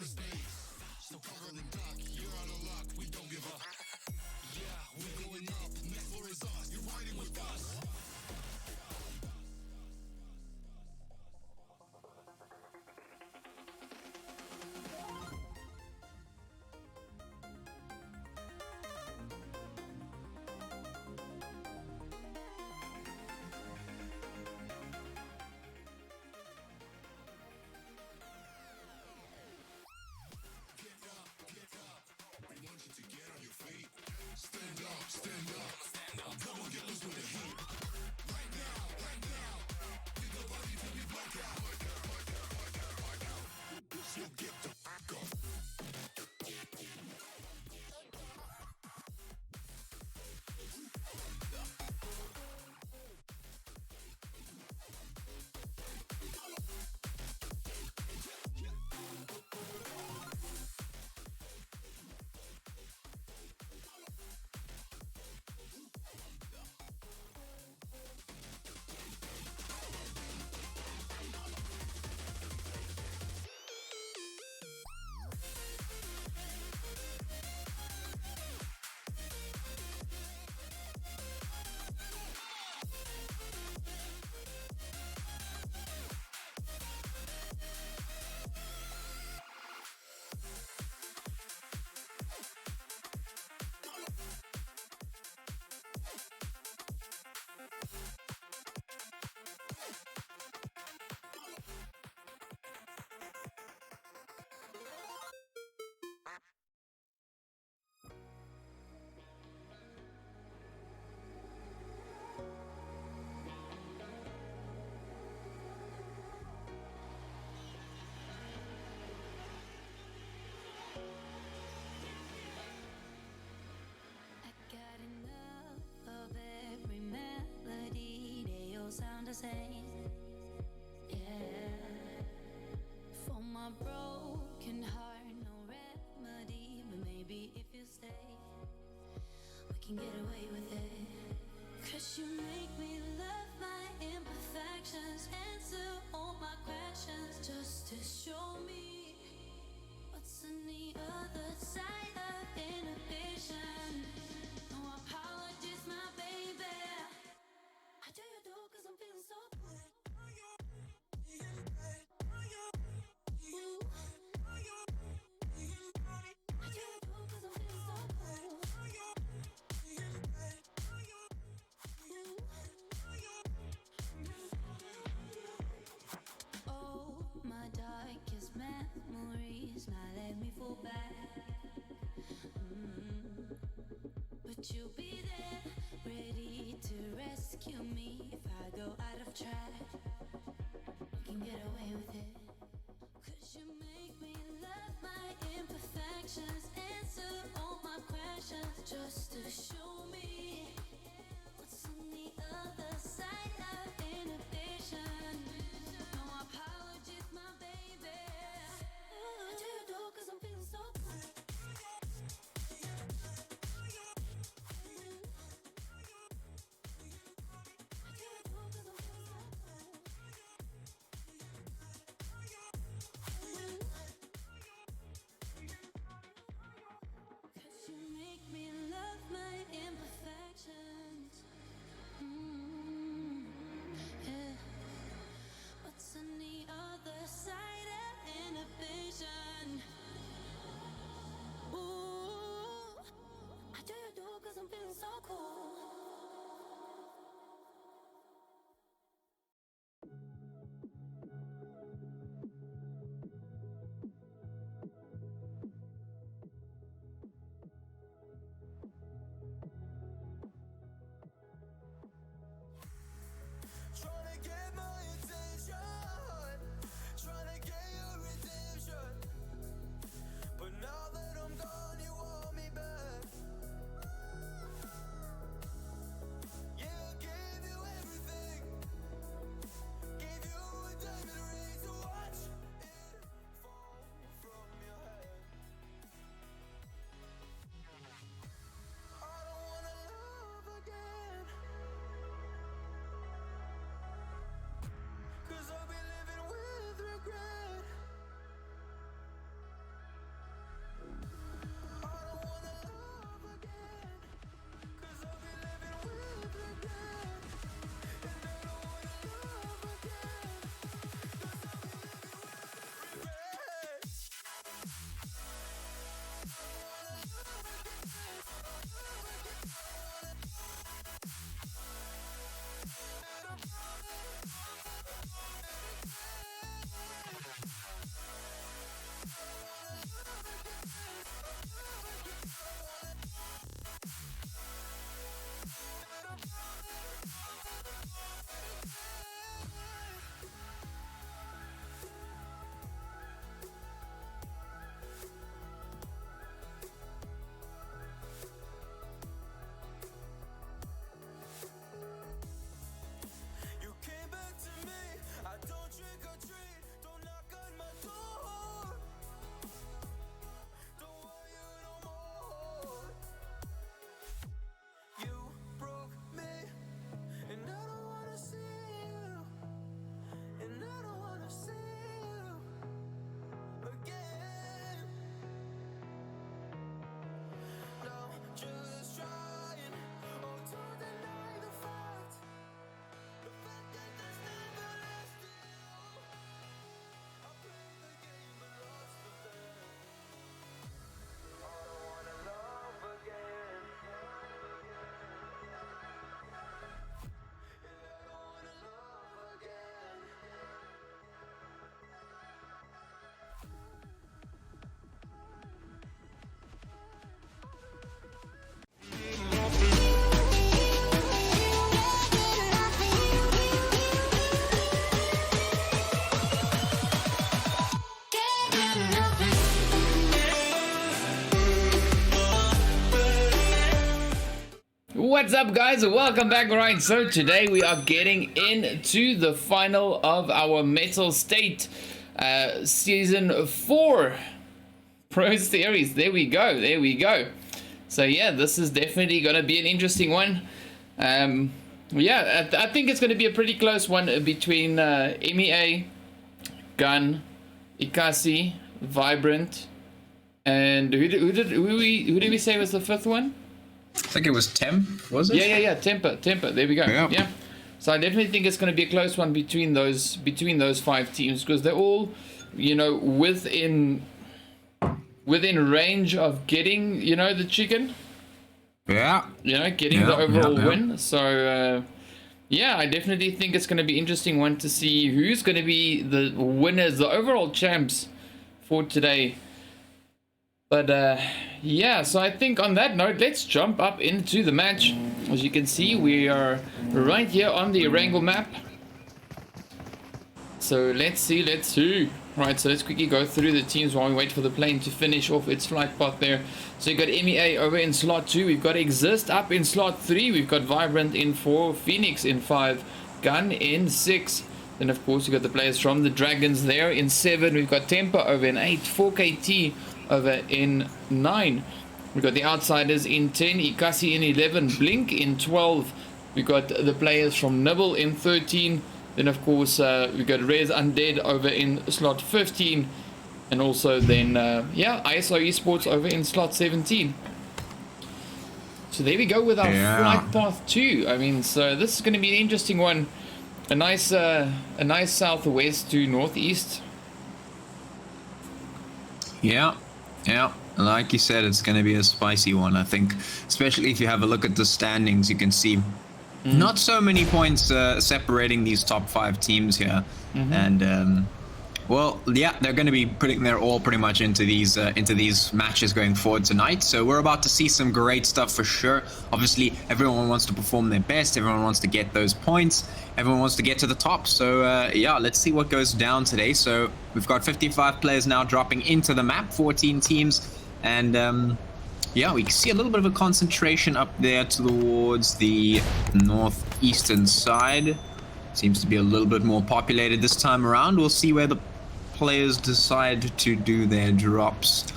the stage. So cover the duck, you're out of luck, we don't give up. Yeah, we're going up, next floor is us, you're riding with us. Sound the same, yeah. For my broken heart, no remedy. But maybe if you stay, we can get away with it. 'Cause you make me love my imperfections, answer all my questions, just to show me what's on the other side of inhibition. No apologies, my baby. I do you do 'cause I'm feeling so good. Ooh. I do you do 'cause I'm feeling so good. Ooh. Oh, my darkest memories, now let me fall back. But you'll be there, ready to rescue me if I go out of track. We can get away with it. 'Cause you make me love my imperfections, answer all my questions, just to show me what's on the other side of inhibition. No apologies, my baby. I do you do 'cause I'm feeling so good. What's up, guys? Welcome back. Right, so today we are getting into the final of our Mettlestate Season 4 Pro Series. There we go. So yeah, this is definitely going to be an interesting one. Yeah, I think it's going to be a pretty close one between MEA, Gun, Ekasi, Vibrant, and who did we say was the fifth one? I think it was Temp, was it? Yeah. Temper. There we go. Yeah. So I definitely think it's going to be a close one between those 5 teams, because they're all, you know, within range of getting, you know, the chicken. Yeah. You know, getting the overall win. So yeah, I definitely think it's going to be an interesting one to see who's going to be the winners, the overall champs for today. But yeah, so I think on that note, let's jump up into the match. As you can see, we are right here on the Erangel map. So let's see. Right, so let's quickly go through the teams while we wait for the plane to finish off its flight path there. So you've got MEA over in slot 2. We've got Exist up in slot 3. We've got Vibrant in 4. Phoenix in 5. Gun in 6. Then, of course, you've got the players from the Dragons there in 7. We've got Temper over in 8. 4KT over in 9. We've got the Outsiders in 10. Ekasi in 11. Blink in 12. We've got the players from Nibble in 13. Then, of course, we've got ResUNDEAD over in slot 15. And also then, yeah, Ekasi Esports over in slot 17. So there we go with our flight path 2. I mean, so this is going to be an interesting one. A nice southwest to northeast. Yeah. Like you said, it's going to be a spicy one, I think. Especially if you have a look at the standings, you can see not so many points separating these top 5 teams here. And well, yeah, they're going to be putting their all pretty much into these matches going forward tonight. So we're about to see some great stuff for sure. Obviously, everyone wants to perform their best. Everyone wants to get those points. Everyone wants to get to the top. So yeah, let's see what goes down today. So we've got 55 players now dropping into the map, 14 teams, and yeah, we can see a little bit of a concentration up there towards the northeastern side. Seems to be a little bit more populated this time around. We'll see where the players decide to do their drops.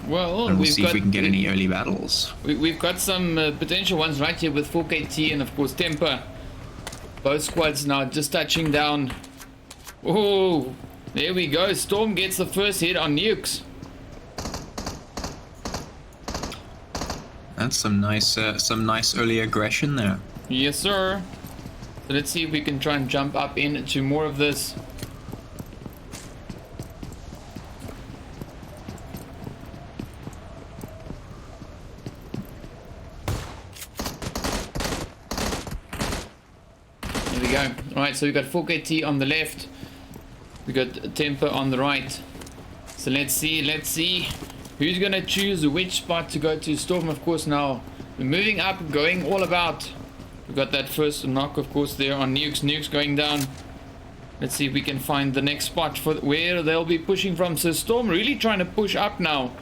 Well, and we'll see if we can get any early battles. We've got some potential ones right here with 4KT and, of course, Temper. Both squads now just touching down. Oh, there we go. Storm gets the first hit on nukes. That's some nice early aggression there. Yes, sir. So let's see if we can try and jump up into more of this. There we go. Alright, so we've got 4KT on the left. We've got Temper on the right. So let's see who's going to choose which spot to go to. Storm, of course, now moving up, going all about. We've got that first knock, of course, there on nukes. Nukes going down. Let's see if we can find the next spot for where they'll be pushing from. So Storm really trying to push up now.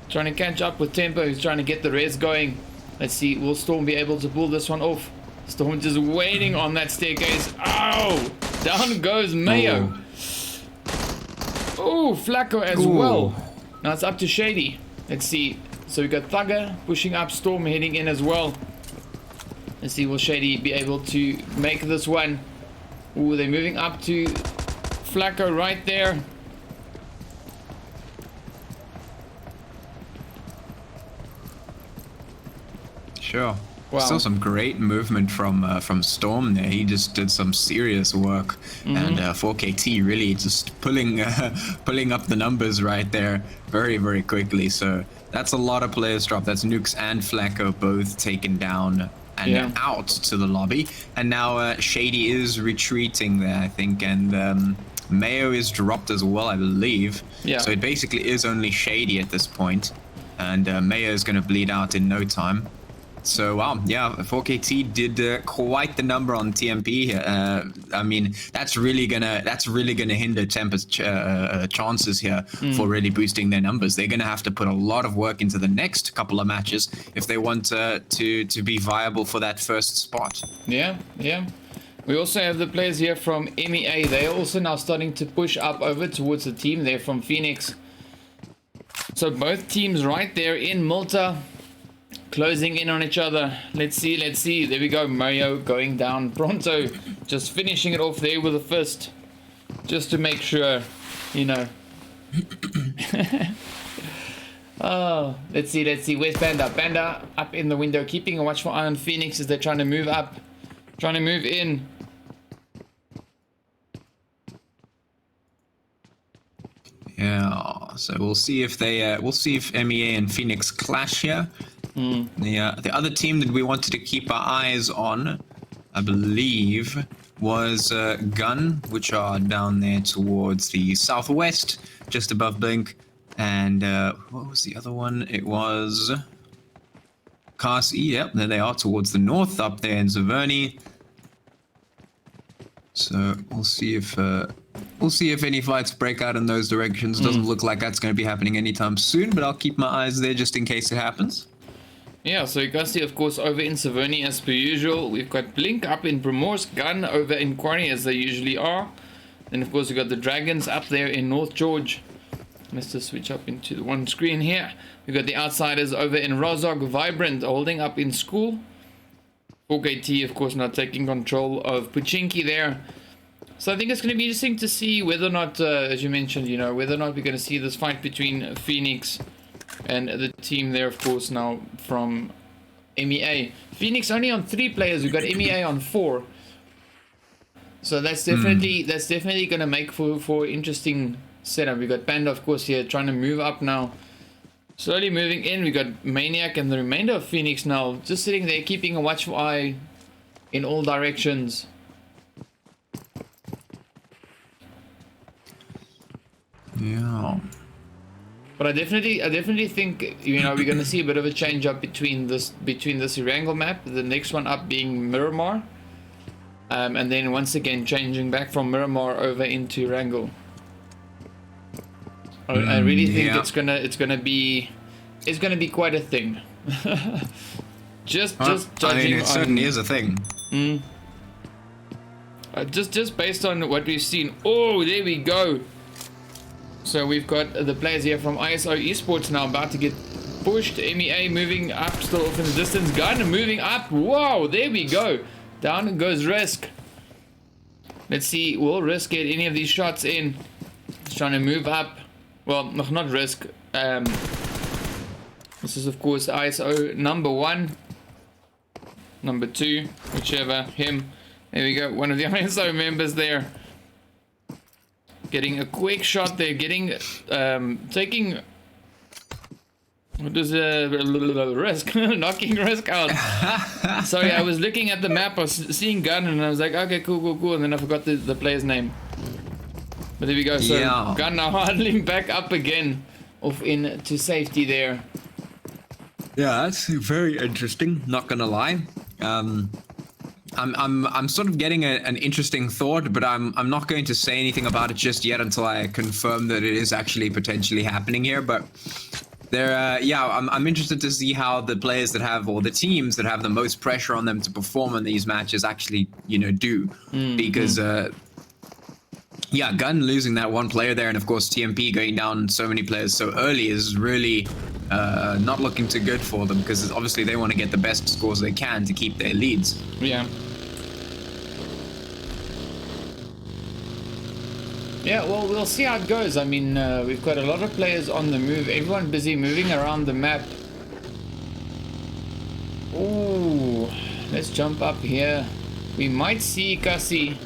Trying to catch up with Tempo, who's trying to get the res going. Let's see, will Storm be able to pull this one off? Storm just waiting on that staircase. Ow! Down goes Mayo. Oh, Flacco as well. Now it's up to Shady. Let's see. So we got Thugger pushing up, Storm heading in as well. Let's see, will Shady be able to make this one? Oh, they're moving up to Flacco right there. Sure. Wow. Still some great movement from Storm there. He just did some serious work, and 4KT really just pulling up the numbers right there very, very quickly. So that's a lot of players dropped. That's Nukes and Flacco both taken down and out to the lobby. And now Shady is retreating there, I think, and Mayo is dropped as well, I believe. Yeah. So it basically is only Shady at this point, and Mayo is going to bleed out in no time. So wow, yeah, 4KT did quite the number on TMP here. I mean, that's really gonna hinder Tempest's chances here for really boosting their numbers. They're gonna have to put a lot of work into the next couple of matches if they want to be viable for that first spot. Yeah. We also have the players here from MEA. They're also now starting to push up over towards the team there from Phoenix. So both teams right there in Malta, closing in on each other. Let's see. There we go. Mario going down. Pronto just finishing it off there with a fist. Just to make sure, you know. Oh, let's see. Where's Panda? Panda up in the window, keeping a watchful eye on Phoenix as they're trying to move up. Trying to move in. Yeah, so we'll see if MEA and Phoenix clash here. The other team that we wanted to keep our eyes on, I believe, was Gun, which are down there towards the southwest, just above Blink. And what was the other one? It was Ekasi. Yep, there they are towards the north, up there in Zaverny. So we'll see if any fights break out in those directions. Doesn't look like that's going to be happening anytime soon, but I'll keep my eyes there just in case it happens. Yeah, so Ekasi, of course, over in Saverny as per usual. We've got Blink up in Primorsk, Gun over in Quarry as they usually are. Then, of course, we've got the Dragons up there in North George. Let's just switch up into the one screen here. We've got the Outsiders over in Rozog, Vibrant holding up in School. 4KT, of course, now taking control of Puchinki there. So I think it's going to be interesting to see whether or not, as you mentioned, you know, whether or not we're going to see this fight between Phoenix and the team there, of course, now from MEA. Phoenix only on 3 players. We've got MEA on 4. So that's definitely going to make for interesting setup. We've got Panda, of course, here trying to move up now. Slowly moving in. We got Maniac and the remainder of Phoenix now just sitting there, keeping a watchful eye in all directions. Yeah. But I definitely think, you know, we're going to see a bit of a change up between this Erangel map, the next one up being Miramar, and then once again changing back from Miramar over into Erangel. I really think it's gonna be quite a thing. just judging I mean, it on, certainly is a thing. Just based on what we've seen. Oh, there we go. So we've got the players here from ISO Esports now about to get pushed. MEA moving up, still off in the distance. Gun moving up. Whoa, there we go. Down goes Risk. Let's see, will Risk get any of these shots in? He's trying to move up. Well, not Risk. This is, of course, ISO number 1. Number 2, whichever, him. There we go, one of the ISO members there. Getting a quick shot there, taking... What is Risk? Knocking Risk out. Sorry, I was looking at the map, I was seeing Gun, and I was like, okay, cool, and then I forgot the player's name. But there we go, so yeah. Gun now huddling back up again, off into safety there. Yeah, that's very interesting, not gonna lie. I'm sort of getting an interesting thought, but I'm not going to say anything about it just yet until I confirm that it is actually potentially happening here. But there, I'm interested to see how the players that have, or the teams that have the most pressure on them to perform in these matches actually, you know, do. Because yeah, Gun losing that one player there, and of course TMP going down so many players so early is really not looking too good for them, because obviously they want to get the best scores they can to keep their leads. Yeah. Yeah, well, we'll see how it goes. I mean, we've got a lot of players on the move. Everyone busy moving around the map. Ooh, let's jump up here. We might see Ekasi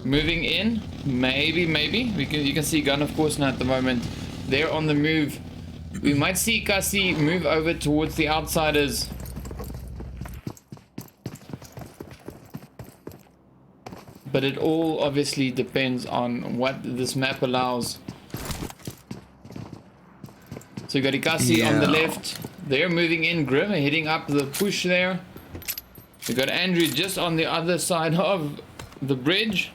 moving in. Maybe. You can see Gun, of course, now at the moment. They're on the move. We might see Ekasi move over towards the Outsiders. But it all obviously depends on what this map allows. So you got Ekasi on the left, They're moving in. Grim hitting up the push there. We got Andrew just on the other side of the bridge.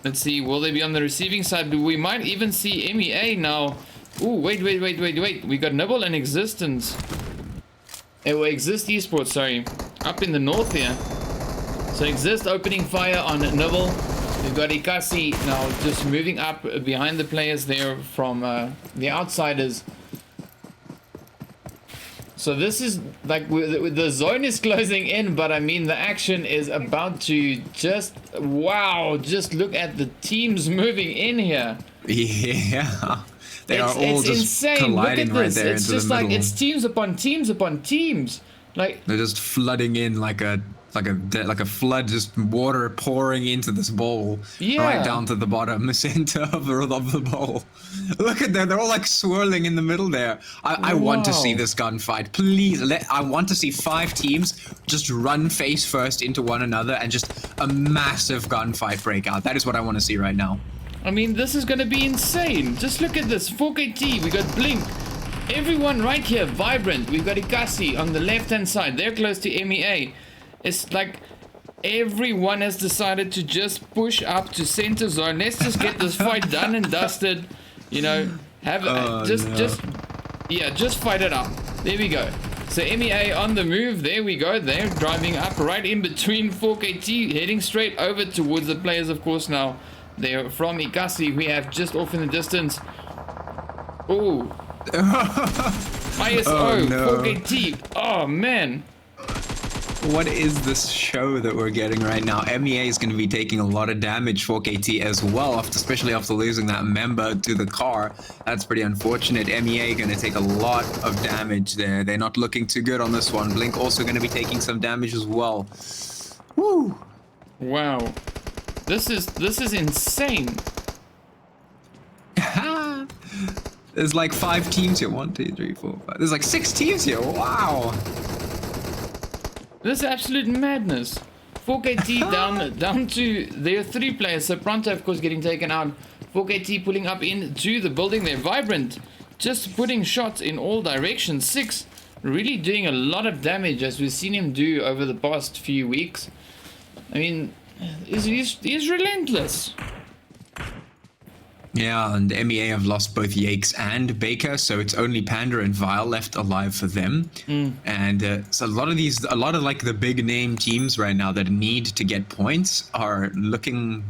Let's see, will they be on the receiving side? We might even see MEA now. Ooh, wait. We got Nibble and Existence. Exist Esports, sorry. Up in the north here. So Exist opening fire on Nibble. We've got Ekasi now just moving up behind the players there from the outsiders. So this is like the zone is closing in, but I mean the action is about to just wow! Just look at the teams moving in here. Yeah, they are all it's just insane. colliding Look at this. right there It's into just the like middle. it's teams upon teams upon teams. Like They're just flooding in like a flood, just water pouring into this bowl, Yeah. right down to the bottom center of the bowl. Look at them; they're all like swirling in the middle there. I want to see Wow. this gunfight. Please, I want to see 5 teams just run face first into one another and just a massive gunfight break out. That is what I want to see right now. I mean, this is gonna be insane. Just look at this. 4KT. We got Blink. Everyone right here, vibrant. We've got Ekasi on the left-hand side. They're close to MEA. It's like everyone has decided to just push up to center zone. Let's just get this fight done and dusted. You know, just fight it out. There we go. So MEA on the move. There we go. They're driving up right in between 4KT, heading straight over towards the players, of course. Now they're from Ekasi. We have just off in the distance. Oh. ISO, Oh, no. 4KT. Oh man. What is this show that we're getting right now? MEA is going to be taking a lot of damage for KT as well, especially after losing that member to the car. That's pretty unfortunate. MEA going to take a lot of damage there. They're not looking too good on this one. Blink also going to be taking some damage as well. Woo! Wow. This is insane. There's like 5 teams here. 1, 2, 3, 4, 5. There's like 6 teams here. Wow. This is absolute madness. 4KT down to their 3 players. So Pronto, of course, getting taken out. 4KT pulling up into the building. They're vibrant. Just putting shots in all directions. 6 really doing a lot of damage, as we've seen him do over the past few weeks. I mean, he's relentless. Yeah, and MEA have lost both Yakes and Baker, so it's only Panda and Vile left alive for them. And so a lot of like the big name teams right now that need to get points are looking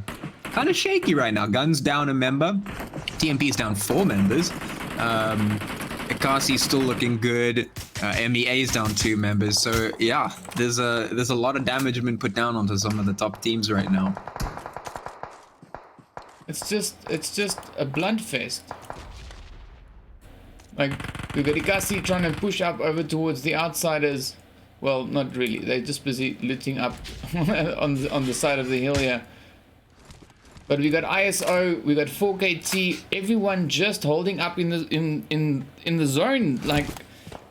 kind of shaky right now. Guns down a member, TMP's down 4 members. Ekasi's still looking good. MEA's down 2 members. So yeah, there's a lot of damage been put down onto some of the top teams right now. It's just a blunt fest. Like, we've got Ekasi trying to push up over towards the outsiders. Well, not really. They're just busy looting up on the side of the hill here. But we got ISO, we got 4KT, everyone just holding up in the zone, like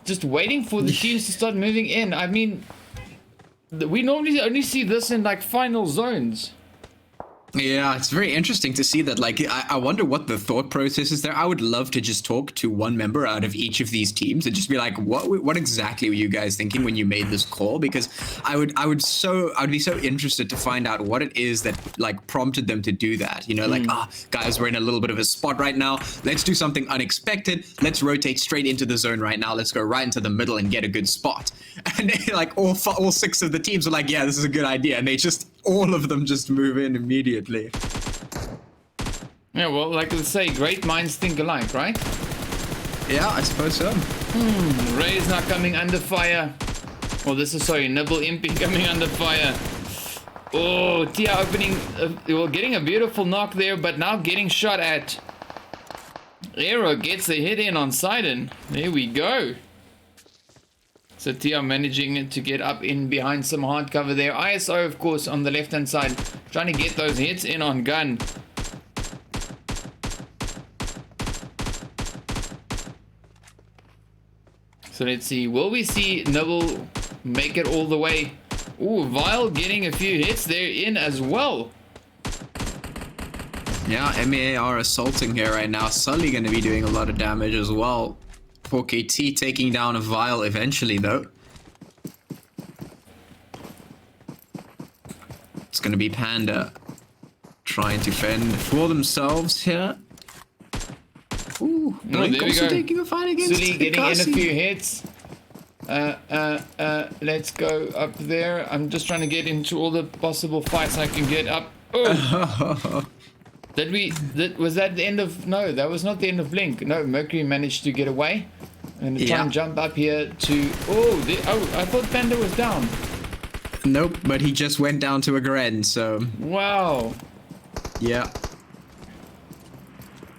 just waiting for the teams to start moving in. I mean, we normally only see this in like final zones. Yeah, it's very interesting to see that. Like, I wonder what the thought process is there. I would love to just talk to one member out of each of these teams and just be like, what exactly were you guys thinking when you made this call? Because I would be so interested to find out what it is that like prompted them to do that. You know, like, guys, we're in a little bit of a spot right now. Let's do something unexpected. Let's rotate straight into the zone right now. Let's go right into the middle and get a good spot. And they, like all 6 of the teams are like, yeah, this is a good idea, and they just all of them just move in immediately. Yeah, well, like they say, great minds think alike, right? Yeah, I suppose so. Raze not coming under fire. Oh, this is, sorry, Nibble Impi coming under fire. Oh, Tia opening, well, getting a beautiful knock there, but now getting shot at. Aero gets a hit in on Sidon. There we go. So Tia managing to get up in behind some hard cover there. ISO, of course, on the left-hand side, trying to get those hits in on gun. So let's see. Will we see Nibble make it all the way? Ooh, Vile getting a few hits there in as well. Yeah, MEA are assaulting here right now. Sully going to be doing a lot of damage as well. 4KT taking down a Vile eventually, though. It's going to be Panda trying to fend for themselves here. Ooh, Blink there we also go. taking a fight against Sully getting in a Ekasi. few hits. Let's go up there. I'm just trying to get into all the possible fights I can get up. Oh. Was that the end of... No, that was not the end of Blink. No, Mercury managed to get away. I'm gonna try and jump up here to... Oh, I thought Panda was down. Nope, but he just went down to a Gren, so... Wow. Yeah.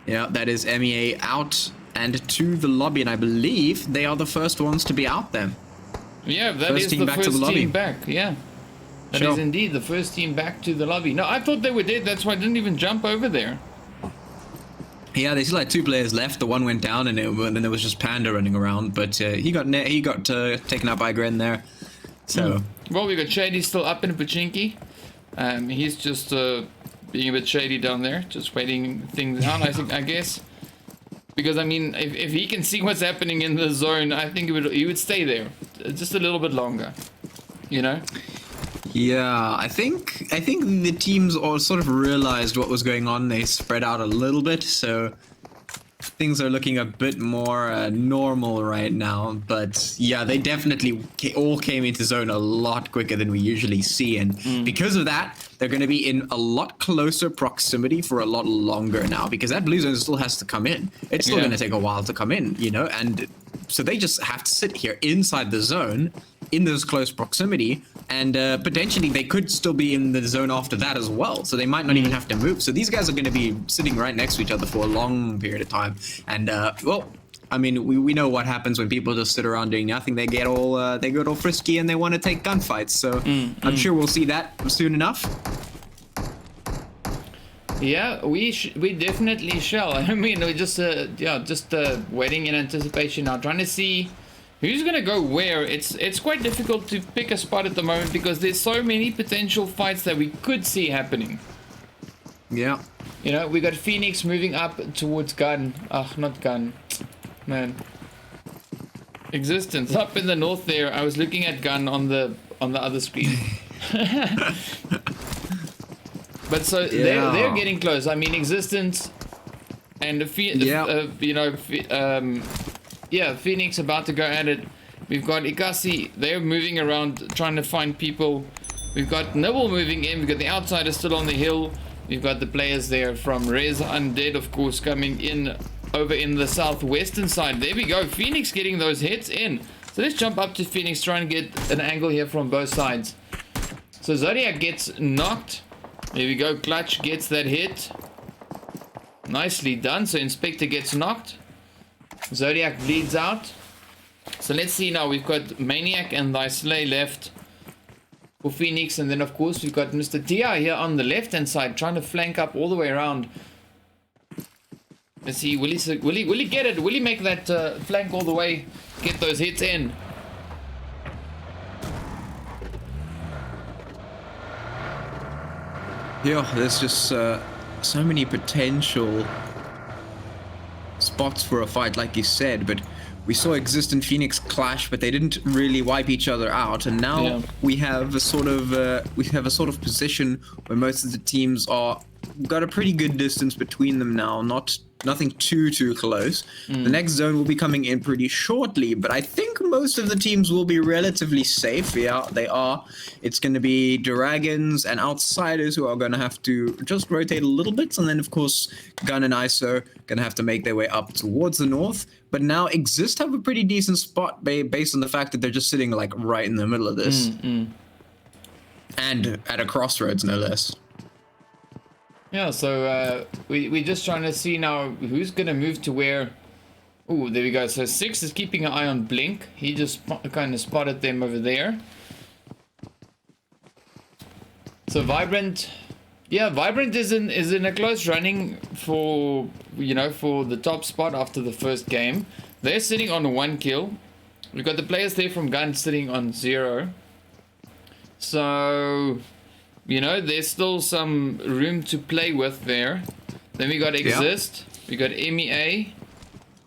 Yeah, that is MEA out and to the lobby, and I believe they are the first ones to be out there. Yeah, that First is team the back to first the lobby. team back. Yeah. That is Sure. indeed the first team back to the lobby. No, I thought they were dead. That's why I didn't even jump over there. Yeah, there's like 2 players left. The one went down, and then there was just Panda running around. But he got taken out by Gren there. So Well, we got Shady still up in Pachinki. He's just being a bit shady down there, just waiting things out. I guess, because I mean, if he can see what's happening in the zone, I think he would stay there just a little bit longer. You know. yeah, I think the teams all sort of realized what was going on. They spread out a little bit, so things are looking a bit more normal right now. But yeah, they definitely all came into zone a lot quicker than we usually see, and because of that, they're going to be in a lot closer proximity for a lot longer now, because that blue zone still has to come in. It's still going to take a while to come in, you know, and so they just have to sit here inside the zone in this close proximity, and potentially they could still be in the zone after that as well, so they might not even have to move. So these guys are going to be sitting right next to each other for a long period of time, and well, I mean, we know what happens when people just sit around doing nothing. They get all frisky and they want to take gunfights. So I'm sure we'll see that soon enough. Yeah, we definitely shall. I mean, we're just waiting in anticipation now, trying to see who's gonna go where. It's quite difficult to pick a spot at the moment because there's so many potential fights that we could see happening. Yeah. You know, we got Phoenix moving up towards Gun. Not Gun. Man. Existence up in the north there. I was looking at Gun on the other screen. But so they're getting close. I mean, Existence and Phoenix about to go at it. We've got Ekasi. They're moving around trying to find people. We've got Nibble moving in. We've got the Outsiders still on the hill. We've got the players there from ResUNDEAD, of course, coming in over in the southwestern side. There we go. Phoenix getting those hits in. So let's jump up to Phoenix, try and get an angle here from both sides. So Zodiac gets knocked. There we go. Clutch gets that hit. Nicely done. So Inspector gets knocked. Zodiac bleeds out. So let's see now. We've got Maniac and Thy Slay left for Phoenix, and then of course we've got Mr. Tia here on the left hand side trying to flank up all the way around. Let's see, will he get it? Will he make that flank all the way, get those hits in? Yeah, there's just so many potential spots for a fight, like you said, but we saw Exist and Phoenix clash, but they didn't really wipe each other out, and now we have a sort of position where most of the teams are got a pretty good distance between them now, nothing too close. The next zone will be coming in pretty shortly, but I think most of the teams will be relatively safe. Yeah, they are. It's going to be Dragons and Outsiders who are going to have to just rotate a little bit, and then of course Gun and ISO going to have to make their way up towards the north. But now Exist have a pretty decent spot based on the fact that they're just sitting like right in the middle of this, and at a crossroads, no less. Yeah, so we're just trying to see now who's going to move to where. Oh, there we go. So 6 is keeping an eye on Blink. He just kind of spotted them over there. So Vibrant. Yeah, Vibrant is in a close running for, for the top spot after the first game. They're sitting on 1 kill. We've got the players there from Gun sitting on 0. So... there's still some room to play with there. Then we got Exist. We got MEA.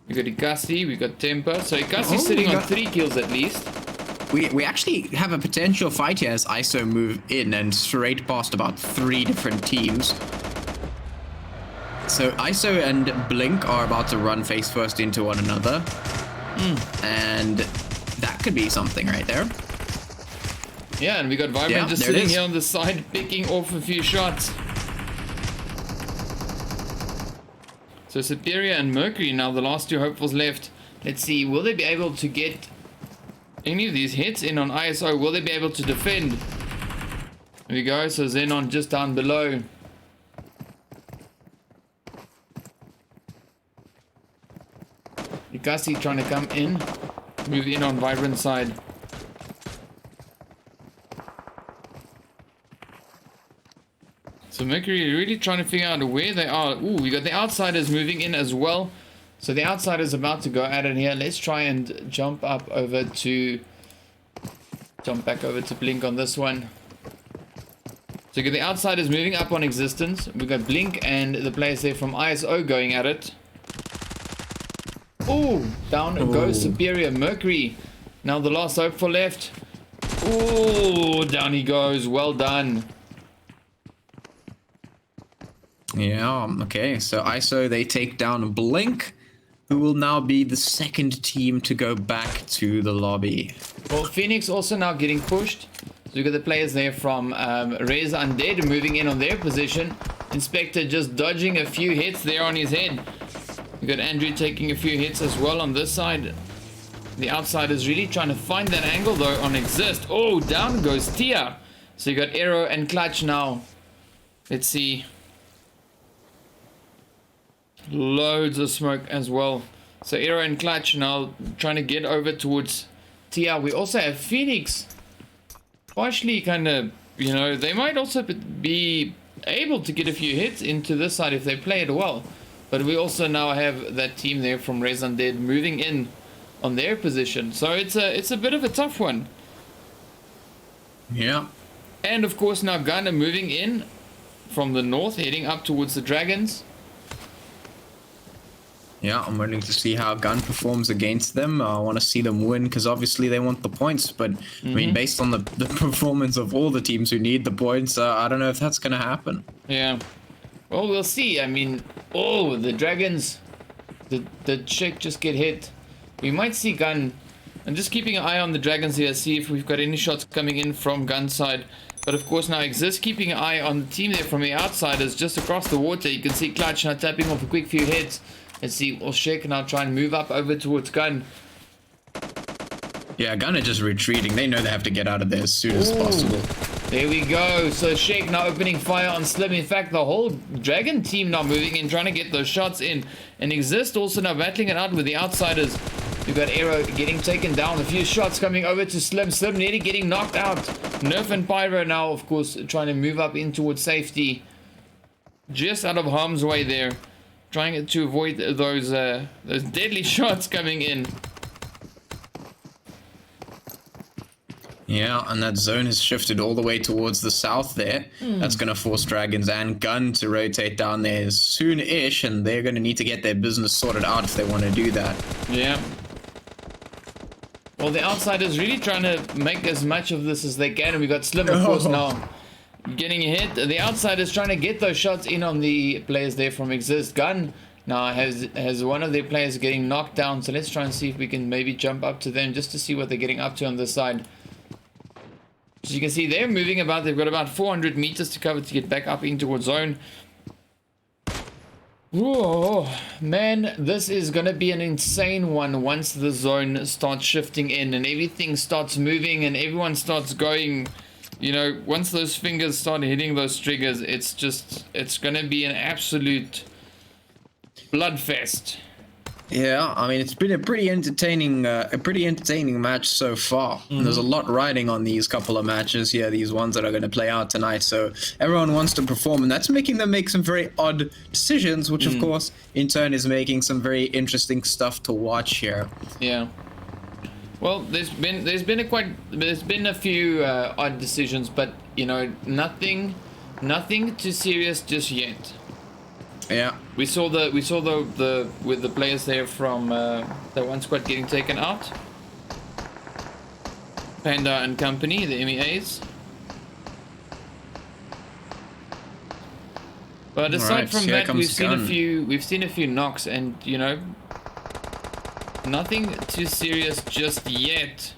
We got Ekasi, we got Temper. So Ekasi's sitting on 3 kills at least. We actually have a potential fight here as ISO move in and straight past about 3 different teams. So ISO and Blink are about to run face first into one another. And that could be something right there. Yeah, and we got Vibrant just sitting here on the side, picking off a few shots. So Superior and Mercury now the last 2 hopefuls left. Let's see, will they be able to get any of these hits in on ISO? Will they be able to defend? There we go, so Xenon just down below. Ekasi trying to come in, move in on Vibrant side. So Mercury really trying to figure out where they are. Ooh, we got the Outsiders moving in as well. So the Outsiders about to go at it here. Let's try and jump back over to Blink on this one. So we got the Outsiders moving up on Existence. We got Blink and the players there from ISO going at it. Ooh, down goes Superior. Mercury, now the last hope for left. Ooh, down he goes. Well done. Yeah, okay, so ISO, they take down Blink, who will now be the second team to go back to the lobby. Well, Phoenix also now getting pushed. So we got the players there from ResUNDEAD moving in on their position. Inspector just dodging a few hits there on his head. We got Andrew taking a few hits as well on this side. The Outsiders really trying to find that angle though on Exist. Oh, down goes Tia. So you got Arrow and Clutch now. Let's see. Loads of smoke as well. So Arrow and Clutch now trying to get over towards Tia. We also have Phoenix. Partially kind of, you know, they might also be able to get a few hits into this side if they play it well. But we also now have that team there from ResUNDEAD moving in on their position. So it's a bit of a tough one. Yeah. And of course now Gunner moving in from the north, heading up towards the Dragons. Yeah, I'm waiting to see how Gun performs against them. I want to see them win because obviously they want the points. But I mean, based on the performance of all the teams who need the points, I don't know if that's going to happen. Yeah. Well, we'll see. I mean, oh, the Dragons, the check just get hit. We might see Gun. I'm just keeping an eye on the Dragons here, see if we've got any shots coming in from Gun side. But of course now Exist keeping an eye on the team there from the Outsiders just across the water. You can see Clutch now tapping off a quick few hits. Let's see, well, Sheik now try and move up over towards Gun. Yeah, Gun are just retreating. They know they have to get out of there as soon as possible. There we go. So Sheik now opening fire on Slim. In fact, the whole Dragon team now moving in, trying to get those shots in. And Exist also now battling it out with the Outsiders. We've got Arrow getting taken down. A few shots coming over to Slim. Slim nearly getting knocked out. Nerf and Pyro now, of course, trying to move up in towards safety. Just out of harm's way there. Trying to avoid those deadly shots coming in. Yeah, and that zone has shifted all the way towards the south there. That's going to force Dragons and Gun to rotate down there soon-ish, and they're going to need to get their business sorted out if they want to do that. Yeah. Well, the Outsiders really trying to make as much of this as they can, and we got Slim, of course, now getting hit. The Outsiders trying to get those shots in on the players there from Exist. Gun now has one of their players getting knocked down, so let's try and see if we can maybe jump up to them just to see what they're getting up to on this side. As you can see, they're moving about. They've got about 400 meters to cover to get back up in towards zone. Whoa, man, this is going to be an insane one once the zone starts shifting in and everything starts moving and everyone starts going. You know, once those fingers start hitting those triggers, it's going to be an absolute bloodfest. Yeah, I mean, it's been a pretty entertaining match so far. There's a lot riding on these couple of matches here, these ones that are going to play out tonight. So everyone wants to perform, and that's making them make some very odd decisions, which of course, in turn, is making some very interesting stuff to watch here. Yeah. Well, there's been a few odd decisions, but you know, nothing too serious just yet. Yeah. We saw the with the players there from the one squad getting taken out. Panda and company, the MEAs. But aside from that, we've seen a few knocks, and you know, nothing too serious just yet.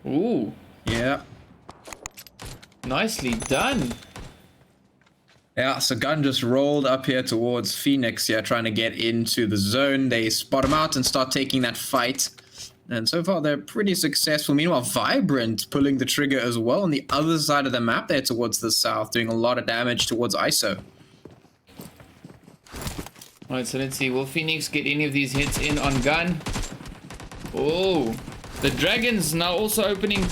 Ooh. Yeah. Nicely done. Yeah, so Gun just rolled up here towards Phoenix here, trying to get into the zone. They spot him out and start taking that fight. And so far, they're pretty successful. Meanwhile, Vibrant pulling the trigger as well on the other side of the map there towards the south, doing a lot of damage towards ISO. Alright, so let's see. Will Phoenix get any of these hits in on Gun? Oh, the Dragons now also opening.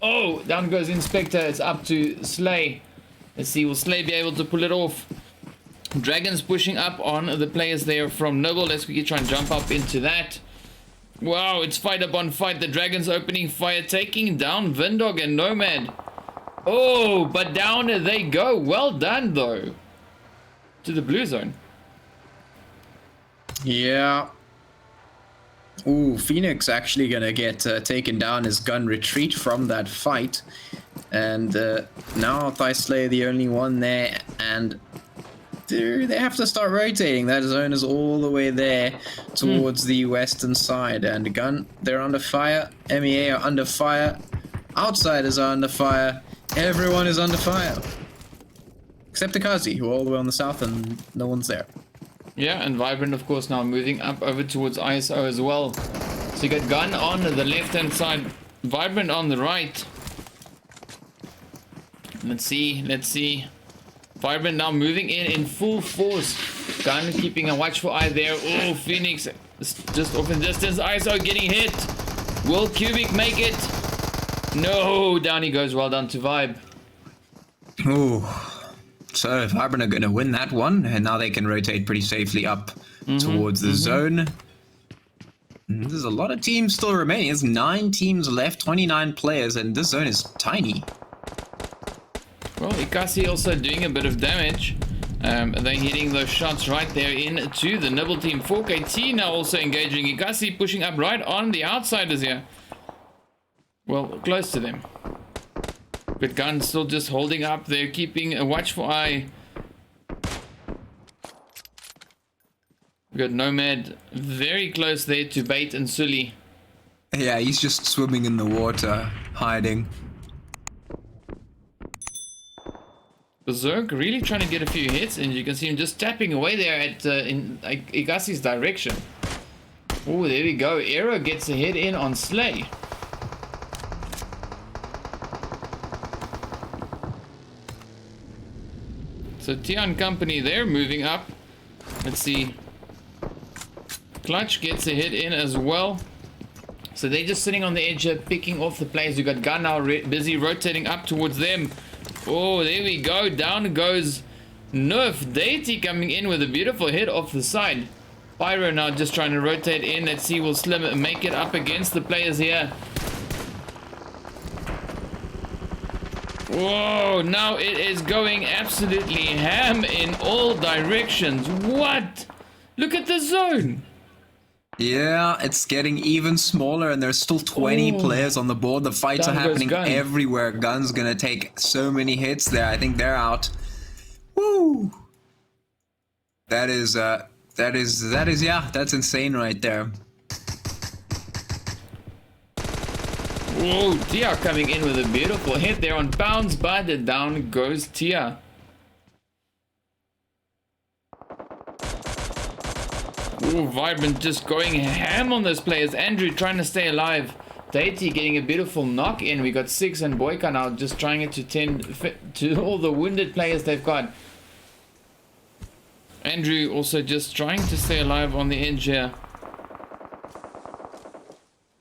Oh, down goes Inspector. It's up to Slay. Let's see, will Slay be able to pull it off? Dragons pushing up on the players there from Nibble. Let's quickly try and jump up into that. Wow, it's fight upon fight. The Dragons opening fire, taking down Vindog and Nomad. Oh, but down they go. Well done, though. To the blue zone. Yeah. Ooh, Phoenix actually gonna get taken down as Gun retreat from that fight. And now Thaislayer the only one there, and they have to start rotating. That zone is all the way there towards the western side, and Gun, they're under fire. MEA are under fire. Outsiders are under fire. Everyone is under fire. Except Ekasi, who are all the way on the south, and no one's there. Yeah, and Vibrant, of course, now moving up over towards ISO as well. So you got Gun on the left-hand side, Vibrant on the right. Let's see. Vibrant now moving in full force. Gun keeping a watchful eye there. Oh, Phoenix just off in distance. ISO getting hit. Will Cubic make it? No, down he goes. Well done to Vibe. Ooh. So Vibrant are going to win that one, and now they can rotate pretty safely up towards the zone. There's a lot of teams still remaining. There's 9 teams left, 29 players, and this zone is tiny. Well, Ekasi also doing a bit of damage. They're hitting those shots right there into the Nibble team. 4KT now also engaging. Ekasi pushing up right on the outsiders here. Well, close to them. But Gun still just holding up there, keeping a watchful eye. We got Nomad very close there to Bait and Sully. Yeah, he's just swimming in the water, hiding. Berserk really trying to get a few hits, and you can see him just tapping away there at in Ekasi's direction. Oh, there we go. Arrow gets a hit in on Slay. So Tia and company, they're moving up. Let's see. Clutch gets a hit in as well. So they're just sitting on the edge here, picking off the players. You got Gun now busy rotating up towards them. Oh, there we go. Down goes Nerf. Deity coming in with a beautiful hit off the side. Pyro now just trying to rotate in. Let's see, will Slim make it up against the players here? Whoa, now it is going absolutely ham in all directions. What? Look at the zone. Yeah, it's getting even smaller, and there's still 20 players on the board. The fights are happening everywhere. Gun's gonna take so many hits there. I think they're out. Woo! That's insane right there. Whoa, Tia coming in with a beautiful hit there on bounce, but down goes Tia. Ooh, Vibrant just going ham on those players. Andrew trying to stay alive. Deity getting a beautiful knock in. We got 6 and Boyka now just trying to tend to all the wounded players they've got. Andrew also just trying to stay alive on the edge here.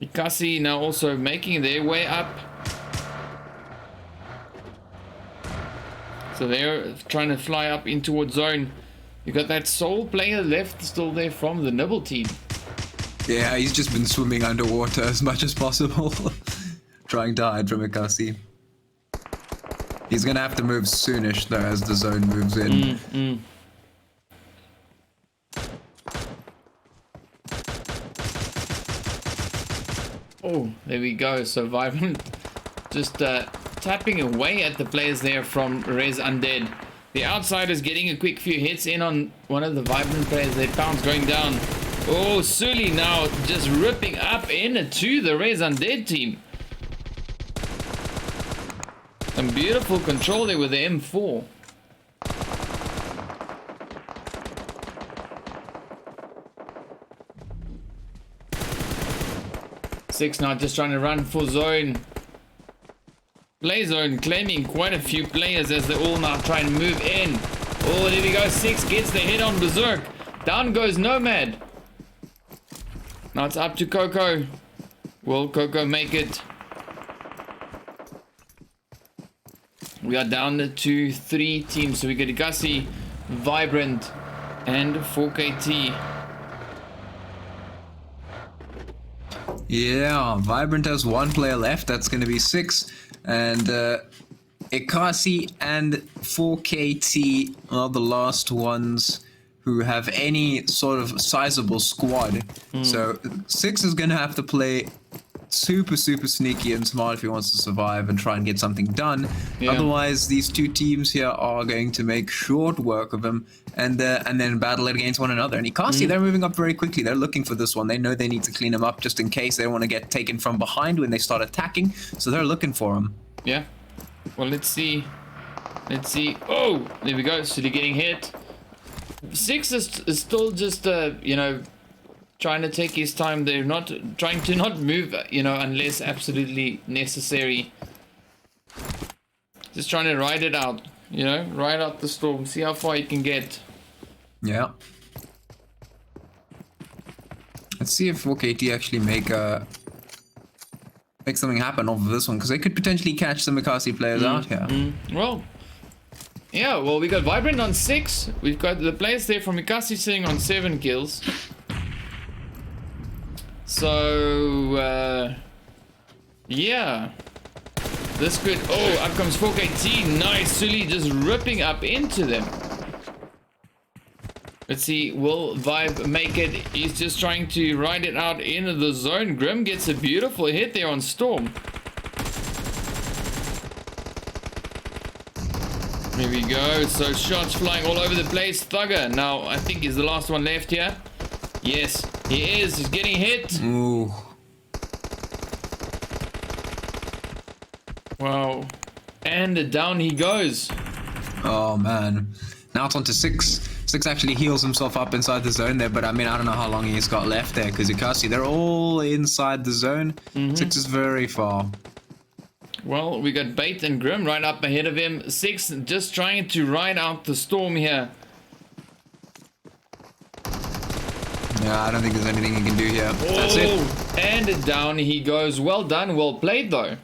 Ekasi now also making their way up. So they're trying to fly up in towards zone. You got that sole player left still there from the Nibble team. Yeah, he's just been swimming underwater as much as possible. Trying to hide from Ekasi. He's gonna have to move soonish though as the zone moves in. there we go. So Vibrant just tapping away at the players there from ResUNDEAD. The Outsiders getting a quick few hits in on one of the Vibrant players. Their pound's going down. Oh, Sully now just ripping up into the ResUNDEAD team. Some beautiful control there with the M4. Six now just trying to run for zone. Play zone claiming quite a few players as they all now try and move in. Oh, there we go. Six gets the hit on Berserk. Down goes Nomad. Now it's up to Coco. Will Coco make it? We are down to 3 teams. So we got Ekasi, Vibrant, and 4KT. Yeah, Vibrant has 1 player left. That's going to be 6. And Ekasi and 4KT are the last ones who have any sort of sizable squad. So 6 is going to have to play super sneaky and smart if he wants to survive and try and get something done. Yeah. Otherwise, these 2 teams here are going to make short work of him and then battle it against one another. And Ekasi, they're moving up very quickly. They're looking for this one. They know they need to clean him up just in case they don't want to get taken from behind when they start attacking. So they're looking for him. Yeah. Well, let's see. Let's see. Oh, there we go. So they're getting hit. 6 is still just, you know, trying to take his time. They're not trying to not move, you know, unless absolutely necessary. Just trying to ride it out, you know, ride out the storm, see how far you can get. Yeah. Let's see if 4KT actually make something happen off of this one, because they could potentially catch some Ekasi players out here. Well, yeah, well, we got Vibrant on 6. We've got the players there from Ekasi sitting on 7 kills. So, yeah. This could... Oh, up comes 4KT. Nice. Sully just ripping up into them. Let's see. Will Vibe make it? He's just trying to ride it out into the zone. Grim gets a beautiful hit there on Storm. Here we go. So shots flying all over the place. Thugger now, I think, is the last one left here. Yes, he is. He's getting hit. Ooh. Wow. And down he goes. Oh, man. Now it's on to 6. 6 actually heals himself up inside the zone there, but I mean, I don't know how long he's got left there, because Ekasi, they're all inside the zone. 6 is very far. Well, we got Bait and Grim right up ahead of him. 6 just trying to ride out the storm here. Yeah, I don't think there's anything he can do here. Oh, That's it. And down he goes. Well done, well played though.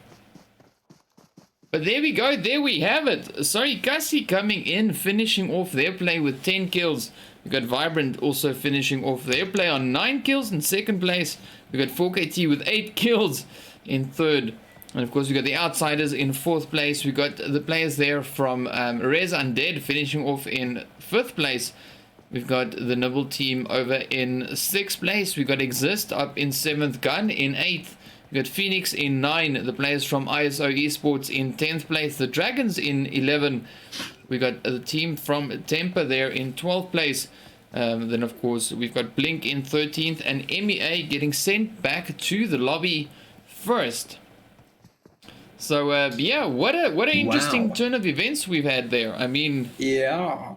But there we go, there we have it. So Ekasi coming in, finishing off their play with 10 kills. We got Vibrant also finishing off their play on 9 kills in second place. We got 4KT with 8 kills in third. And of course we got the Outsiders in 4th place. We got the players there from ResUNDEAD finishing off in 5th place. We've got the Nibble team over in 6th place. We got Exist up in 7th, Gun in 8th. We got Phoenix in 9. The players from ISO Esports in 10th place. The Dragons in 11. We got the team from Temper there in 12th place. Then of course we've got Blink in 13th and MEA getting sent back to the lobby first. So yeah, what an interesting turn of events we've had there. I mean, Yeah,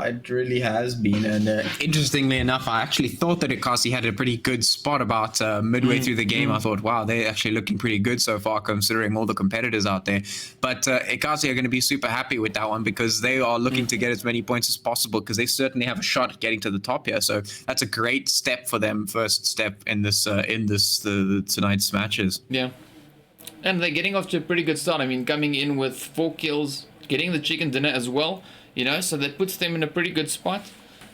it really has been. And interestingly enough, I actually thought that Ekasi had a pretty good spot about midway through the game. I thought, wow, they're actually looking pretty good so far considering all the competitors out there. But Ekasi are going to be super happy with that one because they are looking to get as many points as possible because they certainly have a shot at getting to the top here. So that's a great step for them, first step in this tonight's matches. Yeah. And they're getting off to a pretty good start. I mean, coming in with 4 kills, getting the chicken dinner as well. You know, so that puts them in a pretty good spot.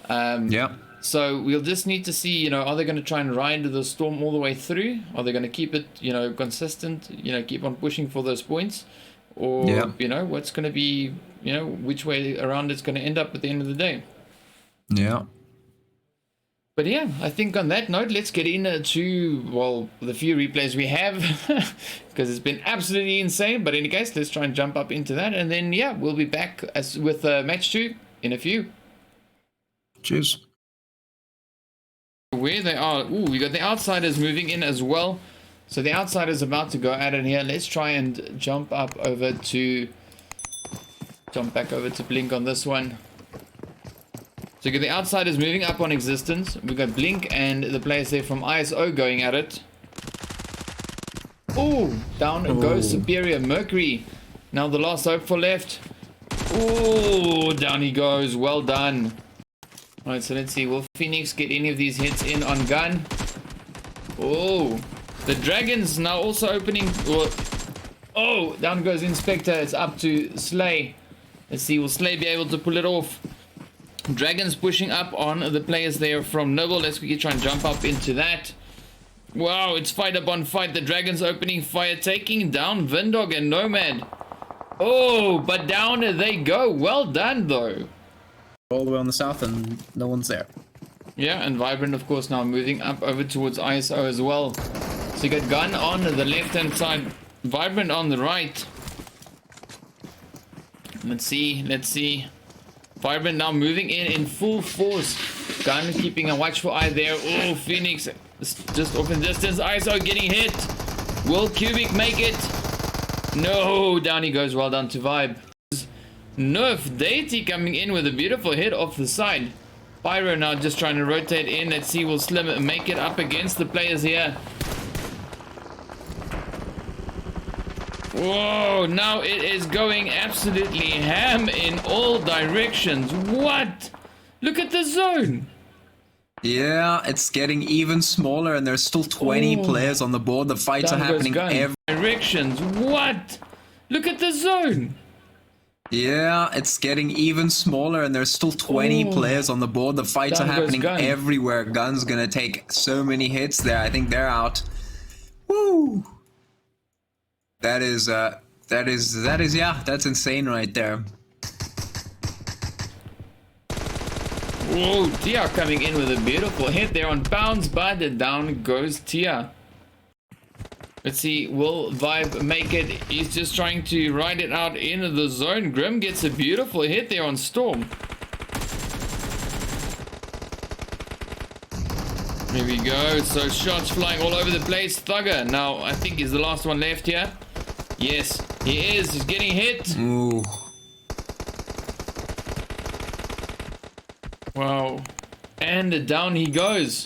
Yeah. So we'll just need to see, you know, are they going to try and ride the storm all the way through? Are they going to keep it, you know, consistent, you know, keep on pushing for those points? Or, you know, what's going to be, you know, which way around it's going to end up at the end of the day? Yeah. But yeah, I think on that note, let's get into, well, the few replays we have, because it's been absolutely insane. But in any case, let's try and jump up into that, and then yeah, we'll be back with match 2 in a few. Cheers. Where they are, ooh, we got the outsiders moving in as well. So the outsiders about to go at it here. Let's try and jump back over to Blink on this one. So you got the outsiders moving up on existence. We got Blink and the players there from ISO going at it. Oh, down goes Superior Mercury. Now the last hope for left. Oh, down he goes. Well done. Alright, so let's see. Will Phoenix get any of these hits in on gun? Oh, the Dragons now also opening. Oh, down goes Inspector. It's up to Slay. Let's see. Will Slay be able to pull it off? Dragons pushing up on the players there from Nibble. Let's quickly try and jump up into that. Wow, it's fight upon fight. The Dragons opening fire, taking down Vindog and Nomad. Oh, but down they go. Well done, though. All the way on the south and no one's there. Yeah, and Vibrant, of course, now moving up over towards ISO as well. So you got Gun on the left-hand side, Vibrant on the right. Let's see. Vibrant now moving in full force. Gun keeping a watchful eye there. Oh, Phoenix just off in distance. ISO getting hit. Will Cubic make it? No, down he goes. Well done to Vibe. Nerf Deity coming in with a beautiful hit off the side. Pyro now just trying to rotate in. Let's see, will Slim make it up against the players here? Whoa, now it is going absolutely ham in all directions. What? Look at the zone. Yeah, it's getting even smaller and there's still 20 players on the board. The fights are happening every directions. What? Look at the zone. Yeah, it's getting even smaller and there's still 20 players on the board. The fights are happening everywhere. Gun's gonna take so many hits there. I think they're out. Woo! That is, yeah, that's insane right there. Whoa, Tia coming in with a beautiful hit there on bounce, but down goes Tia. Let's see, will Vibe make it? He's just trying to ride it out into the zone. Grim gets a beautiful hit there on Storm. Here we go. So shots flying all over the place. Thugger now, I think, is the last one left here. Yes, he is. He's getting hit. Ooh. Wow. And down he goes.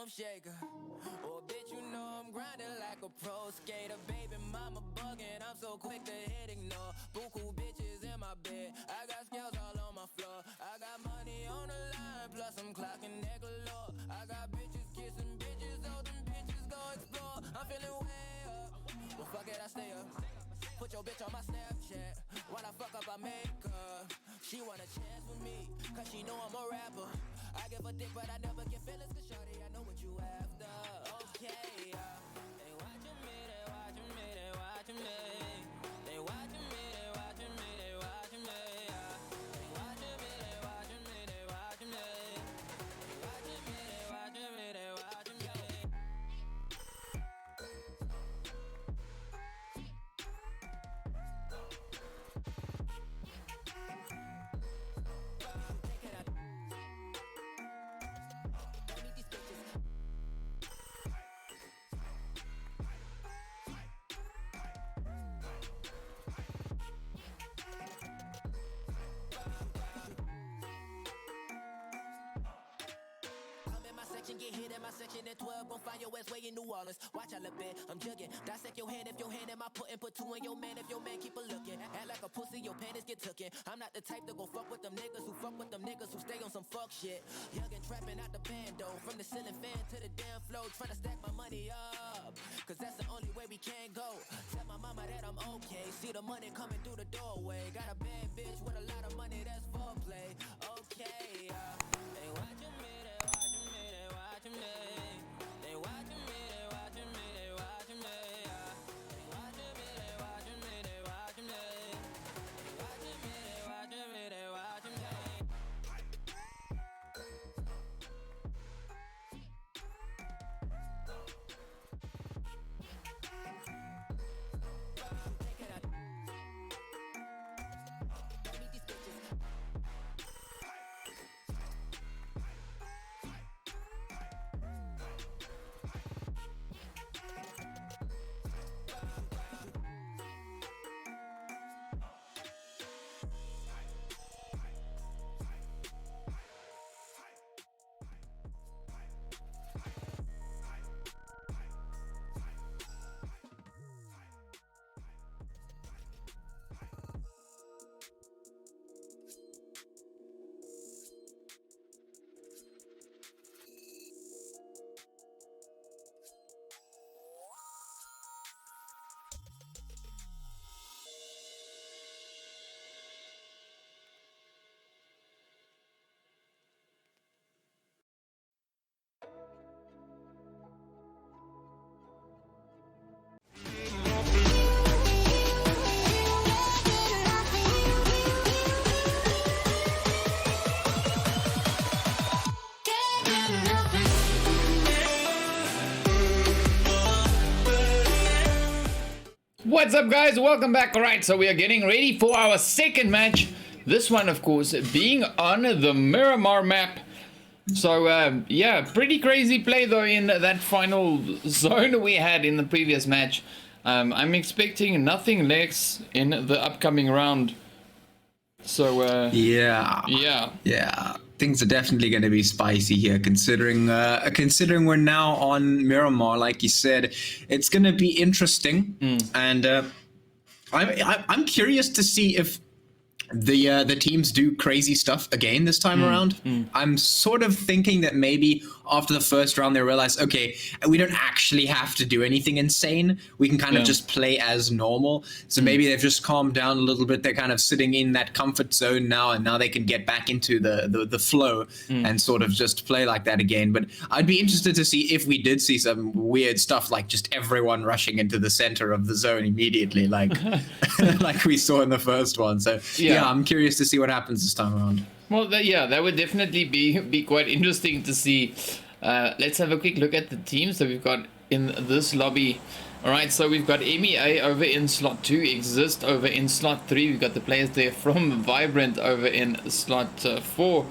foam shaker. Oh, bitch, you know I'm grinding like a pro skater. Baby mama bugging, I'm so quick to hit ignore. Buku bitches in my bed, I got scales all on my floor. I got money on the line, plus I'm clocking that galore. I got bitches kissing bitches, oh, them bitches go explore. I'm feeling way up, well, fuck it, I stay up. Put your bitch on my Snapchat. While I fuck up, I make her. She want a chance with me, cause she know I'm a rapper. I give a dick, but I never get feelings, cause shawty, I know what you after. Okay, they watching me, they watching me, they watching me. They watching me, they watching me, they watching me. They watching me, they watching me, they watching me. They watching me, they watching me, they watching me. Get hit in my section at 12, gon' find your ass way in New Orleans. Watch I look bad, I'm jugging. Dissect your hand if your hand in my put two in your man if your man keep a looking. Act like a pussy, your panties get tookin'. I'm not the type to go fuck with them niggas who fuck with them niggas who stay on some fuck shit. Young and trapping out the bando, from the ceiling fan to the damn floor, trying to stack my money up, cause that's the only way we can go. Tell my mama that I'm okay, see the money coming through the doorway. Got a bad bitch with a lot of money, that's foreplay. Okay, they watching me, they watching me, they watching me. They watching me, they watching me, they watching me. They watching me, they watching me, they watching me. They watching me, they watching me, they watching me. What's up, guys? Welcome back. Alright, so we are getting ready for our second match. This one, of course, being on the Miramar map. So, yeah, pretty crazy play, though, in that final zone we had in the previous match. I'm expecting nothing less in the upcoming round. So, yeah. Things are definitely going to be spicy here, considering we're now on Miramar. Like you said, it's going to be interesting, and I'm curious to see if the teams do crazy stuff again this time around. I'm sort of thinking that maybe after the first round they realize, okay, we don't actually have to do anything insane. We can kind of just play as normal. So maybe they've just calmed down a little bit. They're kind of sitting in that comfort zone now, and now they can get back into the flow and sort of just play like that again. But I'd be interested to see if we did see some weird stuff, like just everyone rushing into the center of the zone immediately, like like we saw in the first one. So yeah, I'm curious to see what happens this time around. Well, that would definitely be quite interesting to see. Let's have a quick look at the teams that we've got in this lobby. Alright, so we've got MEA over in slot 2, Exist over in slot 3. We've got the players there from Vibrant over in slot 4.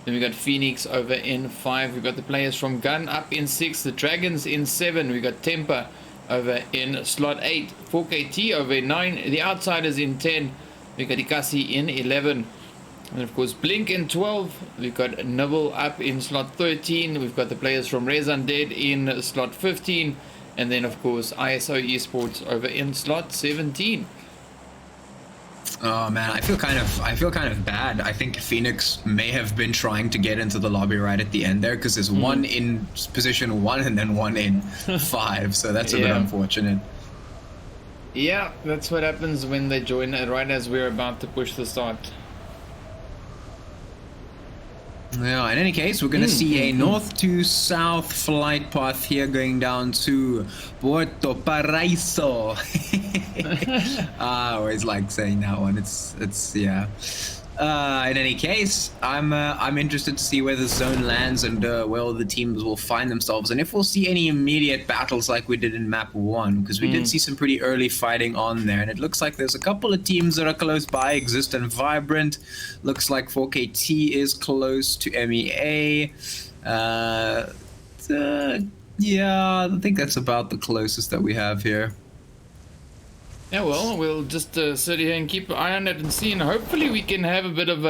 Then we've got Phoenix over in 5. We've got the players from Gun up in 6. The Dragons in 7. We've got Temper over in slot 8. 4KT over in 9. The Outsiders in 10. We've got Ekasi in 11. And of course, Blink in 12. We've got Nibble up in slot 13. We've got the players from ResUNDEAD in slot 15. And then, of course, ISO Esports over in slot 17. Oh man, I feel kind of bad. I think Phoenix may have been trying to get into the lobby right at the end there, because there's one in position 1 and then one in 5. So that's a bit unfortunate. Yeah, that's what happens when they join right as we're about to push the start. Yeah, in any case, we're going to see a north to south flight path here going down to Puerto Paraíso. I always like saying that one. It's yeah. In any case, I'm interested to see where the zone lands and where all the teams will find themselves, and if we'll see any immediate battles like we did in map 1, because we did see some pretty early fighting on there, and it looks like there's a couple of teams that are close by. Exist and Vibrant. Looks like 4KT is close to MEA. Yeah, I think that's about the closest that we have here. Yeah, well, we'll just sit here and keep an eye on it and see, and hopefully we can have a bit of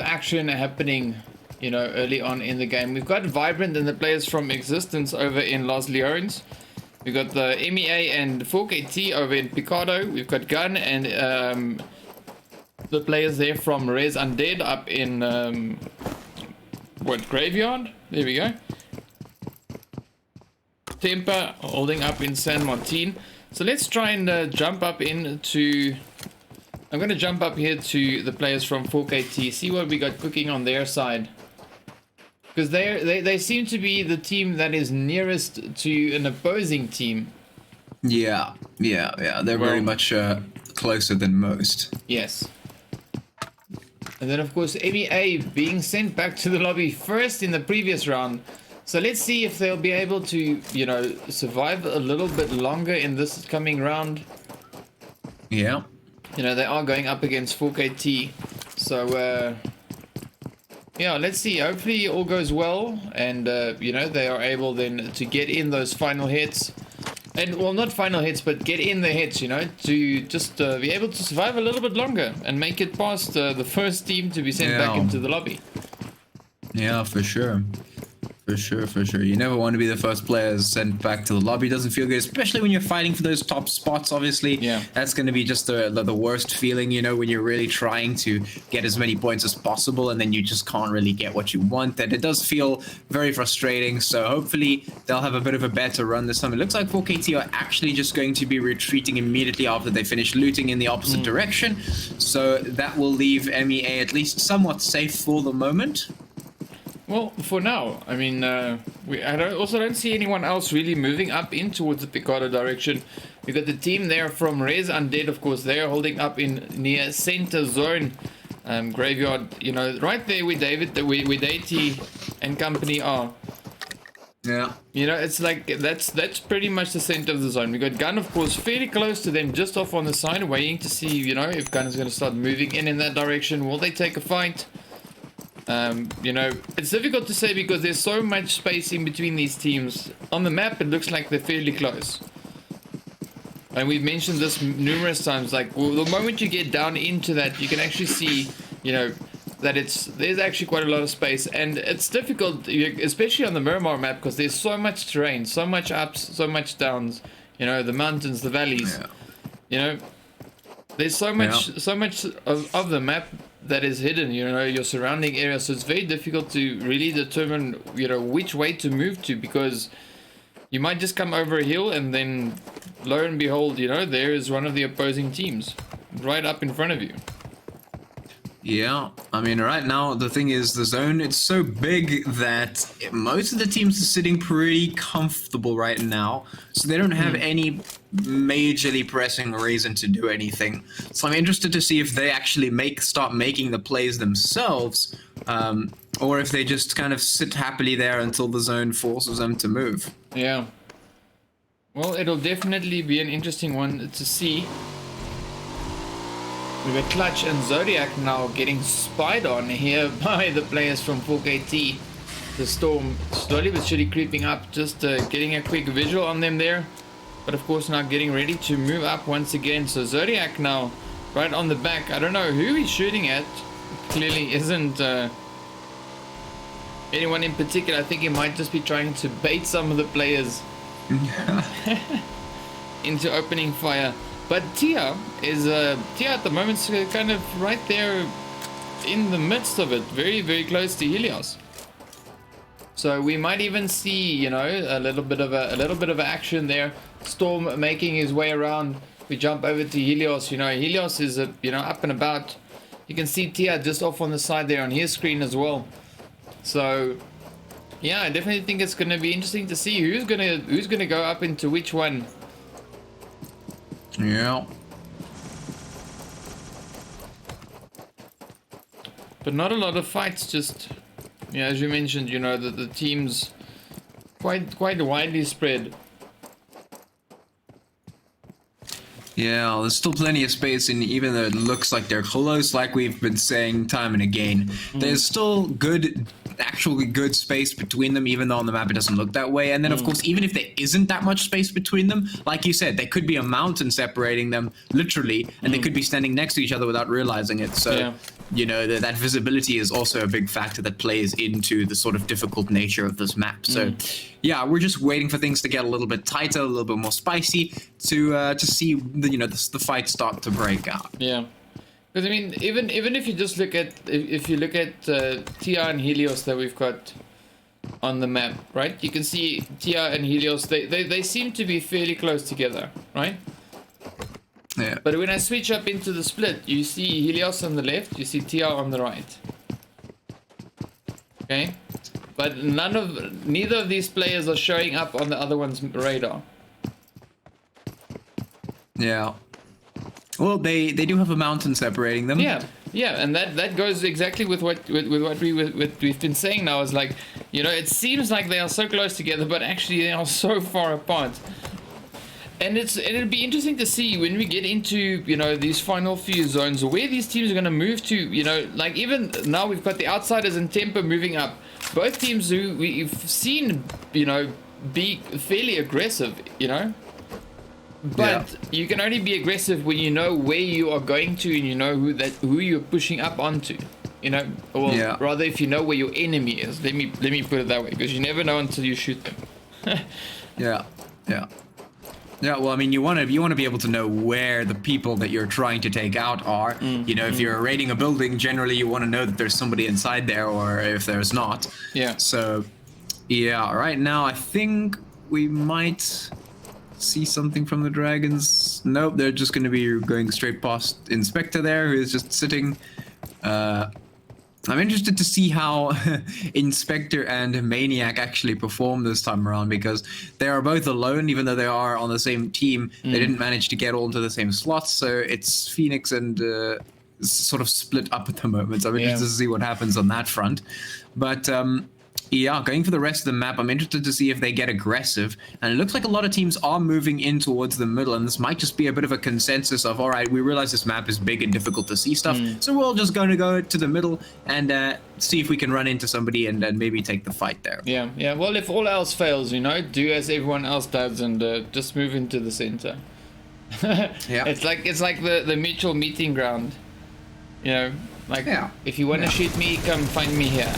action happening, you know, early on in the game. We've got Vibrant and the players from Existence over in Los Leones. We've got the MEA and 4KT over in Picado. We've got Gun and the players there from ResUNDEAD up in Graveyard. There we go. Temper holding up in San Martin. So let's try and jump up into... I'm going to jump up here to the players from 4KT, see what we got cooking on their side. Because they seem to be the team that is nearest to an opposing team. Yeah. They're very much closer than most. Yes. And then, of course, MEA being sent back to the lobby first in the previous round. So let's see if they'll be able to, you know, survive a little bit longer in this coming round. Yeah. You know, they are going up against 4KT. So, yeah, let's see. Hopefully all goes well. And, you know, they are able then to get in those final hits. And, well, not final hits, but get in the hits, you know, to just be able to survive a little bit longer and make it past the first team to be sent back into the lobby. Yeah, for sure. For sure. You never want to be the first players sent back to the lobby. It doesn't feel good, especially when you're fighting for those top spots, obviously. Yeah. That's going to be just the worst feeling, you know, when you're really trying to get as many points as possible and then you just can't really get what you want. And it does feel very frustrating. So hopefully they'll have a bit of a better run this time. It looks like 4KT are actually just going to be retreating immediately after they finish looting in the opposite direction. So that will leave MEA at least somewhat safe for the moment. Well, for now, I mean, I also don't see anyone else really moving up in towards the Picado direction. We got the team there from ResUNDEAD, of course. They're holding up in near center zone, Graveyard. You know, right there with David, with AT and company are. Yeah. You know, it's like that's pretty much the center of the zone. We got Gun, of course, fairly close to them, just off on the side, waiting to see, you know, if Gun is going to start moving in that direction. Will they take a fight? You know, it's difficult to say because there's so much space in between these teams. On the map, it looks like they're fairly close. And we've mentioned this numerous times, like, well, the moment you get down into that, you can actually see, you know, that there's actually quite a lot of space. And it's difficult, especially on the Miramar map, because there's so much terrain, so much ups, so much downs, you know, the mountains, the valleys, you know, there's so much of the map that is hidden, you know, your surrounding area. So it's very difficult to really determine, you know, which way to move to, because you might just come over a hill and then lo and behold, you know, there is one of the opposing teams right up in front of you. Yeah, I mean, right now, the thing is, the zone, it's so big that most of the teams are sitting pretty comfortable right now. So they don't have any majorly pressing reason to do anything. So I'm interested to see if they actually start making the plays themselves, or if they just kind of sit happily there until the zone forces them to move. Yeah. Well, it'll definitely be an interesting one to see. We've got Clutch and Zodiac now getting spied on here by the players from 4KT. The storm slowly but surely creeping up, just getting a quick visual on them there. But of course now getting ready to move up once again. So Zodiac now right on the back. I don't know who he's shooting at. Clearly isn't anyone in particular. I think he might just be trying to bait some of the players into opening fire. But Tia at the moment is kind of right there in the midst of it, very, very close to Helios. So we might even see, you know, a little bit of action there. Storm making his way around. We jump over to Helios. You know, Helios is up and about. You can see Tia just off on the side there on his screen as well. So yeah, I definitely think it's going to be interesting to see who's gonna go up into which one. Yeah. But not a lot of fights, just, yeah, as you mentioned, you know, the teams quite widely spread. Yeah, there's still plenty of space, and even though it looks like they're close, like we've been saying time and again, there's still actually good space between them, even though on the map it doesn't look that way. And then, of course, even if there isn't that much space between them, like you said, there could be a mountain separating them, literally, and they could be standing next to each other without realizing it. So, yeah, you know, that visibility is also a big factor that plays into the sort of difficult nature of this map. So, yeah, we're just waiting for things to get a little bit tighter, a little bit more spicy, to see the fight start to break out. Yeah. Because I mean, even if you just look at Tia and Helios that we've got on the map, right? You can see Tia and Helios. They seem to be fairly close together, right? Yeah. But when I switch up into the split, you see Helios on the left, you see Tia on the right. Okay, but neither of these players are showing up on the other one's radar. Yeah. Well, they do have a mountain separating them. Yeah, and that goes exactly with what we've been saying now. Is like, you know, it seems like they are so close together, but actually they are so far apart. And it'll be interesting to see when we get into, you know, these final few zones where these teams are going to move to. You know, like even now we've got the Outsiders and Temper moving up. Both teams who we've seen, you know, be fairly aggressive, you know. But you can only be aggressive when you know where you are going to and you know who you're pushing up onto, you know. Or rather, if you know where your enemy is. Let me put it that way, because you never know until you shoot them. Yeah. Well, I mean, you want to be able to know where the people that you're trying to take out are. You know, if you're raiding a building, generally you want to know that there's somebody inside there, or if there's not. Yeah. So, yeah. Right now, I think we might see something from the Dragons. Nope, they're just going to be going straight past Inspector there, who is just sitting. I'm interested to see how Inspector and Maniac actually perform this time around, because they are both alone, even though they are on the same team. They didn't manage to get all into the same slots, so it's Phoenix and sort of split up at the moment. So I'm interested to see what happens on that front. But yeah, going for the rest of the map, I'm interested to see if they get aggressive. And it looks like a lot of teams are moving in towards the middle, and this might just be a bit of a consensus of, all right, we realize this map is big and difficult to see stuff, so we're all just going to go to the middle and see if we can run into somebody and maybe take the fight there. Yeah. Well, if all else fails, you know, do as everyone else does and just move into the center. It's like the mutual meeting ground. You know, like, if you want to shoot me, come find me here.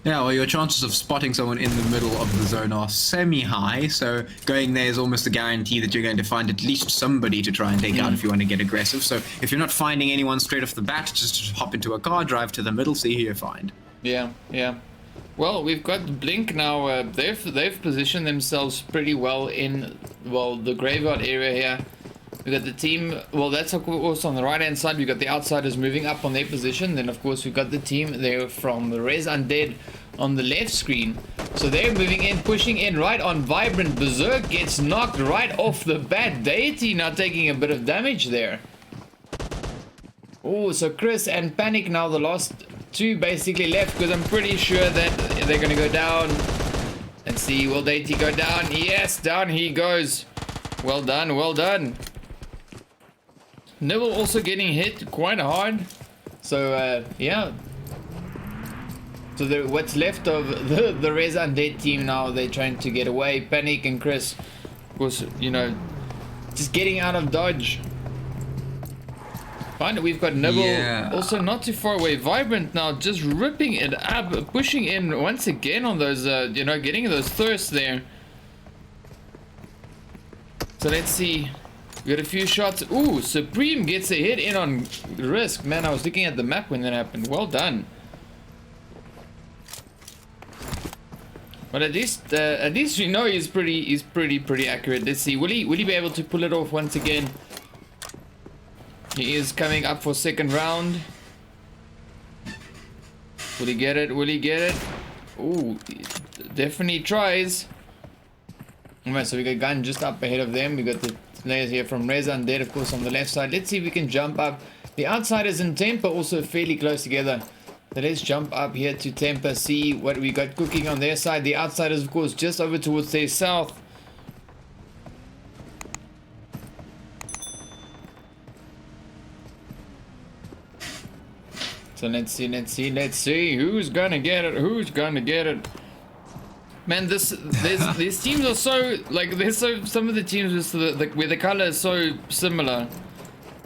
Yeah, well, your chances of spotting someone in the middle of the zone are semi-high, so going there is almost a guarantee that you're going to find at least somebody to try and take out if you want to get aggressive. So if you're not finding anyone straight off the bat, just hop into a car, drive to the middle, see who you find. Yeah. Well, we've got Blink now. They've positioned themselves pretty well in, well, the graveyard area here. We've got the team, well, that's of course on the right hand side. We've got the Outsiders moving up on their position. Then of course we've got the team there from the ResUNDEAD on the left screen. So they're moving in, pushing in right on Vibrant. Berserk gets knocked right off the bat. Deity now taking a bit of damage there. Oh, so Chris and Panic now the last two basically left, because I'm pretty sure that they're going to go down. Let's see, will Deity go down? Yes, down he goes. Well done. Nibble also getting hit quite hard. So yeah. So what's left of the ResUNDEAD team now, they're trying to get away. Panic and Chris, of course, you know, Just getting out of dodge. Fine, we've got Nibble, Yeah. also not too far away. Vibrant now, just ripping it up, pushing in once again on those, you know, getting those thirsts there. So let's see. We got a few shots. Ooh, Supreme gets a hit in on Risk. Man, I was looking at the map when that happened. Well done. But at least we know he's pretty accurate. Let's see. Will he be able to pull it off once again? He is coming up for second round. Will he get it? Will he get it? Ooh, definitely tries. Alright, so we got Gun just up ahead of them. We got the players here from ResUNDEAD, of course, on the left side. Let's see if we can jump up. The Outsiders and Temper also fairly close together. So let's jump up here to Temper, see what we got cooking on their side. The Outsiders, of course, just over towards their south. So let's see who's gonna get it. Man, these teams are so, like, some of the teams with where the color is so similar.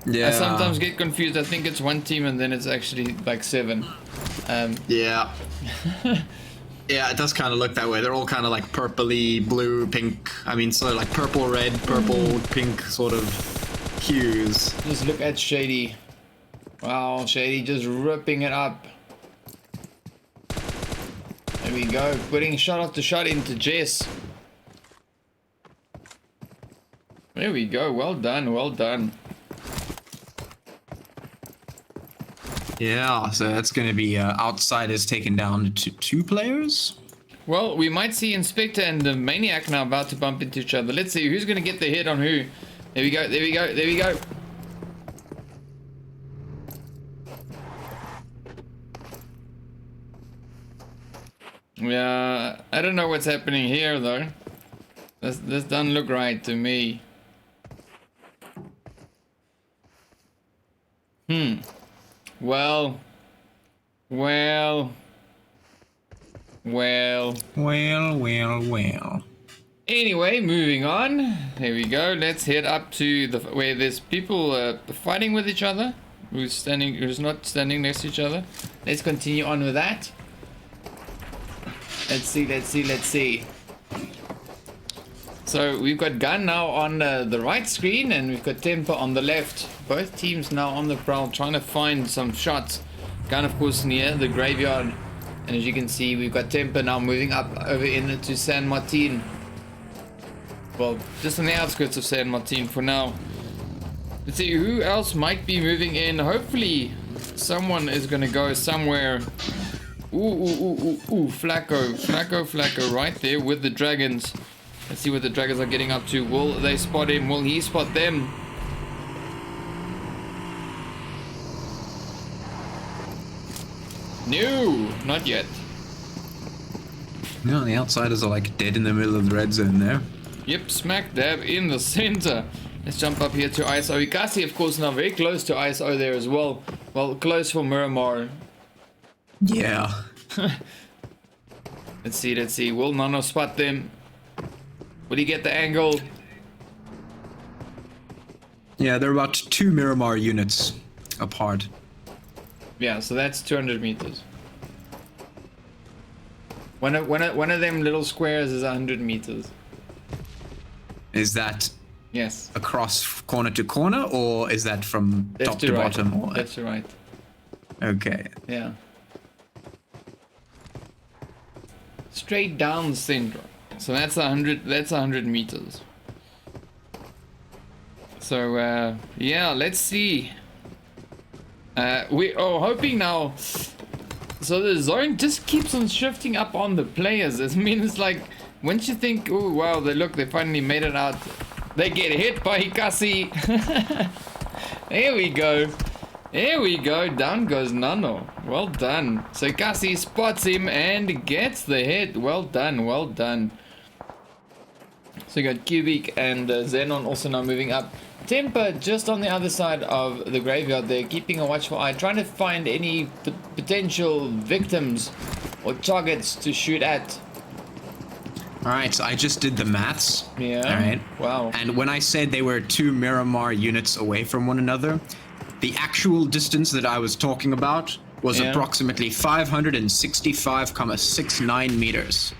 Yeah. I sometimes get confused. I think it's one team and then it's actually like 7. Yeah. Yeah, it does kind of look that way. They're all kind of like purpley, blue, pink. I mean, sort of like purple, red, purple, pink sort of hues. Just look at Shady. Wow, Shady just ripping it up. There we go, putting shot after shot into Jess. There we go, well done, well done. Yeah, so that's going to be Outsiders taken down to 2 players. Well, we might see Inspector and the Maniac now about to bump into each other. Let's see who's going to get the hit on who. There we go, there we go, there we go. Yeah, I don't know what's happening here though. This doesn't look right to me. Well. Anyway, moving on. There we go. Let's head up to where there's people fighting with each other. Who's not standing next to each other. Let's continue on with that. Let's see. So we've got Gun now on the right screen and we've got Temper on the left. Both teams now on the prowl trying to find some shots. Gun, of course, near the graveyard. And as you can see, we've got Temper now moving up over into San Martin. Well, just on the outskirts of San Martin for now. Let's see who else might be moving in. Hopefully someone is going to go somewhere. Ooh, Flacco right there with the Dragons. Let's see what the Dragons are getting up to. Will they spot him? Will he spot them? No, not yet. No, the Outsiders are like dead in the middle of the red zone there. Yep, smack dab in the center. Let's jump up here to ISO. Ekasi, of course, now very close to ISO there as well. Well, close for Miramar. Yeah. Let's see. Will Nano spot them? Will he get the angle? Yeah, they're about 2 Miramar units apart. Yeah, so that's 200 meters. One of them little squares is 100 meters. Is that Yes. across corner to corner, or is that from Left top to to right. bottom? Or... Left to right. Okay. Yeah. Straight down the center. So that's 100. That's 100 meters. So yeah, let's see. We are hoping now. So the zone just keeps on shifting up on the players. I mean, it's like once you think, oh wow, they finally made it out. They get hit by Ekasi. There we go. There we go. Down goes Nano. Well done. So Ekasi spots him and gets the hit. Well done. Well done. So you got Cubic and Xenon also now moving up. Temper just on the other side of the graveyard there, keeping a watchful eye, trying to find any potential victims or targets to shoot at. All right, so I just did the maths. Yeah. All right. Wow. And when I said they were 2 Miramar units away from one another, the actual distance that I was talking about was approximately 565,69 meters.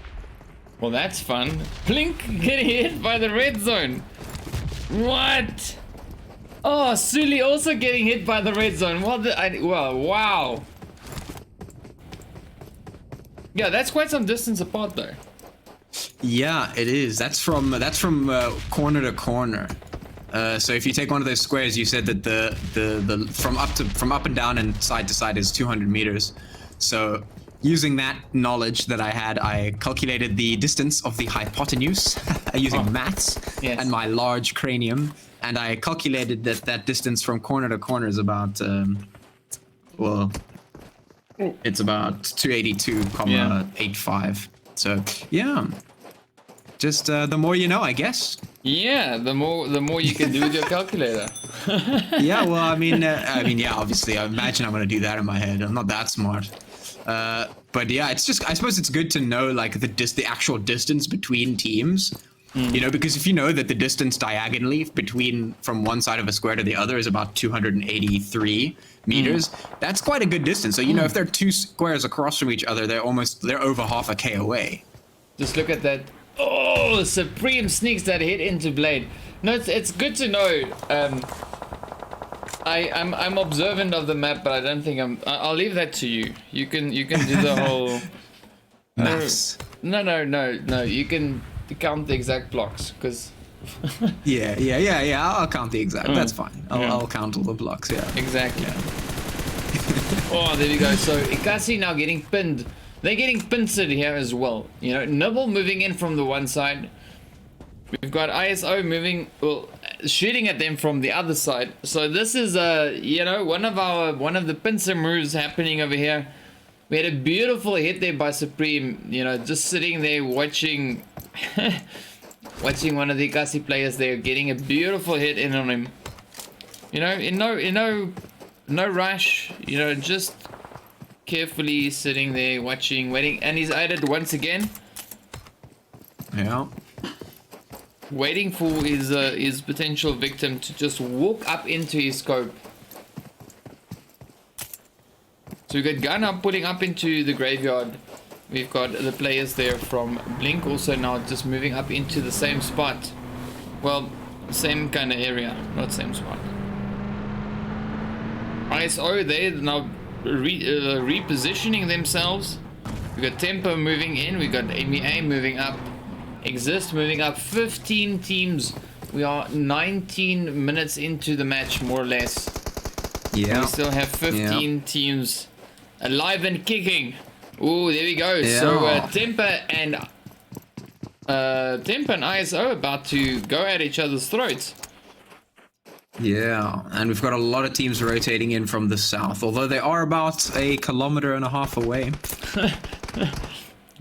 Well, that's fun. Blink getting hit by the red zone. What? Oh, Sully also getting hit by the red zone. Well, wow. Yeah, that's quite some distance apart, though. Yeah, it is. That's from corner to corner. So if you take one of those squares, you said that the from up and down and side to side is 200 meters. So using that knowledge that I had, I calculated the distance of the hypotenuse using maths and my large cranium, and I calculated that distance from corner to corner is about it's about 282,85. So yeah, just the more you know, I guess. Yeah, the more you can do with your calculator. Yeah, well, I mean, yeah, obviously, I imagine I'm gonna do that in my head. I'm not that smart. But yeah, it's just, I suppose it's good to know like the actual distance between teams. You know, because if you know that the distance diagonally from one side of a square to the other is about 283 meters, that's quite a good distance. So you know, if they're 2 squares across from each other, they're over half a K away. Just look at that. Oh, Supreme sneaks that hit into Blade. No, it's good to know. I'm observant of the map, but I don't think I'll leave that to you. You can do the whole maths. No. You can count the exact blocks, because yeah. I'll count the exact. That's fine. I'll count all the blocks. Yeah. Exactly. Yeah. Oh, there we go. So Ekasi now getting pinned. They're getting pincered here as well. You know, Nibble moving in from the one side. We've got ISO shooting at them from the other side. So this is you know, one of the pincer moves happening over here. We had a beautiful hit there by Supreme. You know, just sitting there watching, watching one of the Ekasi players there getting a beautiful hit in on him. You know, in no rush. You know, just carefully sitting there watching, waiting, and he's added once again. Yeah. Waiting for his potential victim to just walk up into his scope. So we've got Gun up, putting up into the graveyard. We've got the players there from Blink also now just moving up into the same spot. Well, same kind of area, not same spot. ISO there now repositioning themselves. We got Tempo moving in, we got MEA moving up, Exist moving up. 15 teams. We are 19 minutes into the match, more or less. Yeah. We still have 15 teams alive and kicking. Ooh, there we go. Yeah. So Tempo and ISO about to go at each other's throats. Yeah, and we've got a lot of teams rotating in from the south, although they are about 1.5 kilometers away.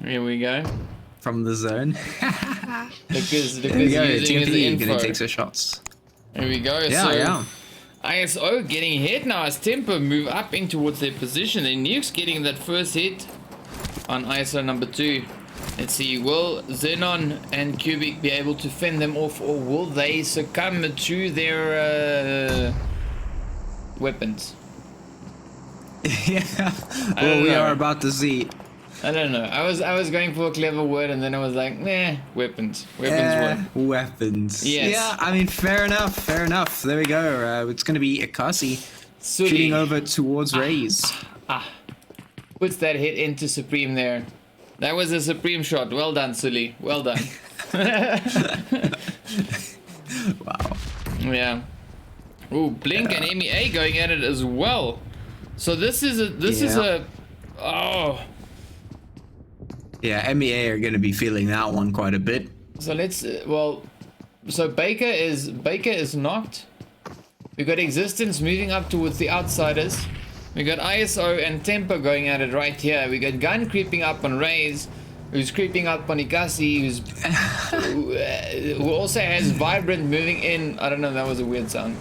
Here we go. From the zone. Because there we go, TMP gonna take some shots. There we go. Yeah, so, yeah. ISO getting hit now as Tempo move up in towards their position. And Nuke's getting that first hit on ISO number 2. Let's see, will Xenon and Cubic be able to fend them off, or will they succumb to their weapons? Yeah, well, we are about to see. I don't know. I was going for a clever word, and then I was like, nah, weapons. Weapons. Yes. Yeah, I mean, fair enough, fair enough. There we go. It's going to be Ekasi shooting over towards Raze. Puts that hit into Supreme there. That was a Supreme shot. Well done, Sully. Well done. Wow. Yeah. Ooh, Blink and MEA going at it as well. So this is a oh. Yeah, MEA are going to be feeling that one quite a bit. So let's so Baker is knocked. We got Existence moving up towards the outsiders. We got ISO and Tempo going at it right here. We got Gun creeping up on Raze, who's creeping up on Ekasi, who also has Vibrant moving in. I don't know, that was a weird sound.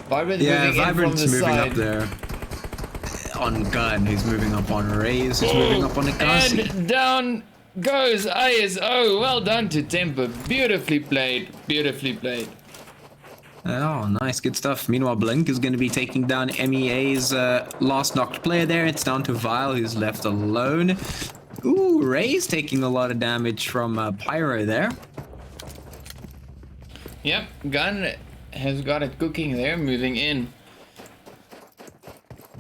Vibrant moving in from the side. Up there. On Gun, he's moving up on Raze, he's moving up on Ekasi. And down goes ISO. Well done to Temper. Beautifully played. Beautifully played. Oh, nice, good stuff. Meanwhile, Blink is going to be taking down MEA's last knocked player there. It's down to Vile, who's left alone. Ooh, Raze taking a lot of damage from Pyro there. Yep, Gun has got it cooking there, moving in.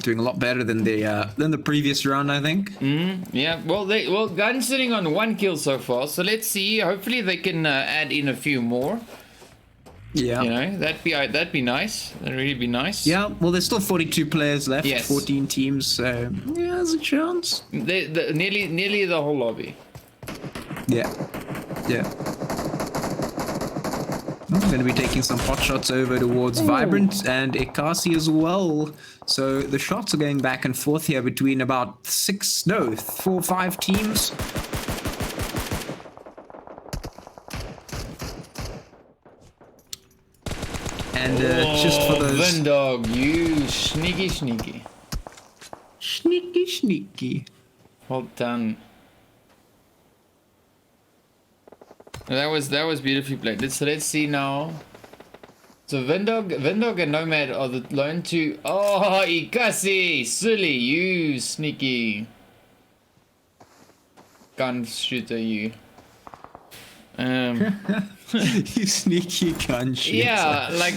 Doing a lot better than the previous round, I think. Yeah, well, Gun's sitting on 1 kill so far, so let's see. Hopefully they can add in a few more. Yeah. You know, that'd be nice. That'd really be nice. Yeah, well, there's still 42 players left, Yes. 14 teams, so yeah, there's a chance. Nearly the whole lobby. Yeah. I'm going to be taking some pot shots over towards Vibrant and Ekasi as well. So the shots are going back and forth here between about 4 or 5 teams. And just for those... Vendog, you sneaky. Sneaky. Well done. That was beautifully played. Let's see now. So Vendog and Nomad are the lone two. Oh, Ekasi, silly, you sneaky gun shooter, you. You sneaky gun shooter. Yeah, like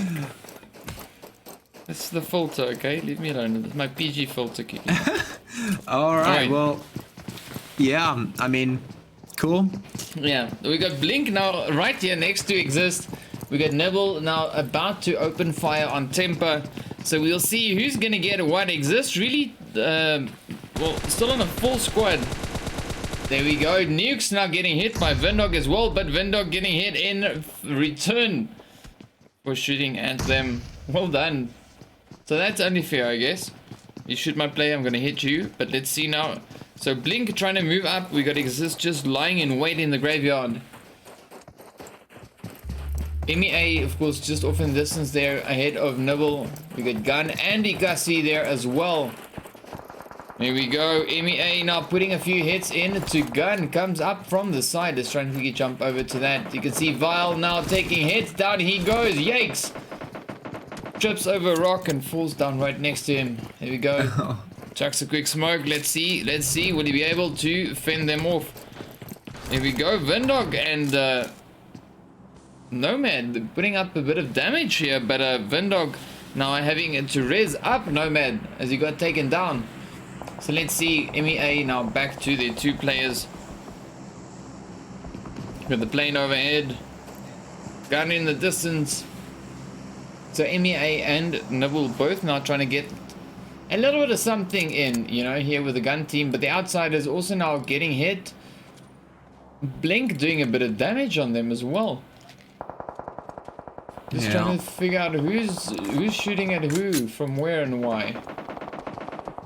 it's the filter, okay? Leave me alone. It's my PG filter kicking. All right, well, yeah, I mean, cool. Yeah, we got Blink now right here next to Exist. We got Nibble now about to open fire on Temper. So we'll see who's gonna get what. Exist really, well, still on a full squad. There we go. Nukes now getting hit by Vendog as well, but Vendog getting hit in return for shooting at them. Well done. So that's only fair, I guess. You shoot my player, I'm gonna hit you. But let's see now. So Blink trying to move up. We got Exist just lying in wait in the graveyard. MEA, of course, just off in the distance there ahead of Nibble. We got Gun and Ekasi there as well. There we go. MEA now putting a few hits in to Gun. Comes up from the side. Is trying to jump over to that. You can see Vile now taking hits. Down he goes. Yikes. Trips over a rock and falls down right next to him. There we go. Chucks a quick smoke. Let's see. Will he be able to fend them off? Here we go. Vendog and Nomad putting up a bit of damage here. But Vendog now having to res up Nomad as he got taken down. So let's see, MEA now back to their 2 players. Got the plane overhead. Gun in the distance. So MEA and Nibble both now trying to get a little bit of something in, you know, here with the gun team. But the outsiders also now getting hit. Blink doing a bit of damage on them as well. Just trying to figure out who's shooting at who, from where and why.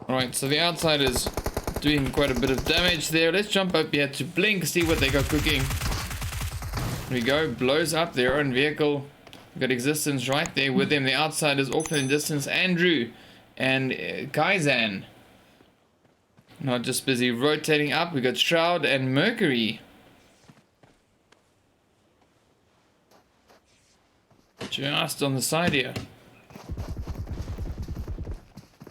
Alright, so the outsiders doing quite a bit of damage there. Let's jump up here to Blink, see what they got cooking. There we go, blows up their own vehicle. We got Existence right there with them. The outsiders off in the distance, Andrew and Kaizan. Not just busy rotating up. We got Shroud and Mercury. Just on the side here.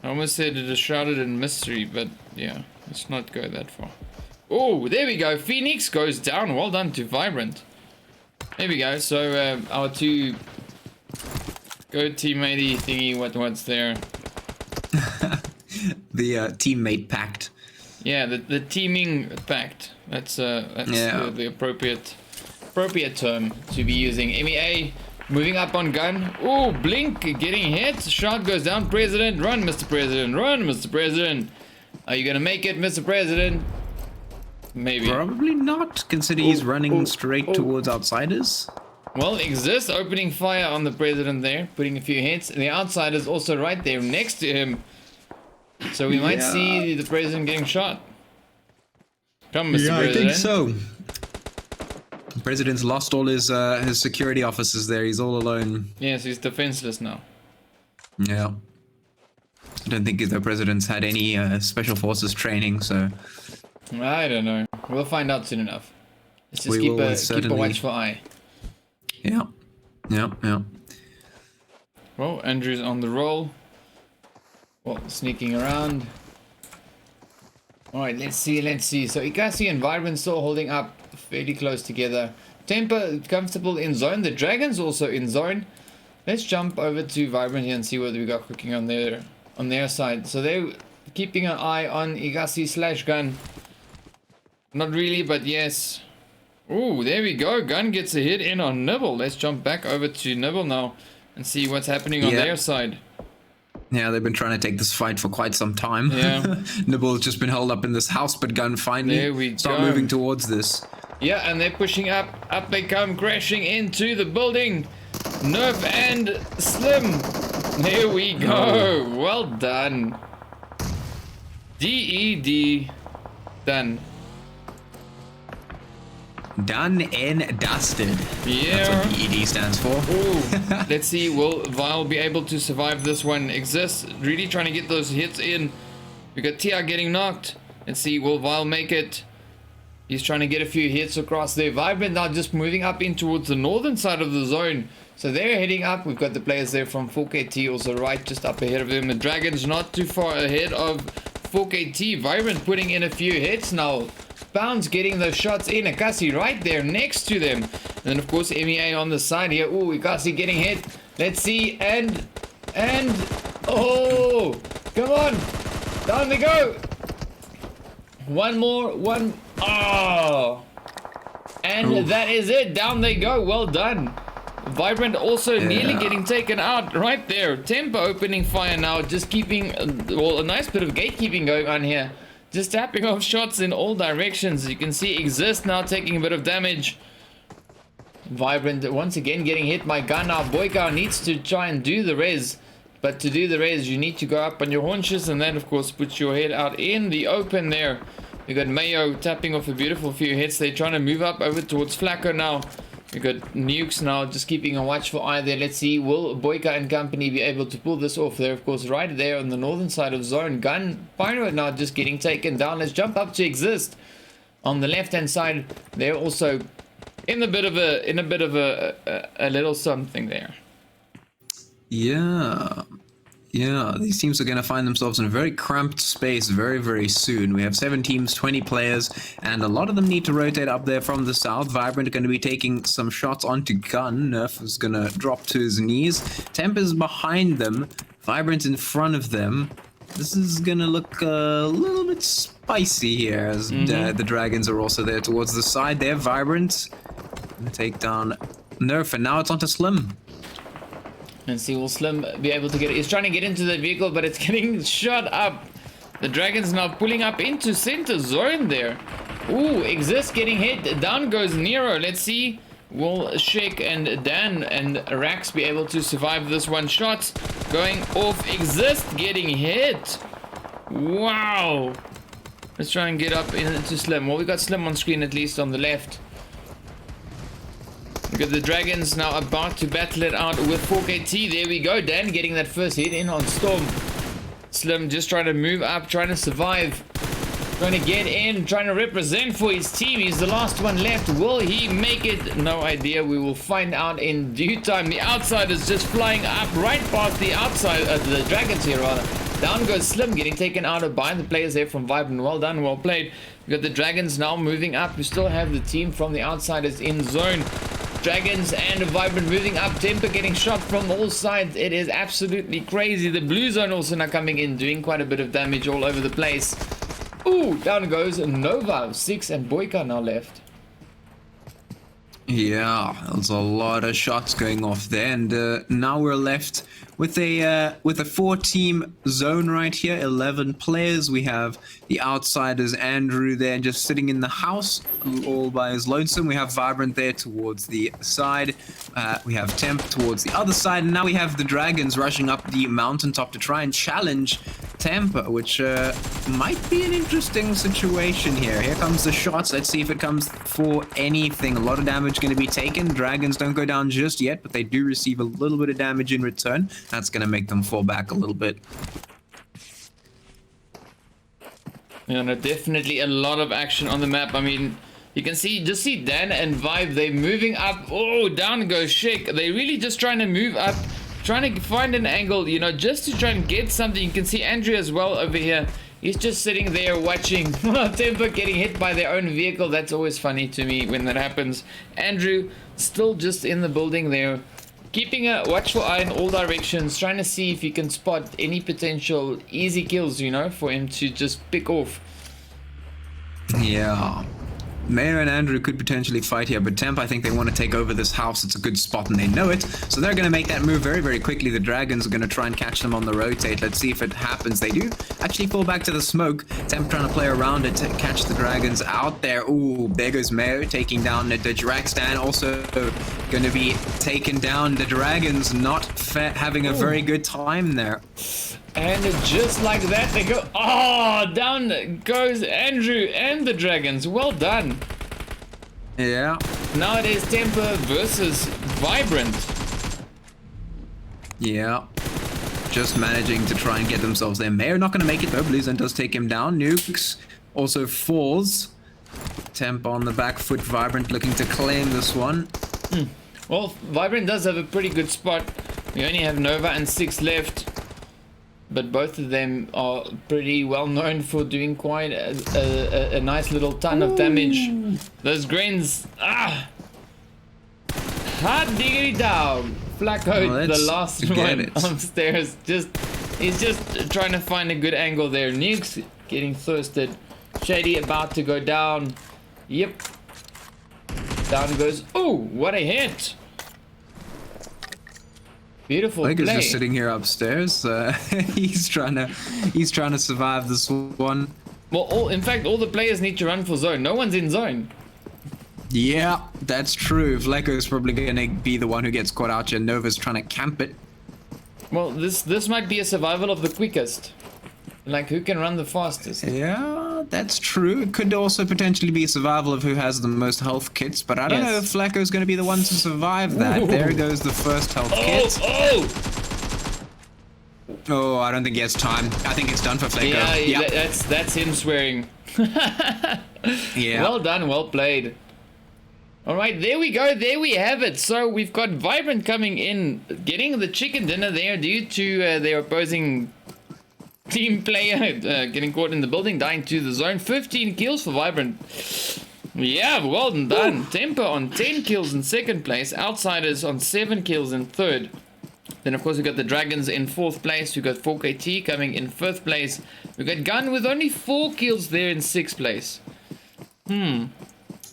I almost said it is shrouded in mystery, but yeah, let's not go that far. Oh, there we go. Phoenix goes down. Well done to Vibrant. There we go. So our 2 go teammatey thingy. What's there? The teammate pact. Yeah, the teaming pact. That's the appropriate term to be using. MEA. Moving up on Gun. Oh, Blink getting hit. Shot goes down. President. Run, Mr. President. Run, Mr. President. Are you going to make it, Mr. President? Maybe. Probably not, considering he's running straight towards outsiders. Well, Exist opening fire on the President there. Putting a few hits. And the outsiders also right there next to him. So we might see the President getting shot. Come, Mr. President. I think so. The President's lost all his security officers there. He's all alone. Yes, he's defenseless now. Yeah. I don't think the President's had any special forces training, so I don't know. We'll find out soon enough. Let's just We keep will a certainly. watchful eye. Yeah. Yeah, yeah. Well, Andrew's on the roll. Well, sneaking around. Alright, let's see. So Ekasi and Vibrant still holding up fairly close together. Temper comfortable in zone. The Dragons also in zone. Let's jump over to Vibrant here and see what we got cooking on their side. So they're keeping an eye on Ekasi / Gun. Not really, but yes. Ooh, there we go. Gun gets a hit in on Nibble. Let's jump back over to Nibble now and see what's happening on their side. Yeah, they've been trying to take this fight for quite some time. Yeah. Nibble's just been held up in this house, but Gun finally There we start go. moving towards this. Yeah, and they're pushing up. Up they come, crashing into the building. Nerf and Slim. There we go. Well done. DED. Done. Done and dusted. Yeah. That's what DED stands for. Ooh. Let's see, will Vile be able to survive this one? Exists, really trying to get those hits in. We got Tia getting knocked. Let's see, will Vile make it? He's trying to get a few hits across there. Vibrant now just moving up in towards the northern side of the zone. So they're heading up. We've got the players there from 4KT also right just up ahead of him. The Dragons not too far ahead of 4KT. Vibrant putting in a few hits now. Bounce getting those shots in. Ekasi right there next to them. And then of course MEA on the side here. Ooh, Ekasi getting hit. Let's see. And oh, come on. Down they go. One more. Oh. And that is it. Down they go. Well done. Vibrant also nearly getting taken out right there. Tempo opening fire now. Just keeping well, a nice bit of gatekeeping going on here. Just tapping off shots in all directions. You can see Exist now taking a bit of damage. Vibrant once again getting hit by Gun now. Boyka needs to try and do the res. But to do the res, you need to go up on your haunches and then, of course, put your head out in the open there. We got Mayo tapping off a beautiful few hits. They're trying to move up over towards Flacco now. We got Nukes now just keeping a watchful eye there. Let's see, will Boyka and company be able to pull this off? They're, of course, right there on the northern side of zone. Gun, Pyro now just getting taken down. Let's jump up to Exist. On the left-hand side, they're also in a bit of a little something there. Yeah, these teams are going to find themselves in a very cramped space very, very soon. We have 7 teams, 20 players, and a lot of them need to rotate up there from the south. Vibrant are going to be taking some shots onto Gun. Nerf is going to drop to his knees. Temp is behind them. Vibrant in front of them. This is going to look a little bit spicy here, as the Dragons are also there towards the side there. Vibrant going to take down Nerf, and now it's onto Slim. And see, will Slim be able to get it? He's trying to get into the vehicle, but it's getting shot up. The Dragons now pulling up into center zone there. Ooh, Exist getting hit. Down goes Nero. Let's see. Will Shake and Dan and Rax be able to survive this one shot? Going off. Exist getting hit. Wow. Let's try and get up into Slim. Well, we got Slim on screen at least on the left. We got the Dragons now about to battle it out with 4KT. There we go. Dan getting that first hit in on Storm. Slim just trying to move up, trying to survive. Trying to get in, trying to represent for his team. He's the last one left. Will he make it? No idea. We will find out in due time. The outside is just flying up right past the outside, the Dragons here rather. Down goes Slim, getting taken out by the players there from Vibrant. Well done, well played. We got the Dragons now moving up. We still have the team from the outsiders in zone. Dragons and Vibrant moving up. Temper getting shot from all sides. It is absolutely crazy. The blue zone also now coming in, doing quite a bit of damage all over the place. Ooh, down goes Nova. 6 and Boyka now left. Yeah, there's a lot of shots going off there, and now we're left with a 4-team zone right here. 11 players. We have the outsiders, Andrew there, just sitting in the house all by his lonesome. We have Vibrant there towards the side. We have Temp towards the other side, and now we have the Dragons rushing up the mountaintop to try and challenge Temp, which might be an interesting situation here. Here comes the shots. Let's see if it comes for anything. A lot of damage going to be taken. Dragons don't go down just yet, but they do receive a little bit of damage in return. That's going to make them fall back a little bit. You know, definitely a lot of action on the map. I mean, you can just see Dan and Vibe, they're moving up. Oh, down goes Shake. They're really just trying to move up, trying to find an angle, you know, just to try and get something. You can see Andrew as well over here. He's just sitting there watching Tempo getting hit by their own vehicle. That's always funny to me when that happens. Andrew still just in the building there, keeping a watchful eye in all directions, trying to see if he can spot any potential easy kills, you know, for him to just pick off. Yeah. Mayor and Andrew could potentially fight here, but Temp, I think they want to take over this house. It's a good spot and they know it. So they're going to make that move very, very quickly. The Dragons are going to try and catch them on the rotate. Let's see if it happens. They do actually fall back to the smoke. Temp trying to play around it to catch the Dragons out there. Ooh, there goes Mayor taking down the Dragstan. Also going to be taken down. The Dragons not having a very good time there. And just like that, they go, oh, down goes Andrew and the Dragons. Well done. Yeah. Now it is Temper versus Vibrant. Yeah. Just managing to try and get themselves there. Mayor not going to make it though. BlueZen does take him down. Nukes also falls. Temp on the back foot. Vibrant looking to claim this one. Well, Vibrant does have a pretty good spot. We only have Nova and 6 left. But both of them are pretty well known for doing quite a nice little ton of damage. Those grins, hot diggity down. Flacco, the last one upstairs, he's just trying to find a good angle there. Nukes getting thirsted. Shady about to go down. Yep. Down goes. Oh, what a hit! Beautiful play. Lakers just sitting here upstairs. He's trying to survive this one. Well, in fact, all the players need to run for zone. No one's in zone. Yeah, that's true. Flacco's probably gonna be the one who gets caught out here. Nova's trying to camp it. Well, this might be a survival of the quickest. Like, who can run the fastest? Yeah, that's true. It could also potentially be a survival of who has the most health kits, but I don't know if Flacco's going to be the one to survive that. Ooh. There goes the first health kit. Oh, I don't think he has time. I think it's done for Flacco. Yeah, that's him swearing. Yeah. Well done, well played. Alright, there we go, there we have it. So we've got Vibrant coming in, getting the chicken dinner there due to their opposing team player getting caught in the building, dying to the zone. 15 kills for Vibrant. Yeah, well done. Temper on 10 kills in second place. Outsiders on 7 kills in third. Then of course we got the Dragons in 4th place. We got 4KT coming in 5th place. We got Gun with only 4 kills there in 6th place.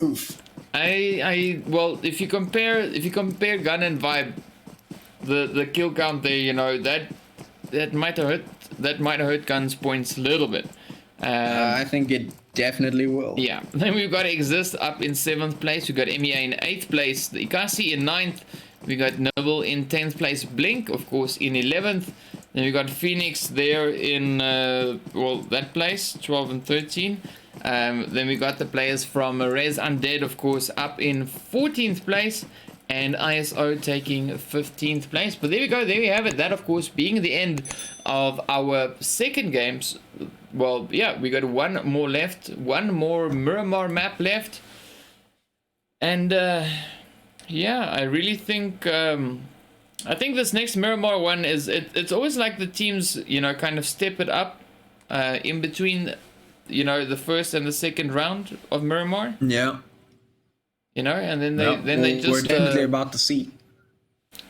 Oof. Well, if you compare Gun and Vibe, the kill count there, you know, that might have hurt Gun's points a little bit. I think it definitely will. Yeah. Then we've got Exist up in 7th place. We've got MEA in 8th place. The Ekasi in 9th. We got Nibble in 10th place. Blink, of course, in 11th. Then we got Phoenix there in that place, 12 and 13. Then we got the players from ResUNDEAD, of course, up in 14th place. And ISO taking 15th place. But there we go, there we have it. That, of course, being the end of our second games. Well, yeah, we got one more left. One more Miramar map left. And, yeah, I really think... I think this next Miramar one is... It's always like the teams, you know, kind of step it up in between, you know, the first and the second round of Miramar. Yeah. You know, and then they just... We're definitely about to see.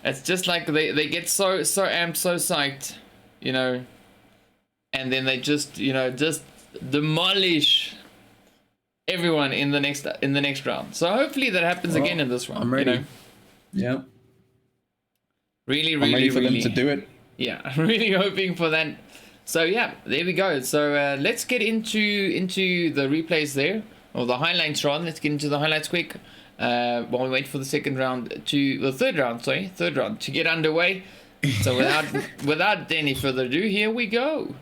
It's just like they get so amped, so psyched, you know, and then they just, you know, just demolish everyone in the next round. So hopefully that happens again in this round. I'm ready. You know? Yeah. Really, I'm ready for them to do it. Yeah, I'm really hoping for that. So yeah, there we go. So let's get into the replays there. Or the highlights, rather. Let's get into the highlights quick. While we wait for the third round to get underway. So without any further ado, here we go.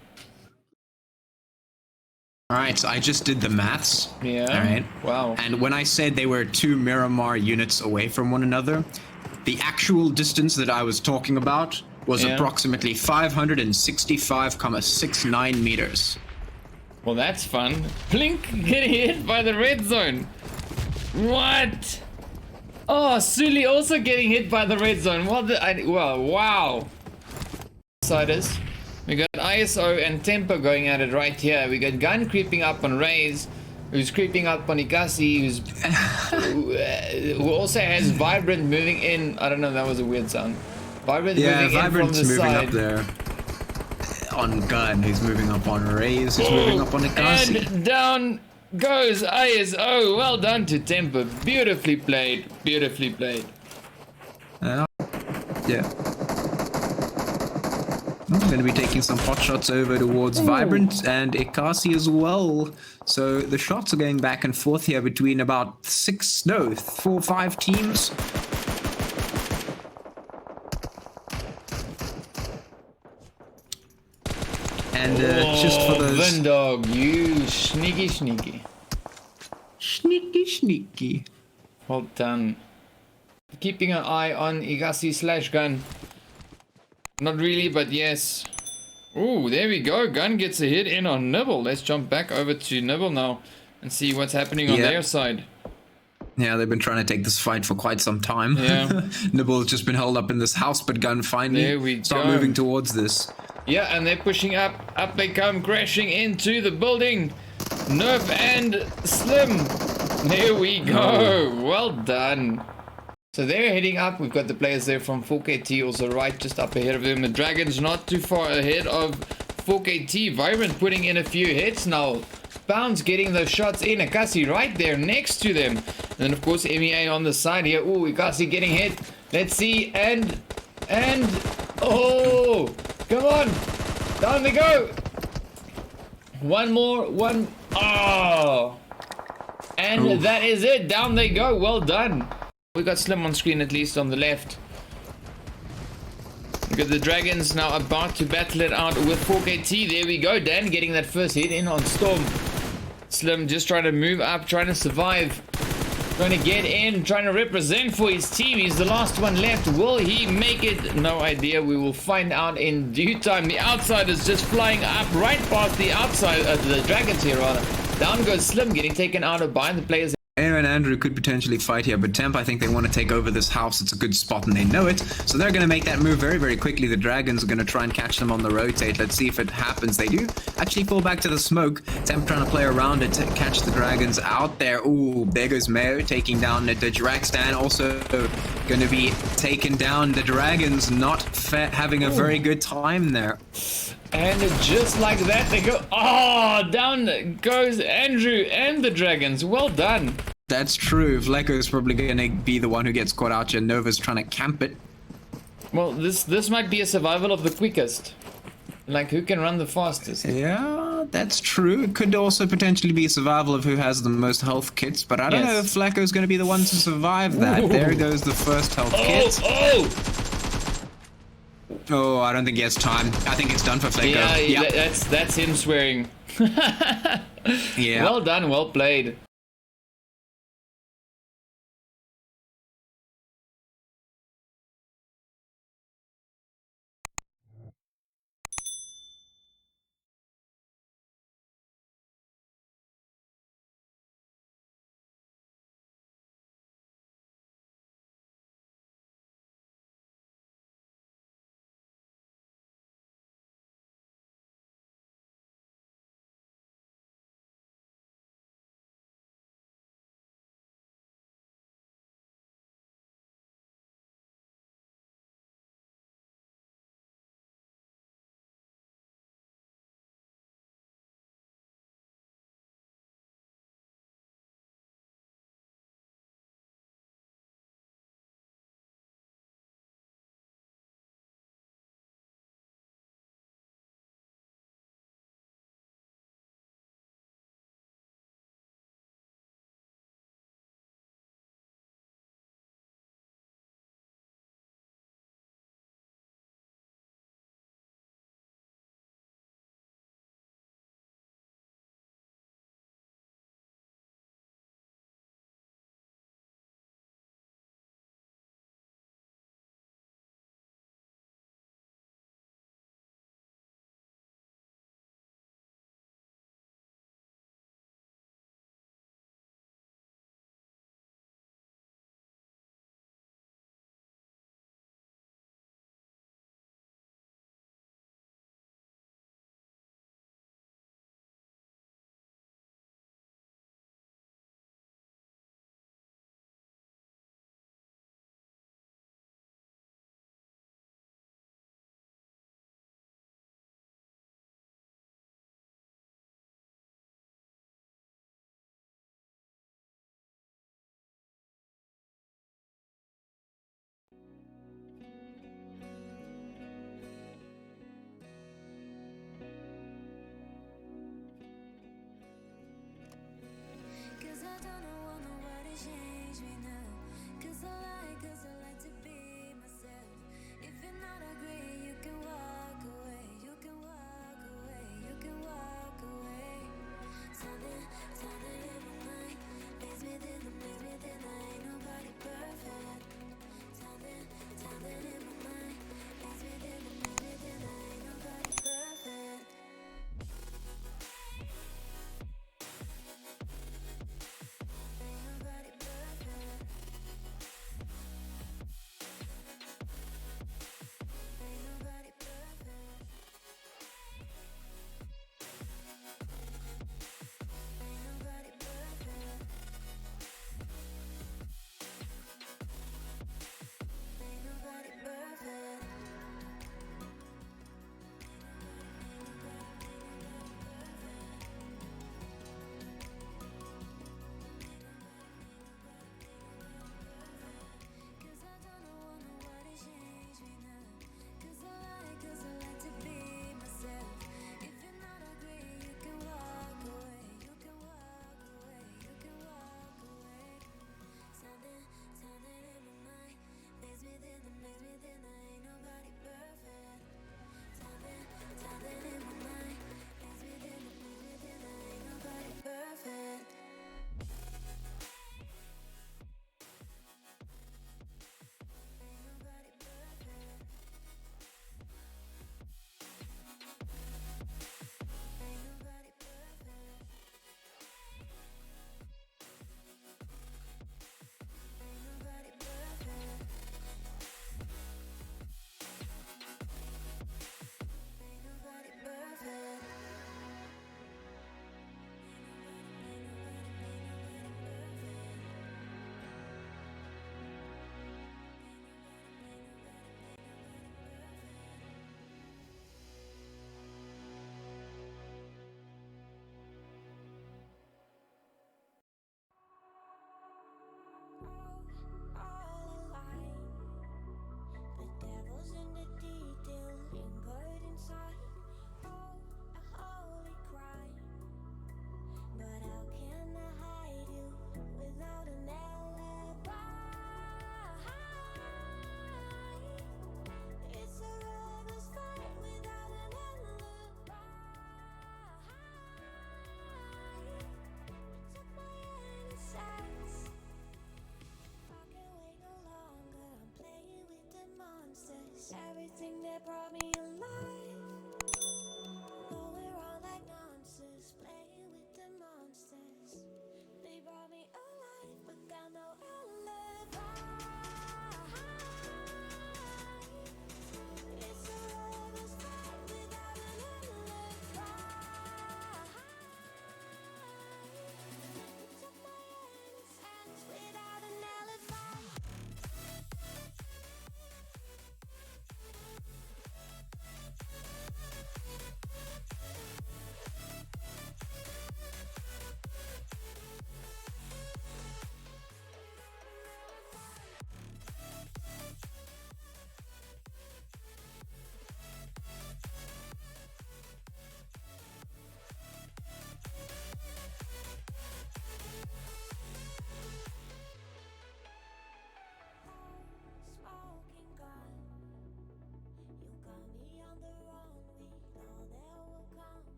Alright, so I just did the maths. Yeah. Alright. Wow. And when I said they were 2 Miramar units away from one another, the actual distance that I was talking about was approximately 565,69 meters. Well, that's fun. Blink getting hit by the red zone. What? Oh, Sully also getting hit by the red zone. Well, wow. Outsiders. We got ISO and Tempo going at it right here. We got Gun creeping up on Raze, who's creeping up on Ekasi, who also has Vibrant moving in. I don't know, that was a weird sound. Vibrant moving in from the side. Up there. On Gun, he's moving up on Raze, he's moving up on Ekasi. And down goes ISO. Well done to Tempo. Beautifully played. Beautifully played. Yeah. I'm going to be taking some pot shots over towards Vibrant and Ekasi as well. So the shots are going back and forth here between about 4 or 5 teams. And just for those... Vindog, you sneaky. Sneaky. Well done. Keeping an eye on Ekasi / Gun. Not really, but yes. Ooh, there we go. Gun gets a hit in on Nibble. Let's jump back over to Nibble now and see what's happening on their side. Yeah, they've been trying to take this fight for quite some time. Yeah. Nibble's just been held up in this house, but Gun finally start moving towards this. Yeah, and they're pushing up. Up they come, crashing into the building. Nerf and Slim. There we go. Well done. So they're heading up. We've got the players there from 4KT also right just up ahead of them. The Dragons not too far ahead of 4KT. Vibrant putting in a few hits now. Bounce getting those shots in. Ekasi right there next to them. And then of course MEA on the side here. Ooh, Ekasi getting hit. Let's see. And oh, come on. Down they go. One more. Oh. And that is it. Down they go. Well done. We got Slim on screen, at least on the left. We got the Dragons now about to battle it out with 4KT. There we go. Dan getting that first hit in on Storm. Slim just trying to move up, trying to survive. Trying to get in, trying to represent for his team. He's the last one left. Will he make it? No idea. We will find out in due time. The Outsiders just flying up right past the the Dragons here, rather. Down goes Slim, getting taken out by the players. Aaron and Andrew could potentially fight here, but Temp, I think they want to take over this house. It's a good spot and they know it. So they're going to make that move very, very quickly. The Dragons are going to try and catch them on the rotate. Let's see if it happens. They do actually fall back to the smoke. Temp trying to play around it to catch the Dragons out there. Ooh, there goes MEA taking down the Dragstan. Also going to be taken down. The Dragons not having a very good time there. And just like that, they go, oh, down goes Andrew and the Dragons. Well done. That's true. Flecko is probably going to be the one who gets caught out here. Nova's trying to camp it. Well, this might be a survival of the quickest. Like, who can run the fastest? Yeah, that's true. It could also potentially be a survival of who has the most health kits, but I don't know if Flecko's going to be the one to survive that. Ooh. There goes the first health kit. Oh, I don't think he has time. I think it's done for Flecko. Yeah, yep. That's him swearing. Yeah. Well done, well played.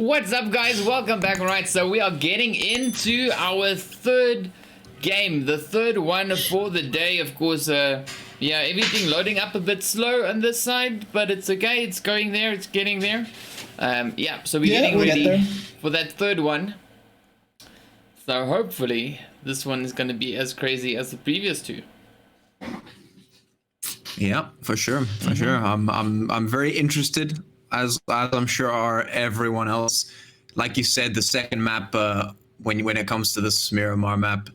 What's up, guys? Welcome back. Right, so we are getting into our third game, the third one for the day. Of course, yeah, everything loading up a bit slow on this side, but it's okay. It's going there. It's getting there. Yeah, so we're getting ready for that third one. So hopefully this one is going to be as crazy as the previous two. Yeah, for sure, for sure. I'm very interested, as I'm sure are everyone else. Like you said, the second map, when it comes to this Miramar map,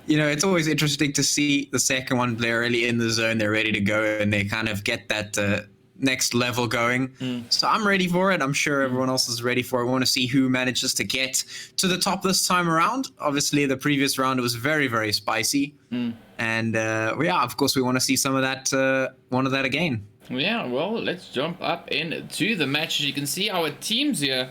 you know, it's always interesting to see the second one. They're really in the zone, they're ready to go, and they kind of get that next level going. So I'm ready for it. I'm sure everyone else is ready for it. We want to see who manages to get to the top this time around. Obviously, the previous round was very, very spicy. And yeah, of course, we want to see some of that, one of that again. Yeah, well, let's jump up into the match. As you can see our teams here.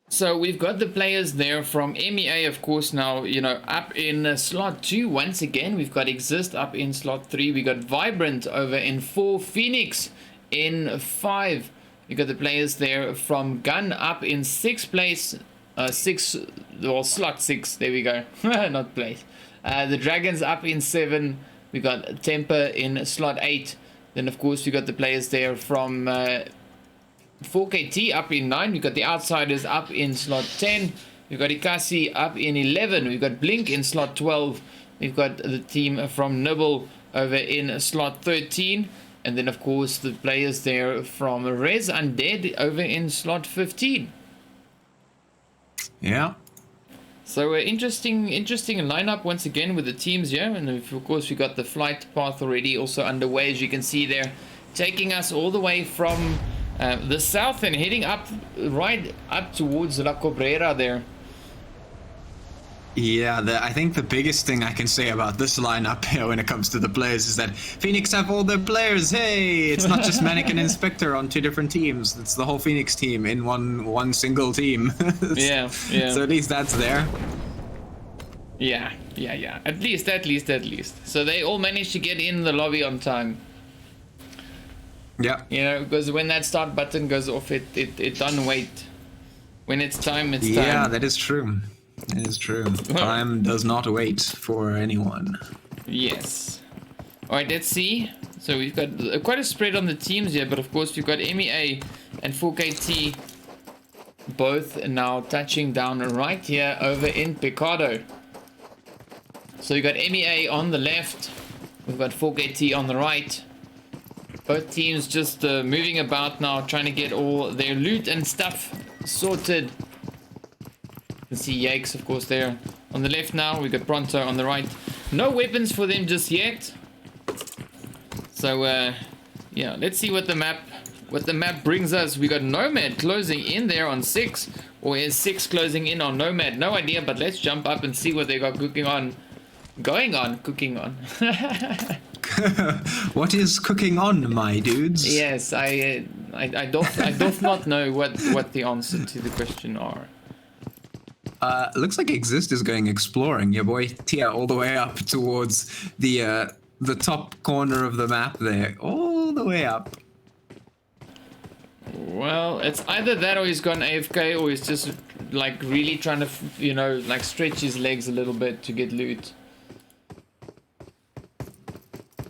So we've got the players there from MEA, of course, now, you know, up in slot 2 once again. We've got Exist up in slot 3. We got Vibrant over in 4. Phoenix in 5. We got the players there from Gun up in 6th place. Slot 6. There we go. Not place. The Dragons up in 7. We got Temper in slot 8. Then, of course, we got the players there from 4KT up in 9. We got the Outsiders up in slot 10. We've got Ekasi up in 11. We've got Blink in slot 12. We've got the team from Nibble over in slot 13. And then, of course, the players there from ResUNDEAD over in slot 15. Yeah. So interesting lineup once again with the teams here. And of course, we got the flight path already also underway, as you can see there, taking us all the way from the south and heading up, right up towards La Cabrera there. Yeah, I think the biggest thing I can say about this lineup here when it comes to the players is that Phoenix have all their players. Hey, it's not just Manic and Inspector on 2 different teams. It's the whole Phoenix team in one single team. Yeah. So at least that's there. Yeah. At least. So they all managed to get in the lobby on time. Yeah. You know, because when that start button goes off, it doesn't wait. When it's time, it's time. Yeah, that is true. It is true. Time does not wait for anyone. Yes. Alright, let's see. So we've got quite a spread on the teams here, but of course we've got MEA and 4KT both now touching down right here over in Picado. So you've got MEA on the left, we've got 4KT on the right. Both teams just moving about now, trying to get all their loot and stuff sorted. You can see Yakes, of course, there on the left now. We got Pronto on the right. No weapons for them just yet. So yeah, let's see what the map brings us. We got Nomad closing in there on 6, or is 6 closing in on Nomad? No idea, but let's jump up and see what they got cooking on. Cooking on. What is cooking on, my dudes? Yes, I don't not know what the answer to the question are. Looks like Exist is going exploring. Your boy Tia all the way up towards the top corner of the map there, all the way up. Well, it's either that or he's gone AFK, or he's just like really trying to, you know, like stretch his legs a little bit to get loot.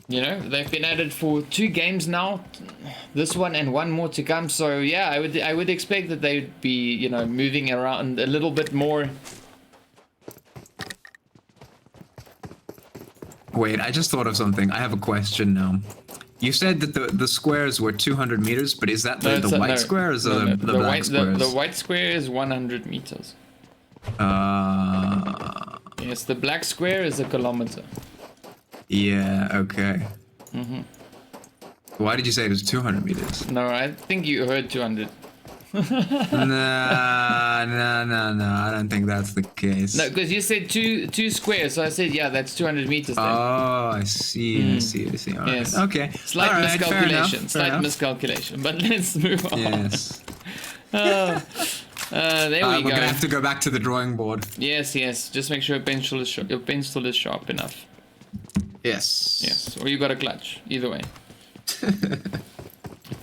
You know, they've been at it for 2 games now, this one and 1 more to come. So yeah, I would expect that they would be, you know, moving around a little bit more. Wait, I just thought of something. I have a question now. You said that the squares were 200 meters, but is that the white squares or the black squares? The white square is 100 meters. Yes, the black square is 1 kilometer. Yeah, okay. Why did you say it was 200 meters? No, I think you heard 200. No, I don't think that's the case. No, because you said two squares, so I said, yeah, that's 200 meters then. Oh, I see. All right. Yes. Okay. Slight miscalculation, but let's move on. Yes. There we go. We're going to have to go back to the drawing board. Yes. Just make sure your pencil is sharp enough. Yes. Yes, or you got a clutch. Either way.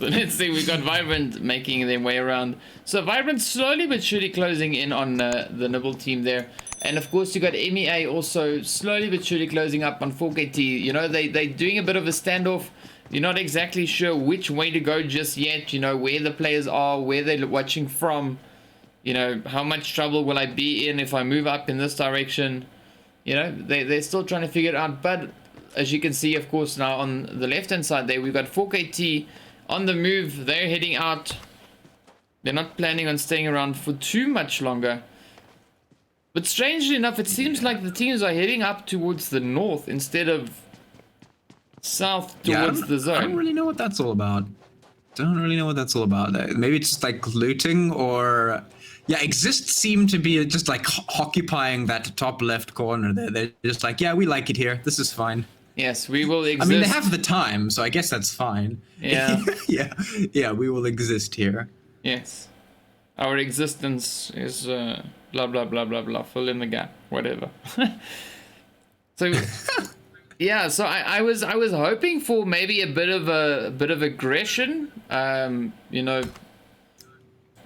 So let's see, we've got Vibrant making their way around. So Vibrant slowly but surely closing in on the Nibble team there. And of course you got MEA also slowly but surely closing up on 4KT. You know, they're doing a bit of a standoff. You're not exactly sure which way to go just yet. You know, where the players are, where they're watching from. You know, how much trouble will I be in if I move up in this direction? You know, they're still trying to figure it out. But as you can see, of course, now on the left-hand side there, we've got 4KT on the move. They're heading out. They're not planning on staying around for too much longer. But strangely enough, it seems like the teams are heading up towards the north instead of south towards the zone. I don't really know what that's all about. Maybe it's just like looting or... Yeah, Exist seem to be just like occupying that top left corner there. They're just like, yeah, we like it here. This is fine. Yes, we will exist. I mean, they have the time, so I guess that's fine. Yeah. yeah, we will exist here. Yes. Our existence is blah, blah, blah, blah, blah. Fill in the gap. Whatever. So... Yeah, so I was hoping for maybe a bit of aggression, you know,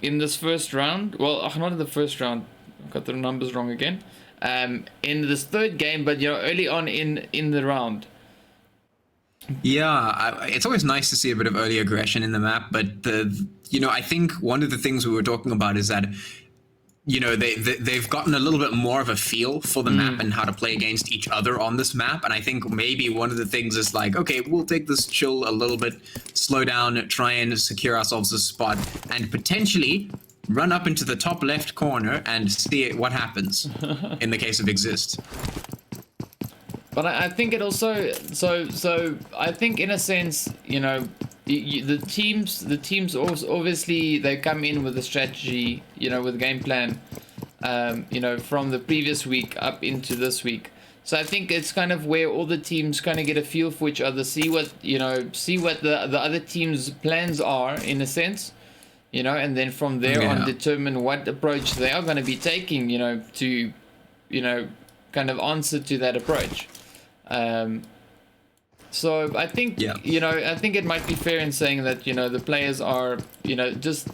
in this first round. Well, not in the first round. I got the numbers wrong again. In this third game, but you know, early on in the round. Yeah, it's always nice to see a bit of early aggression in the map, but you know, I think one of the things we were talking about is that, you know, they've gotten a little bit more of a feel for the map and how to play against each other on this map. And I think maybe one of the things is like, okay, we'll take this chill a little bit, slow down, try and secure ourselves a spot, and potentially run up into the top left corner and see what happens in the case of Exist. But I think it also, so I think in a sense, you know, the teams also, obviously they come in with a strategy, you know, with a game plan, you know, from the previous week up into this week. So I think it's kind of where all the teams kind of get a feel for each other, see what the other team's plans are in a sense, you know, and then from there on determine what approach they are going to be taking, you know, to, you know, kind of answer to that approach. So I think, you know, I think it might be fair in saying that, you know, the players are, you know, just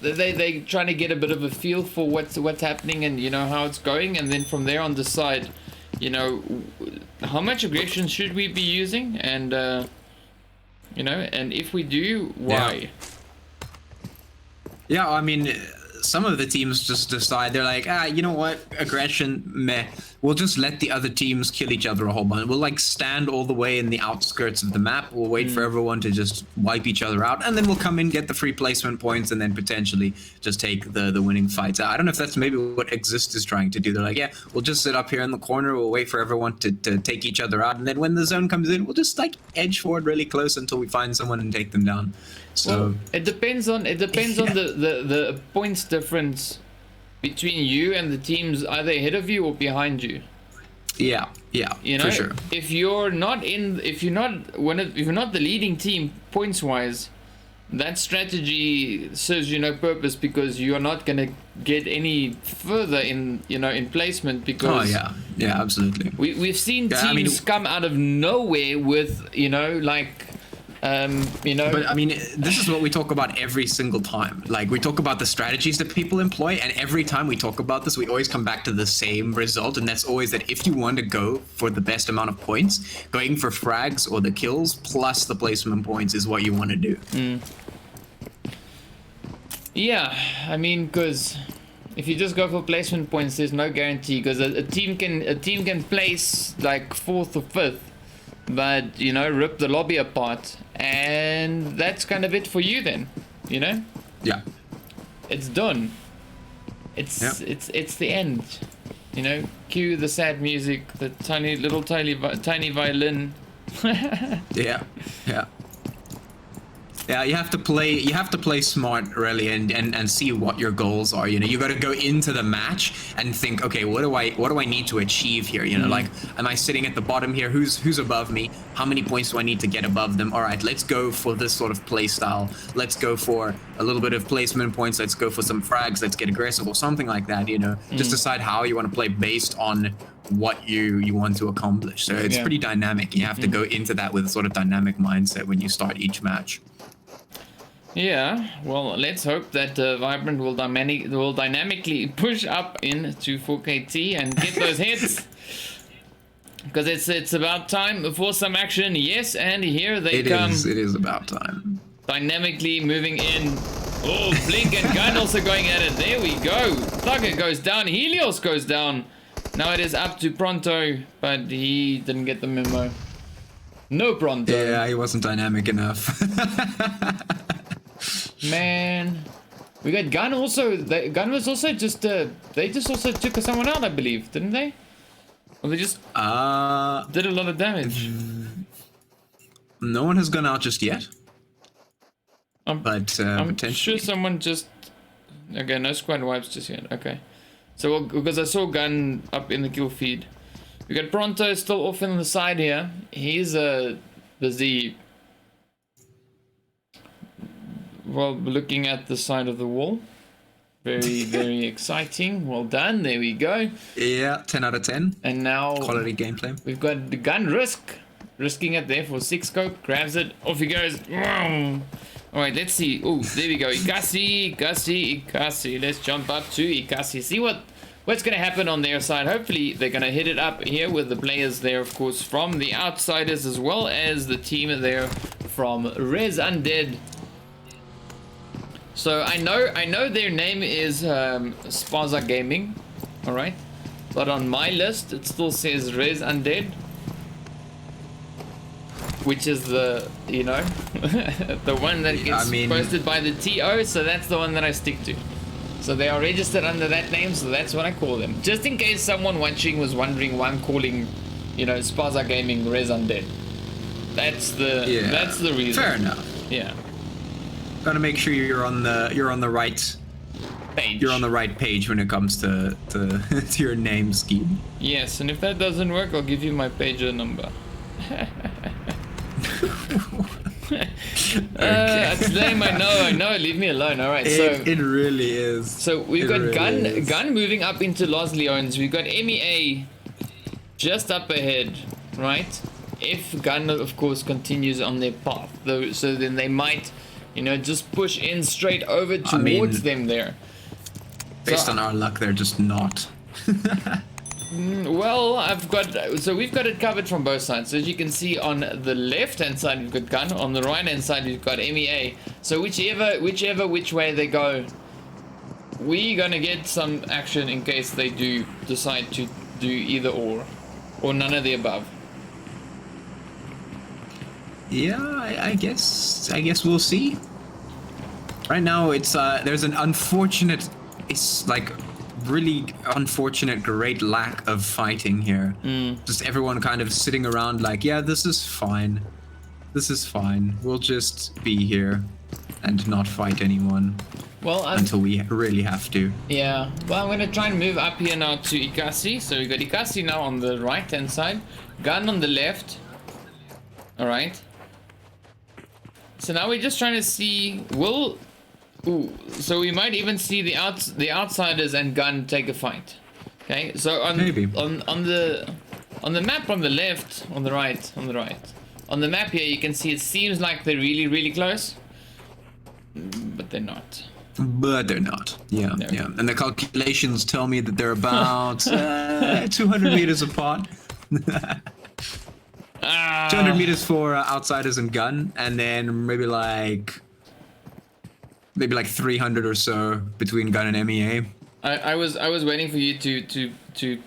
they trying to get a bit of a feel for what's happening and, you know, how it's going, and then from there on decide, you know, how much aggression should we be using, and you know, and if we do, why? Yeah, I mean, some of the teams just decide, they're like, you know what, aggression, meh. We'll just let the other teams kill each other a whole bunch. We'll like stand all the way in the outskirts of the map. We'll wait for everyone to just wipe each other out, and then we'll come in, get the free placement points, and then potentially just take the winning fights. I don't know if that's maybe what Exist is trying to do. They're like, yeah, we'll just sit up here in the corner. We'll wait for everyone to take each other out, and then when the zone comes in, we'll just like edge forward really close until we find someone and take them down. So well, it depends on the points difference between you and the teams either ahead of you or behind you. Yeah, you know, for sure. If you're not the leading team points wise, that strategy serves you no purpose, because you are not going to get any further in, you know, in placement, because yeah, absolutely. We've seen teams come out of nowhere with, you know, like you know, but I mean, this is what we talk about every single time. Like, we talk about the strategies that people employ, and every time we talk about this, we always come back to the same result, and that's always that if you want to go for the best amount of points, going for frags or the kills plus the placement points is what you want to do. Yeah, I mean, because if you just go for placement points, there's no guarantee, because a team can place like 4th or 5th, but, you know, rip the lobby apart, and that's kind of it for you then, you know? Yeah. It's done. It's the end. You know, cue the sad music, the tiny violin. Yeah. Yeah, you have to play smart, really, and see what your goals are. You know, you got to go into the match and think, okay, what do I need to achieve here? You know, like, am I sitting at the bottom here? Who's above me? How many points do I need to get above them? All right, let's go for this sort of play style. Let's go for a little bit of placement points. Let's go for some frags. Let's get aggressive or something like that. You know, just decide how you want to play based on what you want to accomplish. So it's pretty dynamic. You have to go into that with a sort of dynamic mindset when you start each match. Yeah, well, let's hope that Vibrant will dynamically push up into 4KT and get those hits. Because it's about time for some action. Yes, and here they come. It is about time. Dynamically moving in. Oh, Blink and Gun also going at it. There we go. Thugger goes down. Helios goes down. Now it is up to Pronto, but he didn't get the memo. No Pronto. Yeah, he wasn't dynamic enough. Man. We got Gun also. Gun was also just, they just also took someone out, I believe, didn't they? Or they just did a lot of damage. No one has gone out just yet. I'm potentially. sure someone just... Okay, no squad wipes just yet. Okay. So, because I saw Gun up in the kill feed. We got Pronto still off on the side here. He's busy... Well, looking at the side of the wall. Very, very exciting. Well done. There we go. Yeah, 10 out of 10. And now... Quality gameplay. We've got the Gun risking it there for 6 scope. Grabs it. Off he goes. Alright, let's see. Oh, there we go. Ekasi. Let's jump up to Ekasi. See what's going to happen on their side. Hopefully, they're going to hit it up here with the players there, of course, from the Outsiders, as well as the team there from ResUNDEAD. So I know their name is DKGaming, all right, but on my list it still says ResUNDEAD, which is the the one that gets posted by the TO. So that's the one that I stick to. So they are registered under that name, so that's what I call them. Just in case someone watching was wondering why I'm calling, DKGaming ResUNDEAD. That's the reason. Fair enough. Yeah. Gotta make sure you're on the right Page. You're on the right page when it comes to to your name scheme. Yes, and if that doesn't work, I'll give you my pager number. That's lame. I know. Leave me alone. All right. It really is. So we've got Gun moving up into Los Leones. We've got MEA just up ahead, right? If Gun, of course, continues on their path, though, so then they might. Just push in straight over towards them there. Based on our luck, they're just not. Well, we've got it covered from both sides. So as you can see on the left-hand side, we've got Gun. On the right-hand side, we've got MEA. So which way they go, we're gonna get some action in case they do decide to do either or none of the above. Yeah, I guess we'll see. Right now, it's there's an unfortunate, really unfortunate, great lack of fighting here. Just everyone kind of sitting around like, yeah, this is fine. We'll just be here and not fight anyone. Well, until we really have to. Yeah. Well, I'm gonna try and move up here now to Ekasi. So we got Ekasi now on the right-hand side, Gun on the left. All right. So now we're just trying to see, so we might even see the Outsiders and Gun take a fight. Okay, so on the map on the left, on the right, on the map here you can see it seems like they're really, really close, but they're not. Yeah. And the calculations tell me that they're about 200 meters apart. 200 meters for Outsiders and Gun, and then maybe like 300 or so between Gun and MEA. I was waiting for you to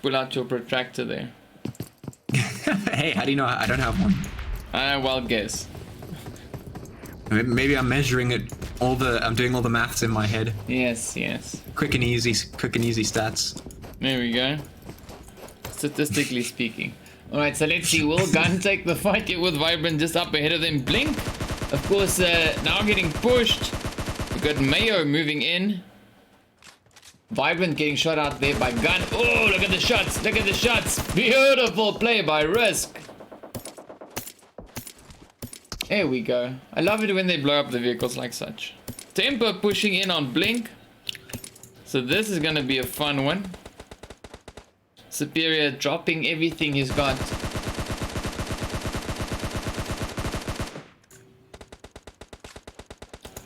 pull out your protractor there. Hey, how do you know I don't have one? Wild guess. Maybe I'm measuring it. I'm doing all the maths in my head. Yes. Quick and easy stats. There we go. Statistically speaking. Alright, so let's see, will Gun take the fight here with Vibrant just up ahead of them? Blink, of course, now getting pushed. We've got Mayo moving in. Vibrant getting shot out there by Gun. Oh, look at the shots, Beautiful play by Risk. There we go. I love it when they blow up the vehicles like such. Temper pushing in on Blink. So this is gonna be a fun one. Superior dropping everything he's got.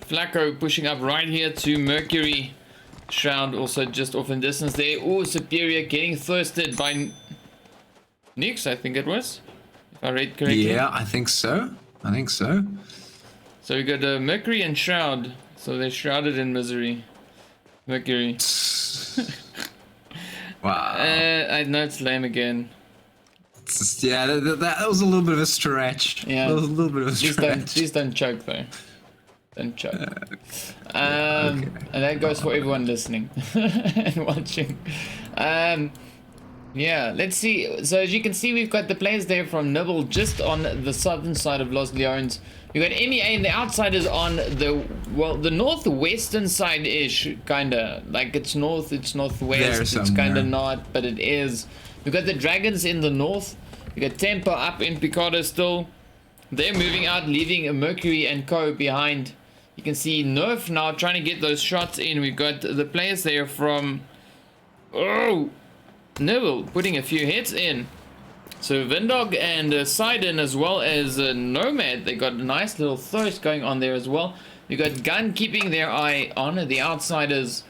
Flacco pushing up right here to Mercury. Shroud also just off in distance there. Oh, Superior getting thirsted by Nix, I think it was. If I read correctly. Yeah, I think so. So we got Mercury and Shroud. So they're shrouded in misery. Mercury. Wow. I know it's lame again. Yeah, that was a little bit of a stretch. Yeah. That was a little bit of a stretch. Please don't choke though. Don't choke. And that goes for everyone listening and watching. Yeah, let's see. So as you can see, we've got the players there from Nibble just on the southern side of Los Leones. We've got MEA and the Outsiders on the northwestern side-ish, kinda. Like it's north, it's northwest, it's kinda not, but it is. We've got the Dragons in the north. We got Tempo up in Picado still. They're moving out, leaving a Mercury and Co behind. You can see Nerf now trying to get those shots in. We've got the players there from Nibble putting a few hits in. So Vindog and Sidon as well as Nomad, they got a nice little thirst going on there as well. We got Gun keeping their eye on the Outsiders.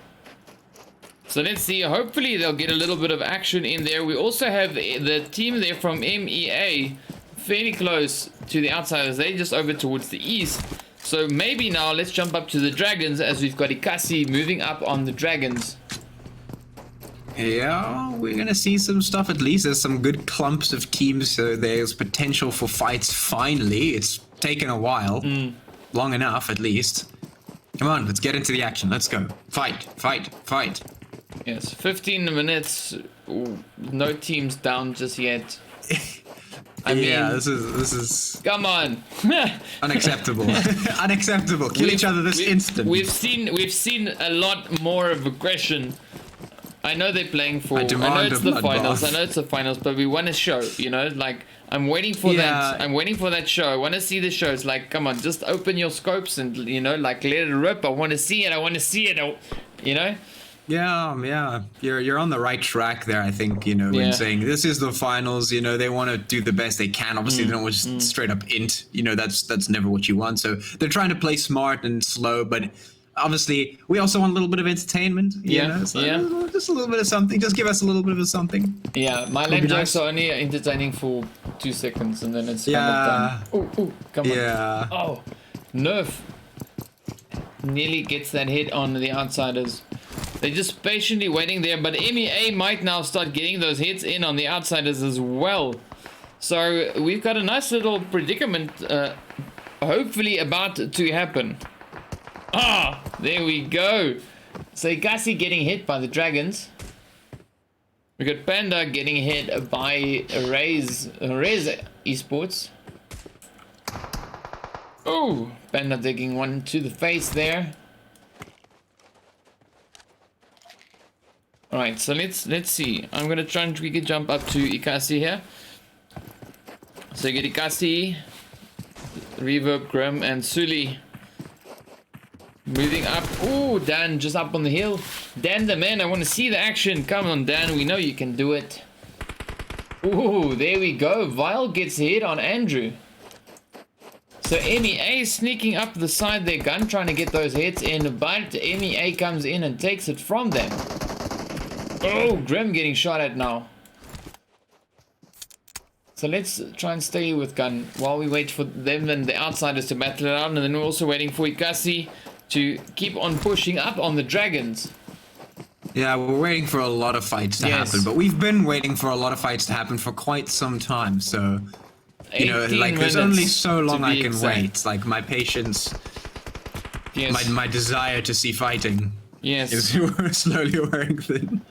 So let's see, hopefully they'll get a little bit of action in there. We also have the team there from MEA fairly close to the Outsiders. They're just over towards the east. So maybe now let's jump up to the Dragons as we've got Ekasi moving up on the Dragons. Yeah, we're gonna see some stuff at least. There's some good clumps of teams, so there's potential for fights finally. It's taken a while. Long enough at least. Come on, let's get into the action. Let's go. Fight, fight, fight. Yes, 15 minutes. Ooh, no teams down just yet. I mean, this is come on. unacceptable. Unacceptable. Kill each other this instant. We've seen a lot more of aggression. I know they're playing for. I know it's the finals. I know it's the finals, but we want a show. You know, like I'm waiting for that. I'm waiting for that show. I want to see the show. It's like, come on, just open your scopes and like let it rip. I want to see it. I want to see it. You know. Yeah. You're on the right track there. I think when saying this is the finals. They want to do the best they can. Obviously, they don't want just straight up int. That's never what you want. So they're trying to play smart and slow, but. Obviously, we also want a little bit of entertainment. Just a little bit of something. Just give us a little bit of something. Yeah, my lame jokes are only entertaining for 2 seconds and then it's kind of done. Oh, come on. Yeah. Oh, Nerf nearly gets that hit on the Outsiders. They're just patiently waiting there, but MEA might now start getting those hits in on the Outsiders as well. So we've got a nice little predicament, hopefully about to happen. There we go. So Ekasi getting hit by the Dragons. We got Panda getting hit by Raze Esports. Oh, Panda taking one to the face there. Alright, so let's see. I'm gonna try and quickly jump up to Ekasi here. So you get Ekasi, Reverb, Grim, and Sully. Moving up. Oh, Dan just up on the hill. Dan the man, I want to see the action. Come on, Dan. We know you can do it. Oh, there we go. Vile gets hit on Andrew. So MEA sneaking up the side there. Gun trying to get those hits in. But MEA comes in and takes it from them. Oh, Grim getting shot at now. So let's try and stay with Gun while we wait for them and the Outsiders to battle it out. And then we're also waiting for Ekasi to keep on pushing up on the Dragons. Yeah, we're waiting for a lot of fights to happen, but we've been waiting for a lot of fights to happen for quite some time, so there's only so long I can wait. Like my patience, my desire to see fighting is slowly wearing thin.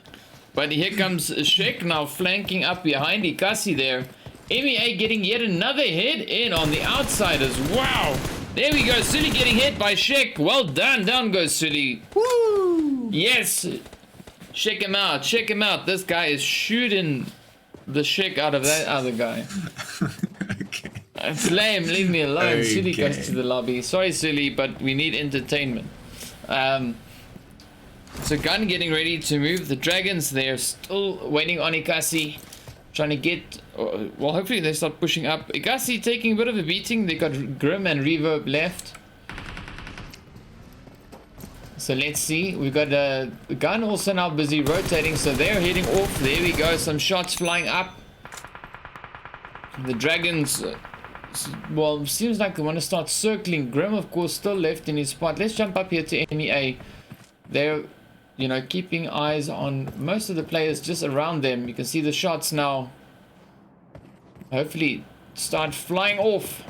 But here comes Shek now flanking up behind Ekasi there. MEA getting yet another hit in on the Outsiders. Wow! There we go, Sully getting hit by Shek. Well done, down goes Sully. Woo! Yes! Check him out, check him out. This guy is shooting the Shek out of that other guy. Okay. It's lame, leave me alone. Okay. Sully goes to the lobby. Sorry, Sully, but we need entertainment. So Gun getting ready to move. The Dragons, they're still waiting on Ekasi. Trying to get, well, hopefully they start pushing up. Ekasi taking a bit of a beating. They got Grim and Reverb left. So let's see. We've got a gun also now busy rotating. So they're heading off. There we go. Some shots flying up. The Dragons, well, seems like they want to start circling. Grim, of course, still left in his spot. Let's jump up here to MEA. They're, you know, keeping eyes on most of the players just around them. You can see the shots now. Hopefully start flying off.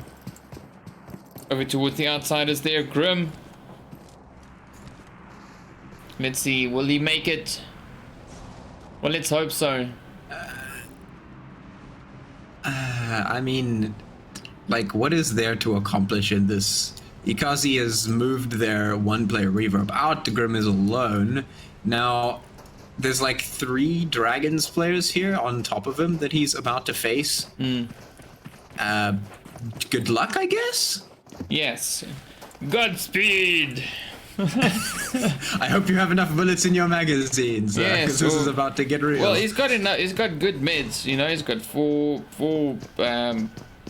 Over towards the outsiders there. Grim. Let's see. Will he make it? Well, let's hope so. I mean, like, what is there to accomplish in this? Ekasi has moved their one-player reverb out. Grim is alone. Now, there's like 3 Dragons players here on top of him that he's about to face. Good luck, I guess? Yes. Godspeed! I hope you have enough bullets in your magazines, Yes, because this is about to get real. Well, he's got enough. He's got good meds. You know, he's got four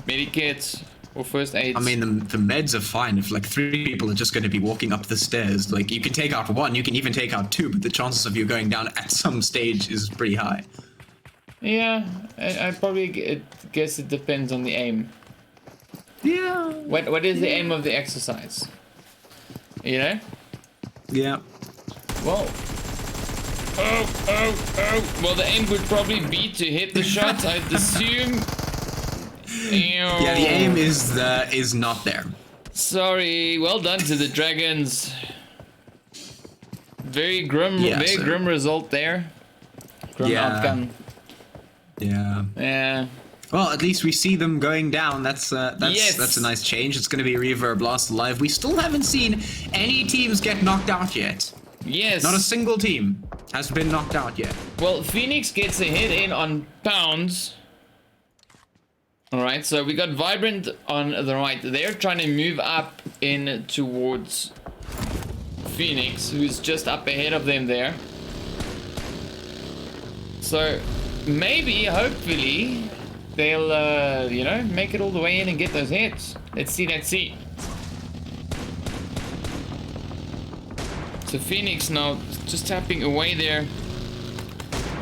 medikits or first aids. I mean, the meds are fine if like 3 people are just going to be walking up the stairs. Like, you can take out 1, you can even take out 2, but the chances of you going down at some stage is pretty high. Yeah, I probably guess it depends on the aim. Yeah. What is the aim of the exercise? You know? Yeah. Well. Oh. Well, the aim would probably be to hit the shots, I'd assume. Yeah, the aim is not there. Sorry. Well done to the Dragons. Very grim. Yeah, very so- grim result there. Grim Yeah. outcome. Yeah. Yeah. Well, at least we see them going down. That's Yes. that's a nice change. It's going to be Reverb Last Alive. We still haven't seen any teams get knocked out yet. Yes. Not a single team has been knocked out yet. Well, Phoenix gets a hit in on Pounds. Alright, so we got Vibrant on the right. They're trying to move up in towards Phoenix, who's just up ahead of them there. So, maybe, hopefully, they'll, you know, make it all the way in and get those hits. Let's see. So Phoenix now just tapping away there.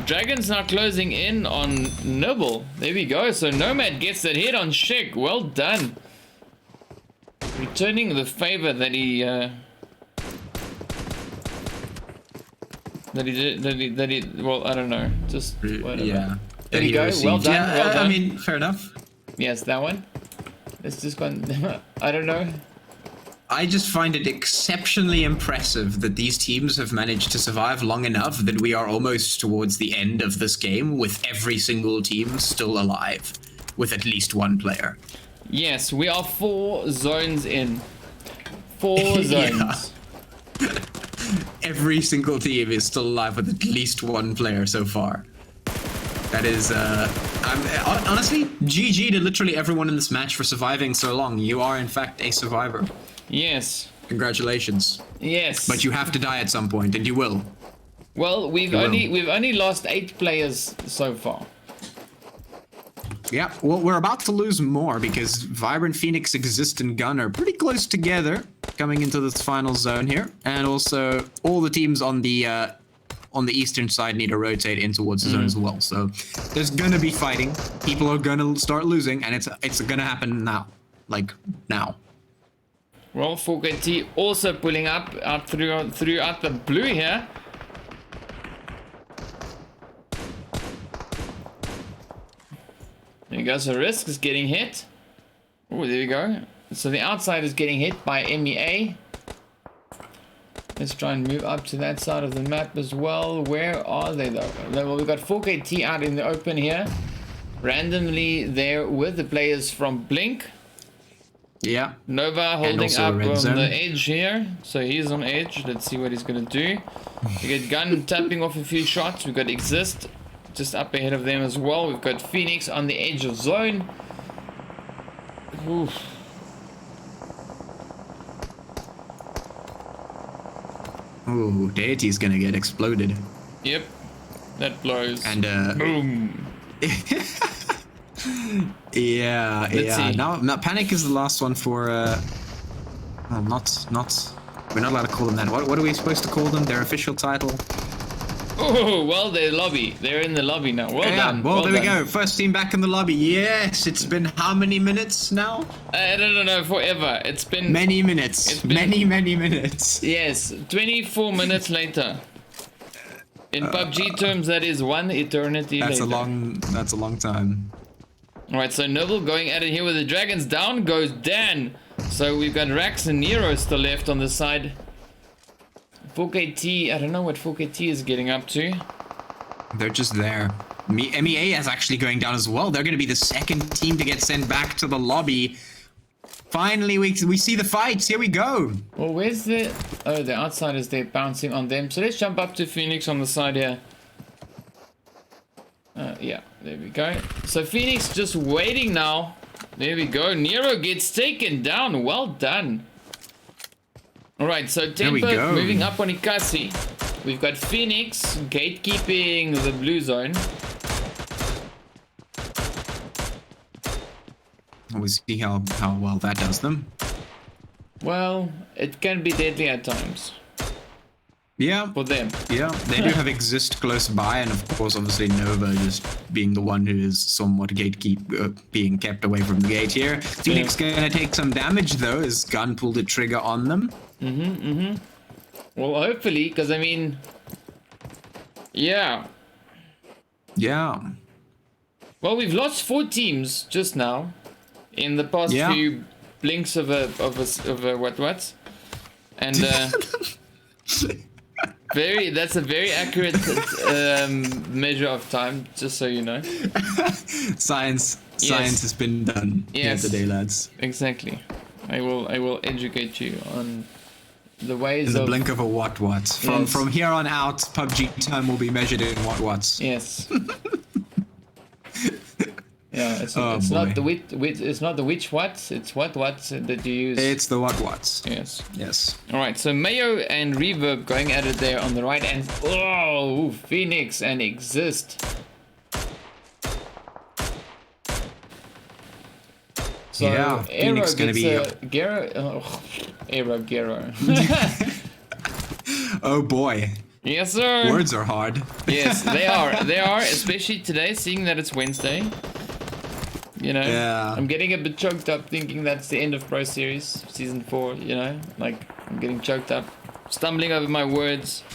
Dragons now closing in on Nibble. There we go. So Nomad gets that hit on Shik. Well done. Returning the favor that he did. Well, I don't know. Just whatever. Yeah. There we go. Well done. Yeah, Well done. I mean, fair enough. Yes, that one. Let's just go. I don't know. I just find it exceptionally impressive that these teams have managed to survive long enough that we are almost towards the end of this game with every single team still alive, with at least 1 player. Yes, we are 4 zones in. 4 zones. Every single team is still alive with at least 1 player so far. That is, honestly, GG to literally everyone in this match for surviving so long. You are, in fact, a survivor. Yes. Congratulations. Yes. But you have to die at some point, and you will. Well, we've only lost 8 players so far. Yeah, well, we're about to lose more because Vibrant, Phoenix, Exist, and Gun are pretty close together coming into this final zone here. And also, all the teams on the eastern side need to rotate in towards the zone as well. So there's gonna be fighting. People are gonna start losing, and it's gonna happen now. Like, now. Well, 4KT also pulling up out throughout the blue here. There you go. So Risk is getting hit. Oh, there we go. So the outside is getting hit by MEA. Let's try and move up to that side of the map as well. Where are they though? Well, we've got 4KT out in the open here. Randomly there with the players from Blink. Yeah. Nova holding also up red on zone. the edge here. So he's on edge. Let's see what he's going to do. We get Gun tapping off a few shots. We've got Exist just up ahead of them as well. We've got Phoenix on the edge of zone. Oof. Ooh, Deity's gonna get exploded. Yep. That blows. And, boom. Yeah, Let's see. Now Panic is the last one for, well, not We're not allowed to call them that. What are we supposed to call them? Their official title? Oh, well, they're lobby. They're in the lobby now. Well done. Well, there done. we go. First team back in the lobby. Yes, it's been how many minutes now? I don't know, forever. It's been... Many minutes. It's been- Many minutes. Yes, 24 minutes later. In PUBG terms, that is one eternity That's later. That's a long time. Alright, so Nibble going at it here with the Dragons. Down goes Dan. So we've got Rax and Nero still left on the side. 4KT, I don't know what 4KT is getting up to. They're just there. MEA is actually going down as well. They're going to be the second team to get sent back to the lobby. Finally, we see the fights. Here we go. Well, where's the... Oh, the outsiders, they're bouncing on them. So let's jump up to Phoenix on the side here. Yeah, there we go. So Phoenix just waiting now. There we go. Nero gets taken down. Well done. Alright, so Tempo moving up on Ekasi. We've got Phoenix gatekeeping the blue zone. We see how well that does them. Well, it can be deadly at times. Yeah. For them. Yeah, they do have Exist close by, and of course, obviously Nova just being the one who is somewhat being kept away from the gate here. Phoenix gonna take some damage though, as Gun pulled the trigger on them. Well, hopefully, because I mean... Yeah. Yeah. Well, we've lost 4 teams just now. In the past few blinks of a what? And that's a very accurate measure of time, just so you know. Science has been done here today, lads. Exactly. I will educate you on the ways in the blink of a what. From here on out, PUBG time will be measured in what. Yes. Yeah, it's not the it's not the which what, it's what that you use. It's the what. Yes. Alright, so Mayo and Reverb going at it there on the right, and oh, Phoenix and Exist. So yeah, Phoenix gonna be Gero. Oh boy. Yes, sir. Words are hard. Yes, they are, especially today, seeing that it's Wednesday. You know, I'm getting a bit choked up thinking that's the end of Pro Series Season 4, you know? Like, I'm getting choked up, stumbling over my words.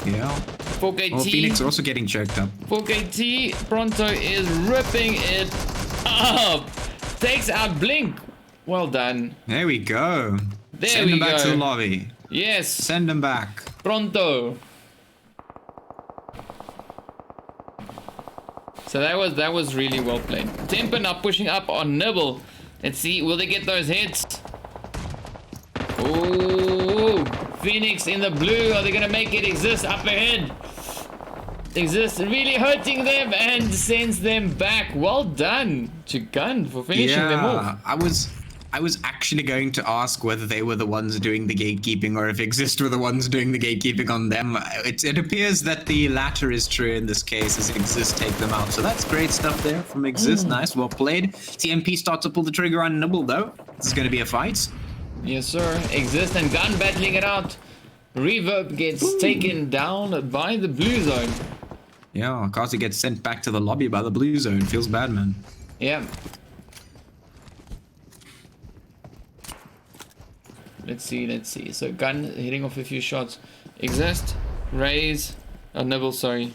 Yeah. 4KT. Well, Phoenix are also getting choked up. 4KT, Pronto is ripping it up. Takes out Blink. Well done. There we go. Send them back to the lobby. Yes. Send them back. Pronto. So that was really well played. Temper now pushing up on Nibble. Let's see, will they get those hits? Oh, Phoenix in the blue. Are they gonna make it? Exist up ahead. Exist really hurting them and sends them back. Well done to Gun for finishing them off. I was actually going to ask whether they were the ones doing the gatekeeping or if Exist were the ones doing the gatekeeping on them. It appears that the latter is true in this case, as Exist take them out. So that's great stuff there from Exist. Nice, well played. TMP starts to pull the trigger on Nibble though. This is going to be a fight. Yes, sir. Exist and Gun battling it out. Reverb gets taken down by the blue zone. Yeah, Ekasi gets sent back to the lobby by the blue zone. Feels bad, man. Yeah. Let's see. So Gun hitting off a few shots. Exist, Raze, Nibble, sorry.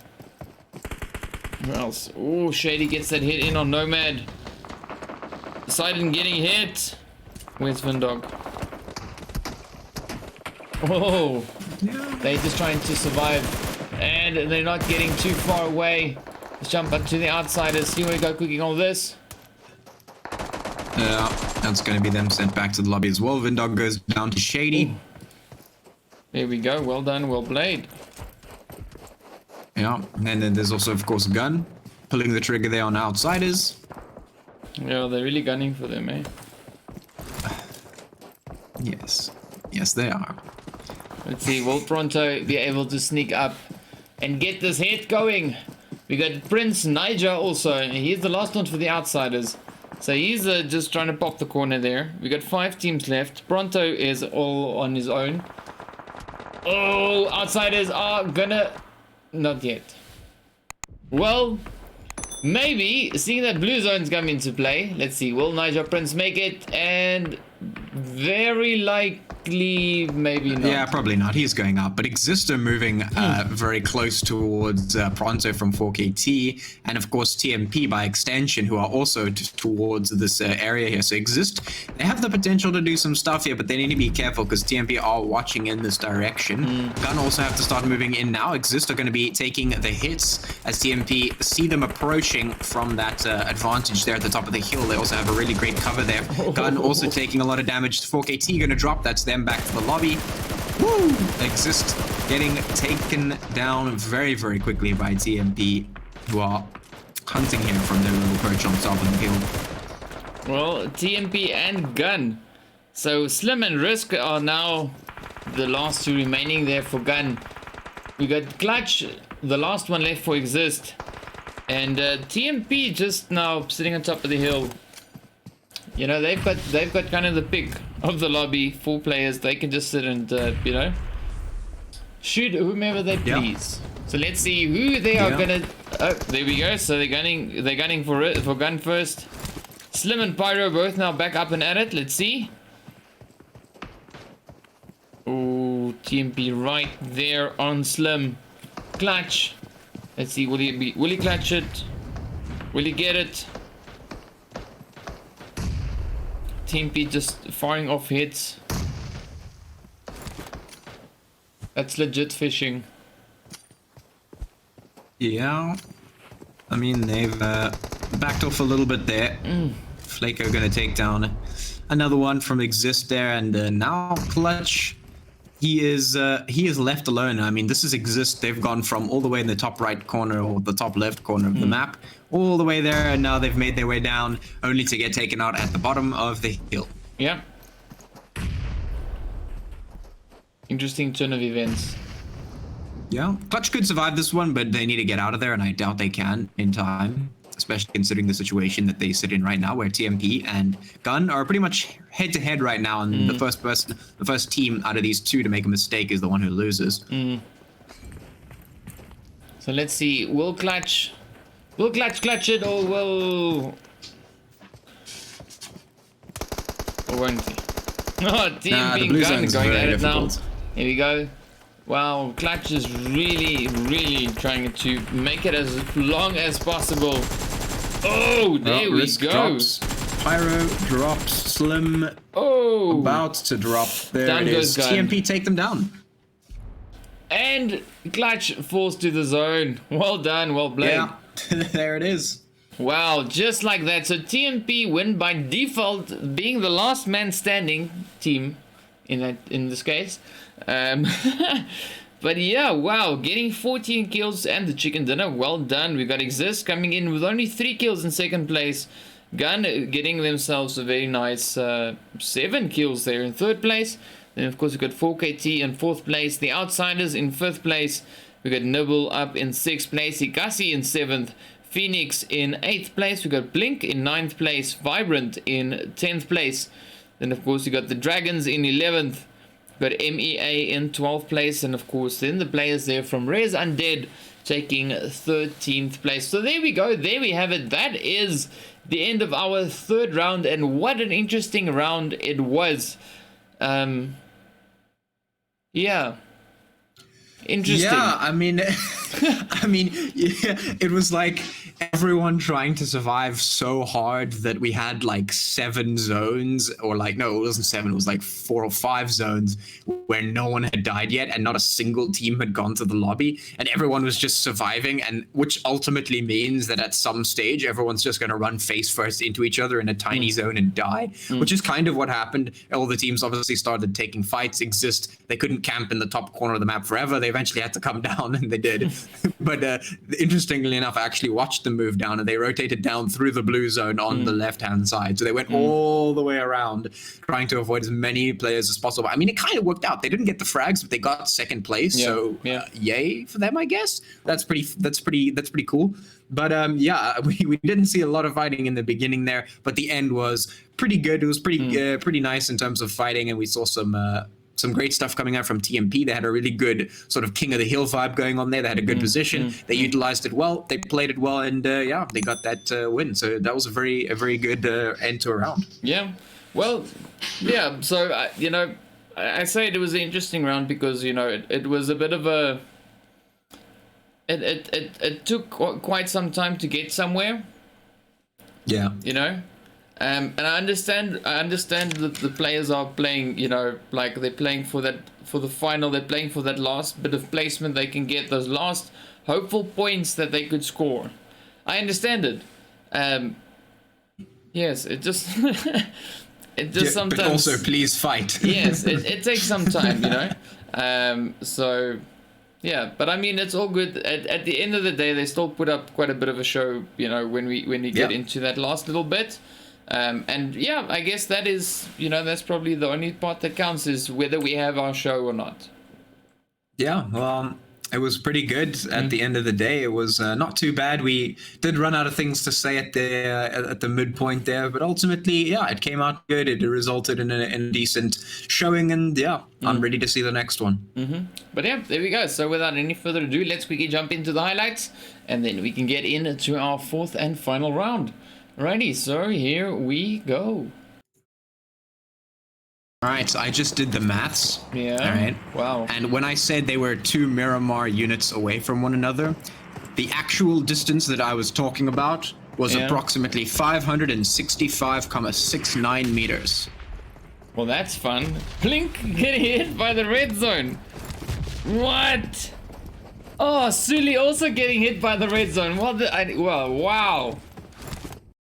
Who else? Oh, Shady gets that hit in on Nomad. Poseidon getting hit. Where's Vindog? Oh, they're just trying to survive. And they're not getting too far away. Let's jump up to the outsiders. See where we go cooking all this. Yeah, that's going to be them sent back to the lobby as well. Vindog goes down to Shady. Ooh. There we go. Well done. Well played. Yeah, and then there's also, of course, Gun pulling the trigger there on outsiders. Yeah, they're really gunning for them, eh? Yes, they are. Let's see. Will Pronto be able to sneak up and get this hit going? We got Prince Niger also. He's the last one for the outsiders. So he's just trying to pop the corner there. We got 5 teams left. Pronto is all on his own. Oh, outsiders are gonna... Not yet. Well, maybe, seeing that blue zone's come into play. Let's see, will Nigel Prince make it? And very likely, maybe not. Yeah, probably not. He's going up. But Exister moving very close towards Pronto from 4KT. And of course, TMP by extension, who are also towards this area here. So Exist, they have the potential to do some stuff here, but they need to be careful because TMP are watching in this direction. Gun also have to start moving in now. Exist are going to be taking the hits as TMP see them approaching from that advantage there at the top of the hill. They also have a really great cover there. Gun also taking a lot of damage. 4KT going to drop. That's them back to the lobby. Woo! Exist getting taken down very, very quickly by TMP, who are hunting here from their little perch on top of the hill. Well, TMP and Gun. So Slim and Risk are now the last 2 remaining there for Gun. We got Clutch, the last one left for Exist. And TMP just now sitting on top of the hill. You know, they've got kind of the pick of the lobby. 4 players, they can just sit and you know, shoot whomever they please. So let's see who they are gonna. Oh, there we go. So they're gunning for Gun first. Slim and Pyro both now back up and at it. Let's see. Oh, TMP right there on Slim. Clutch. Let's see. Will he clutch it? Will he get it? TMP just firing off hits. That's legit fishing. Yeah. I mean, they've backed off a little bit there. Flaco gonna take down another one from Exist there, and now Clutch. He is left alone. I mean, this is Exist. They've gone from all the way in the top right corner or the top left corner of the map all the way there, and now they've made their way down only to get taken out at the bottom of the hill. Yeah. Interesting turn of events. Yeah, Clutch could survive this one, but they need to get out of there, and I doubt they can in time, especially considering the situation that they sit in right now, where TMP and Gun are pretty much head-to-head right now, and the first team out of these 2 to make a mistake is the one who loses. So let's see, will Clutch clutch it, or will... Or won't he? Oh, TMP and Gun going at it now. Here we go. Wow, Clutch is really trying to make it as long as possible. Oh, there we go. Drops. Pyro drops. Slim. Oh, about to drop. There down it is. goes Gun. TMP take them down. And Clutch falls to the zone. Well done, well played. Yeah, there it is. Wow, just like that. So TMP win by default, being the last man standing team in this case. But yeah, wow, getting 14 kills and the chicken dinner, well done. We got Exist coming in with only 3 kills in second place. Gun getting themselves a very nice 7 kills there in third place. Then of course we got 4KT in fourth place, the Outsiders in fifth place. We got Nibble up in 6th place, Ekasi in 7th, Phoenix in 8th place. We got Blink in 9th place, Vibrant in 10th place. Then of course we got the Dragons in 11th. Got MEA in 12th place, and of course then the players there from ResUNDEAD taking 13th place. So there we go, there we have it. That is the end of our 3rd round, and what an interesting round it was. Yeah, interesting. Yeah, I mean, it was like everyone trying to survive so hard that we had like 7 zones, or like, no, it wasn't 7, it was like 4 or 5 zones where no one had died yet and not a single team had gone to the lobby, and everyone was just surviving, and which ultimately means that at some stage everyone's just going to run face first into each other in a tiny zone and die, which is kind of what happened. All the teams obviously started taking fights. They couldn't camp in the top corner of the map forever. They eventually had to come down, and they did. But interestingly enough, I actually watched them move moved down, and they rotated down through the blue zone on the left-hand side. So they went all the way around, trying to avoid as many players as possible. I mean, it kind of worked out. They didn't get the frags, but they got second place. So yay for them, I guess. That's pretty cool. But we didn't see a lot of fighting in the beginning there, but the end was pretty good. It was pretty nice in terms of fighting, and we saw some great stuff coming out from TMP. They had a really good sort of King of the Hill vibe going on there. They had a good position. They utilized it well. They played it well, and they got that win. So that was a very good end to a round. Yeah. Well, yeah. So I say it was an interesting round because it was a bit of a. It took quite some time to get somewhere. Yeah. And I understand that the players are playing, like they're playing for the final, they're playing for that last bit of placement they can get, those last hopeful points that they could score. I understand it. Yes, it just sometimes. But also, please fight. Yes, it takes some time, So. Yeah, but I mean, it's all good. At the end of the day, they still put up quite a bit of a show, when we get into that last little bit. And yeah, I guess that is, that's probably the only part that counts, is whether we have our show or not. Yeah, well, it was pretty good at the end of the day. It was not too bad. We did run out of things to say at the midpoint there, but ultimately, it came out good. It resulted in a decent showing, and I'm ready to see the next one. But yeah, there we go. So without any further ado, let's quickly jump into the highlights, and then we can get into our fourth and final round. Alrighty, so here we go. Alright, so I just did the maths. Yeah. Alright. Wow. And when I said they were 2 Miramar units away from one another, the actual distance that I was talking about was approximately 565,69 meters. Well, that's fun. Blink getting hit by the red zone. What? Oh, Sully also getting hit by the red zone. Well, wow.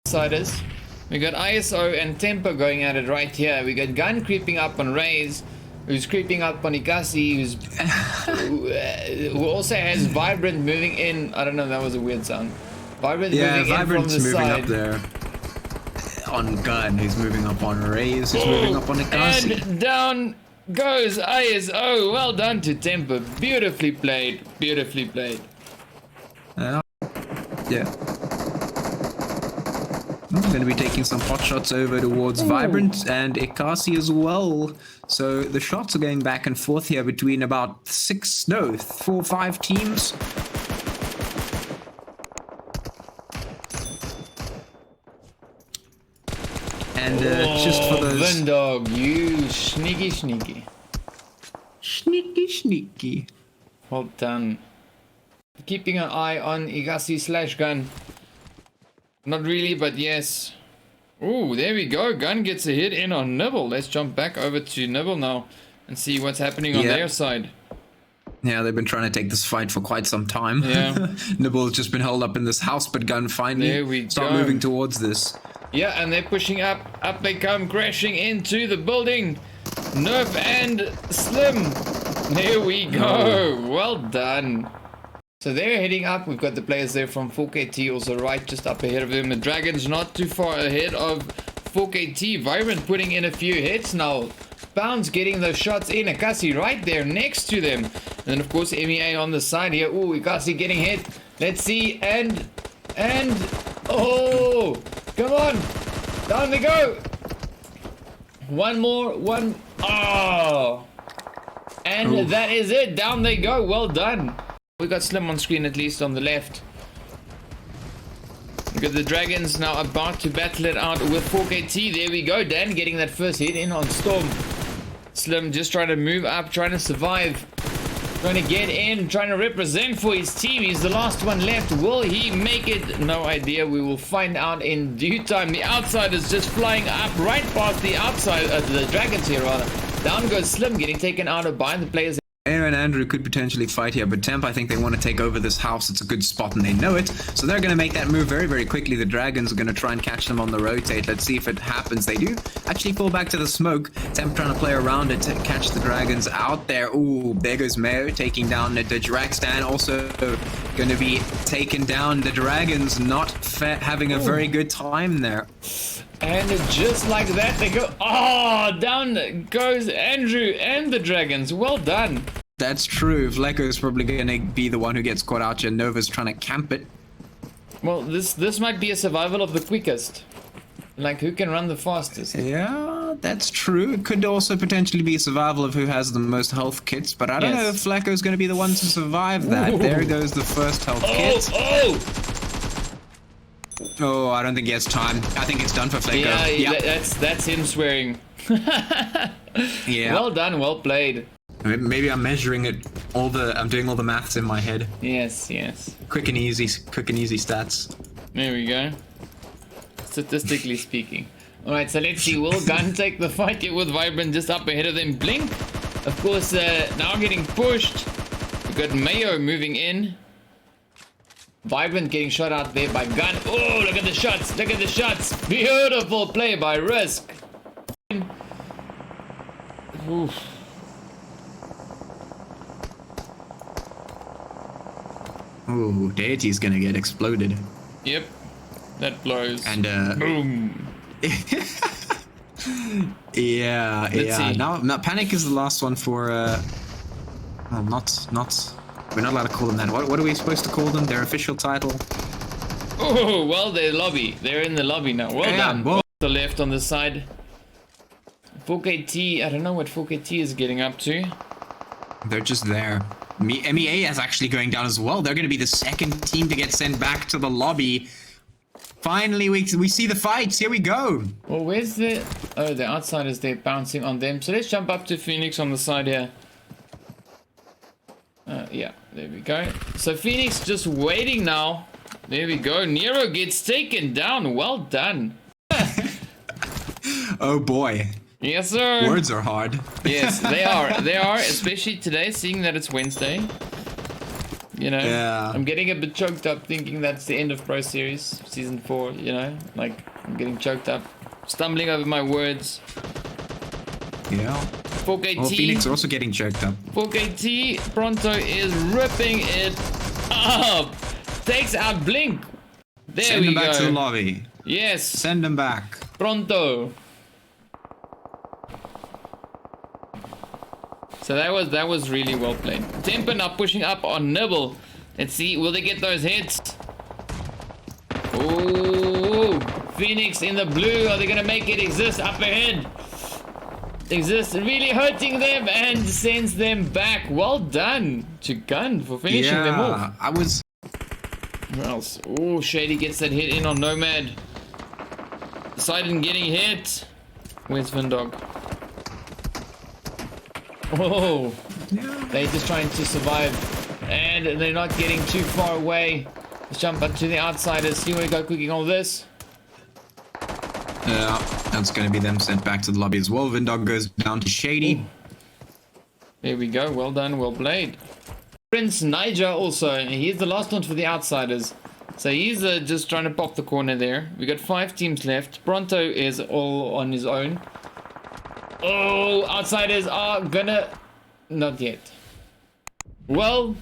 Outsiders. We got ISO and Tempo going at it right here. We got Gun creeping up on Raze, who's creeping up on Ekasi, who also has Vibrant moving in. I don't know, that was a weird sound. Vibrant moving in from the side. Up there. On Gun, he's moving up on Raze, he's moving up on Ekasi. And down goes ISO. Well done to Tempo. Beautifully played. Beautifully played. Yeah. I'm going to be taking some pot shots over towards Vibrant and Ekasi as well. So the shots are going back and forth here between about 4 or 5 teams. And just for those... Vindog, you sneaky. Sneaky. Well done. Keeping an eye on Ekasi / Gun. Not really, but yes. Ooh, there we go. Gun gets a hit in on Nibble. Let's jump back over to Nibble now and see what's happening on their side. Yeah, they've been trying to take this fight for quite some time. Yeah. Nibble's just been held up in this house, but Gun finally start moving towards this. Yeah, and they're pushing up. Up they come, crashing into the building. Nerf and Slim. There we go. Well done. So they're heading up. We've got the players there from 4KT also right just up ahead of them. The Dragons not too far ahead of 4KT. Vibrant putting in a few hits now. Bounce getting those shots in. Ekasi right there next to them. And then of course MEA on the side here. Ooh, Ekasi getting hit. Let's see. And oh, come on. Down they go. One more. Oh. And that is it. Down they go. Well done. We got Slim on screen, at least on the left. We got the Dragons now about to battle it out with 4KT. There we go. Dan getting that first hit in on Storm. Slim just trying to move up, trying to survive. Trying to get in, trying to represent for his team. He's the last one left. Will he make it? No idea. We will find out in due time. The outside is just flying up right past the outside, the Dragons here rather. Down goes Slim, getting taken out of by the players. And Andrew could potentially fight here, but Temp, I think they want to take over this house. It's a good spot and they know it. So they're going to make that move very, very quickly. The Dragons are going to try and catch them on the rotate. Let's see if it happens. They do actually fall back to the smoke. Temp trying to play around it to catch the Dragons out there. Ooh, there goes MEA taking down the Dragstan. Also going to be taken down. The Dragons not having a very good time there. And just like that, they go. Oh, down goes Andrew and the Dragons. Well done. That's true. Vleco is probably going to be the one who gets caught out here. Nova's trying to camp it. Well, this might be a survival of the quickest. Like, who can run the fastest? Yeah, that's true. It could also potentially be a survival of who has the most health kits, but I don't know if Vleco's going to be the one to survive that. Ooh. There goes the first health kit. Oh, I don't think he has time. I think it's done for Vleco. Yeah, yep. that's him swearing. Yeah. Well done, well played. Maybe I'm measuring it. I'm doing all the maths in my head. Yes. Quick and easy stats. There we go. Statistically speaking. Alright, so let's see. Will Gun take the fight here with Vibrant just up ahead of them? Blink, of course, now getting pushed. We've got Mayo moving in. Vibrant getting shot out there by Gun. Oh, look at the shots. Look at the shots. Beautiful play by Risk. Oof. Ooh, Deity's gonna get exploded. Yep. That blows. And boom. Yeah. Let's see. Now Panic is the last one for well, not we're not allowed to call them that. What are we supposed to call them? Their official title? Oh, well, they're lobby. They're in the lobby now. Well done. Well, the left on the side. 4KT, I don't know what 4KT is getting up to. They're just there. MEA is actually going down as well. They're going to be the second team to get sent back to the lobby. Finally, we see the fights. Here we go. Well, where's the... Oh, the outsiders, they're bouncing on them. So let's jump up to Phoenix on the side here. Yeah, there we go. So Phoenix just waiting now. There we go. Nero gets taken down. Well done. Oh boy. Yes, sir. Words are hard. Yes, they are. They are, especially today, seeing that it's Wednesday. You know, yeah. I'm getting a bit choked up thinking that's the end of Pro Series Season 4, you know? Like, I'm getting choked up. Stumbling over my words. Yeah. 4KT. Well, Phoenix are also getting choked up. 4KT. Pronto is ripping it up. Takes out Blink. There Send we him go. back to the lobby. Yes. Send him back. Pronto. So that was really well played. Temper now pushing up on Nibble. Let's see, will they get those hits? Oh, Phoenix in the blue. Are they gonna make it? Exist up ahead. Exist really hurting them and sends them back. Well done to Gun for finishing them off. I was. Who else? Oh, Shady gets that hit in on Nomad. Sidon getting hit. Where's Vindog? Oh, they're just trying to survive, and they're not getting too far away. Let's jump up to the outsiders. See where we go cooking all this. Yeah, that's going to be them sent back to the lobby as well. Vindog goes down to Shady. Ooh. There we go. Well done. Well played. Prince Niger also. He's the last one for the outsiders. So he's just trying to pop the corner there. We got 5 teams left. Pronto is all on his own. Oh, outsiders are gonna... Not yet. Well,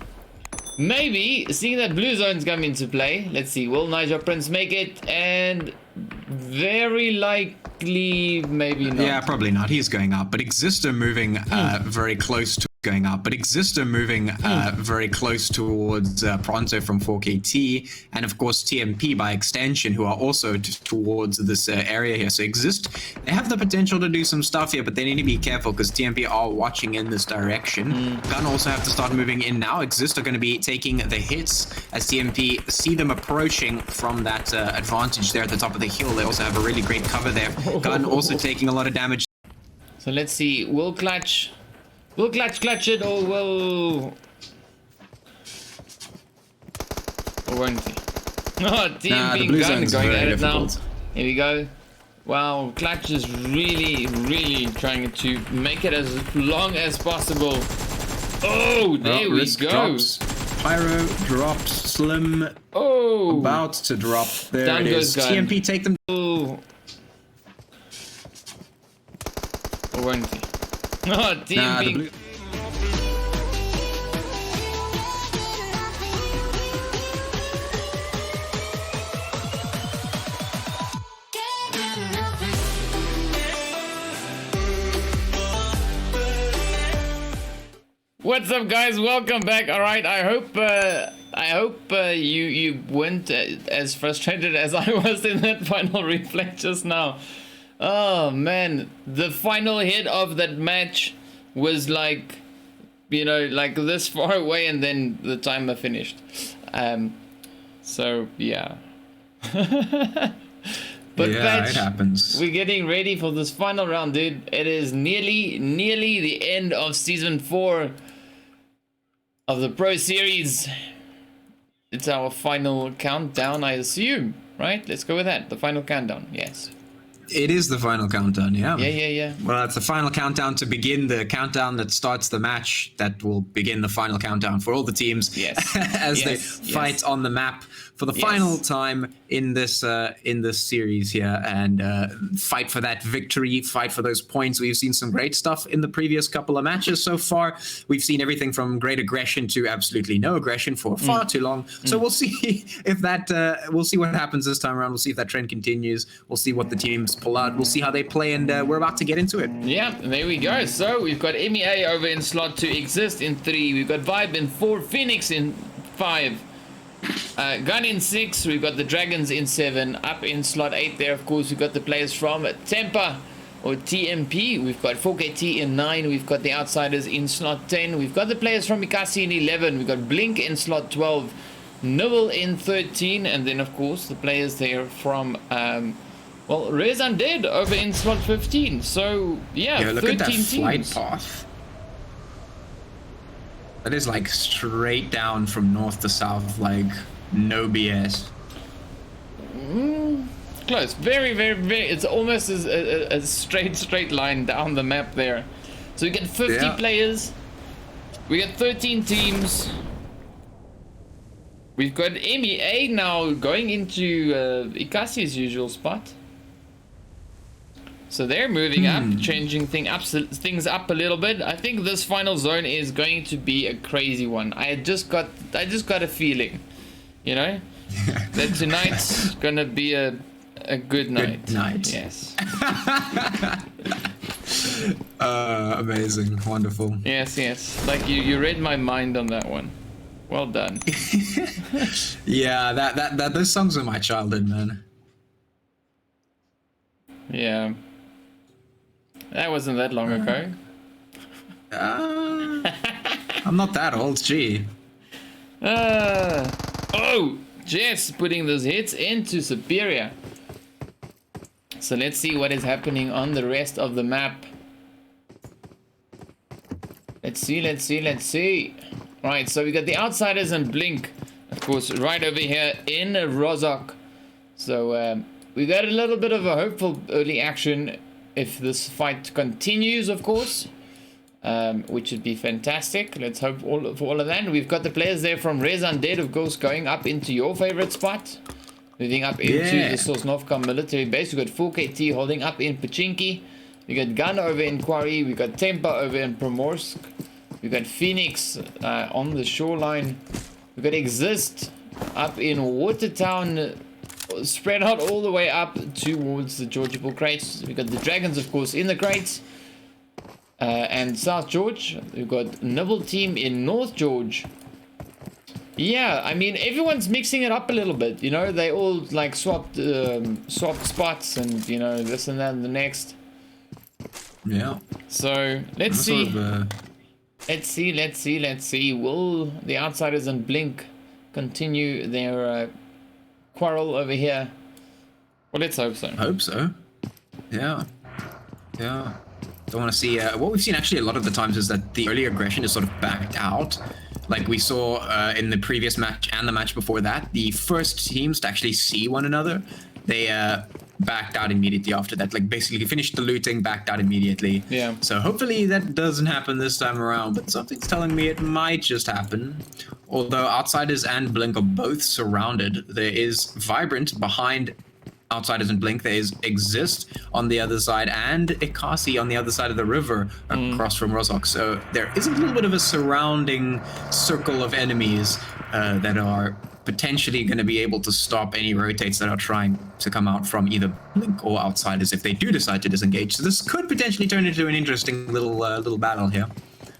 maybe, seeing that blue zone's come into play. Let's see, will Niger Prince make it? And very likely, maybe not. Yeah, probably not. He's going up. But Exister moving very close to going up. But Exister moving very close towards Pronto from 4KT. And of course TMP by extension, who are also towards this area here. So Exist, they have the potential to do some stuff here, but they need to be careful because TMP are watching in this direction. Gun also have to start moving in now. Exist are going to be taking the hits as TMP see them approaching from that advantage there at the top of the hill. They also have a really great cover there. Gun also taking a lot of damage. So let's see, will Clutch it, or will... Or won't he? Oh, TMP Gun going at it now. Here we go. Wow, Clutch is really trying to make it as long as possible. Oh, there we Risk go. drops. Pyro drops. Slim Oh. about to drop. There Down it goes is. gun. TMP take them. Oh. Or won't he? Oh, TMP. Nah, the blue. What's up, guys? Welcome back. All right, I hope you weren't as frustrated as I was in that final replay just now. Oh man, the final hit of that match was like, you know, like this far away, and then the timer finished. So yeah. But Yeah, Patch, it happens. we're getting ready for this final round, dude. It is nearly the end of season 4 of the Pro Series. It's our final countdown, I assume, right? Let's go with that. The final countdown, yes. It is the final countdown, yeah. Yeah. Well, it's the final countdown to begin the countdown that starts the match that will begin the final countdown for all the teams Yes. as they Yes. fight on the map for the Yes. final time in this series here, and fight for that victory, fight for those points. We've seen some great stuff in the previous couple of matches so far. We've seen everything from great aggression to absolutely no aggression for far too long. So we'll see if that we'll see what happens this time around. We'll see if that trend continues. We'll see what the teams pull out. We'll see how they play, and we're about to get into it. Yeah, there we go. So we've got MEA over in slot 2, Exist in 3, we've got Vibe in 4, Phoenix in 5, Gun in 6, we've got the Dragons in 7, up in slot 8 there, of course, we've got the players from Tempa or TMP, we've got 4KT in 9, we've got the Outsiders in slot 10, we've got the players from Ekasi in 11, we've got Blink in slot 12, Nibble in 13, and then of course the players there from well, ResUNDEAD over in slot 15. So yeah, Look 13 at that flight teams. path. That is like straight down from north to south, like no BS. Close, very. It's almost a straight line down the map there. So we get 50 Yeah. players. We get 13 teams. We've got MEA now going into Ekasi's usual spot. So they're moving up, changing things up a little bit. I think this final zone is going to be a crazy one. I just got a feeling, you know, that tonight's gonna be a good night. Good night. Yes. Amazing, wonderful. Yes. Like you read my mind on that one. Well done. Yeah, that those songs are my childhood, man. Yeah. That wasn't that long ago. I'm not that old, gee. Oh, Jess putting those hits into Superior. So let's see what is happening on the rest of the map. Let's see. Right, so we got the Outsiders and Blink, of course, right over here in Rozhok. So we got a little bit of a hopeful early action if this fight continues, of course, which would be fantastic. Let's hope for all of that. And we've got the players there from ResUNDEAD, of course, going up into your favorite spot. Moving up into the Sosnovka military base. We've got 4KT holding up in Pachinki. We got Gun over in Quarry. We got Tempa over in Primorsk. We got Phoenix on the shoreline. We got Exist up in Watertown, spread out all the way up towards the Georgia Bull crates. We got the Dragons, of course, in the crates. And South George. We've got Nibble team in North George. Yeah, I mean, everyone's mixing it up a little bit, you know. They all like swapped spots, and you know, this and that and the next. Yeah. So let's see. Sort of, Let's see. Will the Outsiders and Blink continue their quarrel over here? Well, let's hope so. Hope so. Yeah. Don't want to see. What we've seen actually a lot of the times is that the early aggression is sort of backed out. Like we saw in the previous match and the match before that, the first teams to actually see one another, they backed out immediately after that. Like basically finished the looting, backed out immediately. Yeah. So hopefully that doesn't happen this time around, but something's telling me it might just happen. Although Outsiders and Blink are both surrounded, there is Vibrant behind Outsiders and Blink. There is Exist on the other side and Ekasi on the other side of the river across from Rozok. So there is a little bit of a surrounding circle of enemies that are potentially going to be able to stop any rotates that are trying to come out from either Blink or Outsiders if they do decide to disengage. So this could potentially turn into an interesting little battle here.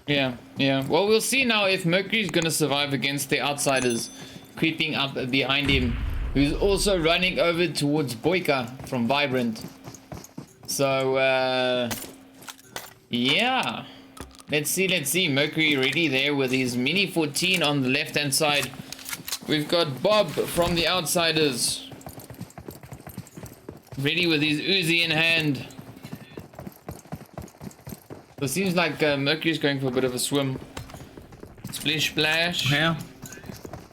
Yeah, yeah. Well, we'll see now if Mercury's going to survive against the Outsiders creeping up behind him, who's also running over towards Boyka from Vibrant. So, yeah. Let's see. Mercury ready there with his Mini 14 on the left-hand side. We've got Bob from the Outsiders ready with his Uzi in hand. So it seems like Mercury's going for a bit of a swim. Splish splash. Yeah.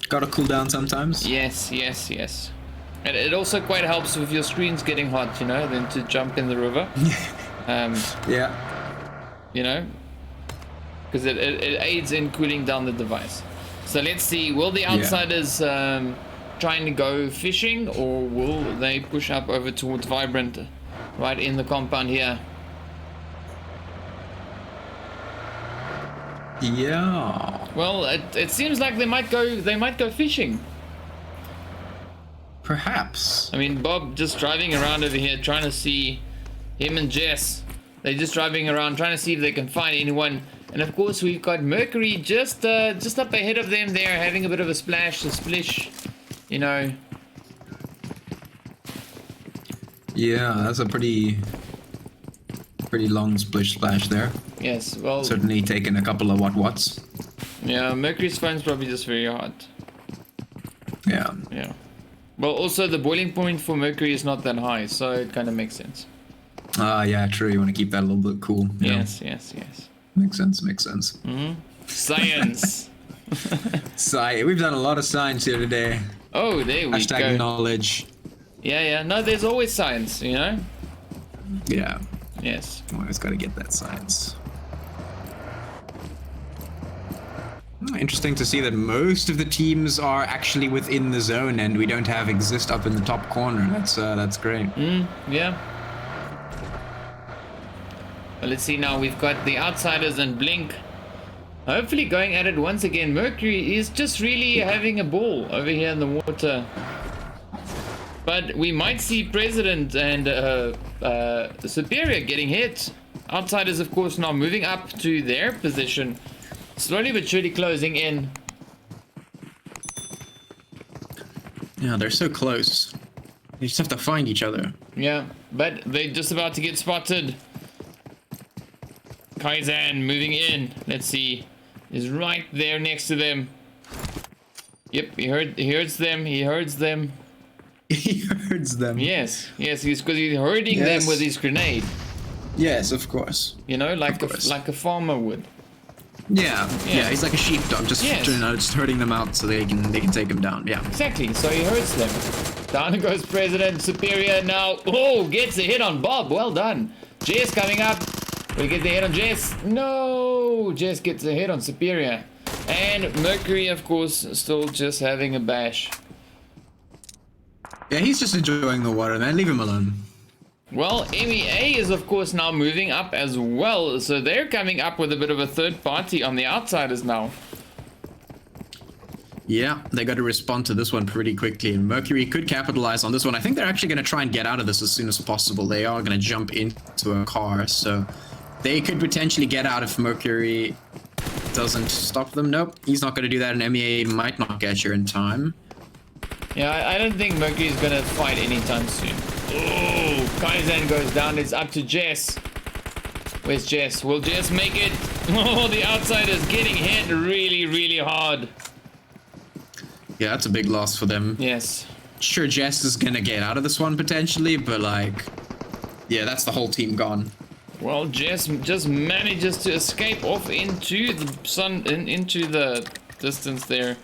Gotta cool down sometimes. Yes. And it also quite helps with your screens getting hot, you know, than to jump in the river. Yeah. You know, because it aids in cooling down the device. So let's see, will the Outsiders trying to go fishing, or will they push up over towards Vibrant right in the compound here? Yeah. Well, it seems like they might go fishing. Perhaps. I mean, Bob just driving around over here trying to see him and Jess. They're just driving around trying to see if they can find anyone. And of course we've got Mercury just up ahead of them there, having a bit of a splish, you know. Yeah, that's a pretty long splash there. Yes, well, Certainly taken a couple of what's. yeah, Mercury's phone's probably just very hot. Yeah. Yeah. Well, also the boiling point for Mercury is not that high, so it kind of makes sense. Yeah, true. You want to keep that a little bit cool. Yeah. Yes. Makes sense. Science. We've done a lot of science here today. Oh, there we Hashtag go. knowledge. Yeah. No, there's always science, you know? Yeah. Yes. Always got to get that science. Interesting to see that most of the teams are actually within the zone, and we don't have Exist up in the top corner. That's great. Yeah. Well, let's see now. We've got the Outsiders and Blink hopefully going at it once again. Mercury is just really having a ball over here in the water. But we might see President and Superior getting hit. Outsiders, of course, now moving up to their position. Slowly but surely closing in. Yeah, they're so close. They just have to find each other. Yeah, but they're just about to get spotted. Kaizen moving in. Let's see. Is right there next to them. Yep, he herds them. He herds them. He herds them. Yes, he's because he's herding them with his grenade. Yes, of course. You know, like a farmer would. Yeah, he's like a sheepdog, just just herding them out so they can take him down. Yeah. Exactly. So he herds them. Down goes President Superior now. Oh, gets a hit on Bob. Well done. Jess coming up. Will he get the hit on Jess? No! Jess gets a hit on Superior. And Mercury, of course, still just having a bash. Yeah, he's just enjoying the water, man. Leave him alone. Well, MEA is, of course, now moving up as well. So they're coming up with a bit of a third party on the Outsiders now. Yeah, they got to respond to this one pretty quickly. And Mercury could capitalize on this one. I think they're actually going to try and get out of this as soon as possible. They are going to jump into a car, so they could potentially get out if Mercury doesn't stop them. Nope, he's not going to do that, and MEA might not get here in time. Yeah, I don't think Mercury's going to fight anytime soon. Oh, Kaizen goes down. It's up to Jess. Where's Jess? Will Jess make it? Oh, the Outsiders getting hit really, really hard. Yeah, that's a big loss for them. Yes. Sure, Jess is going to get out of this one potentially, but like, yeah, that's the whole team gone. Well, Jess just manages to escape off into the sun, into the distance there.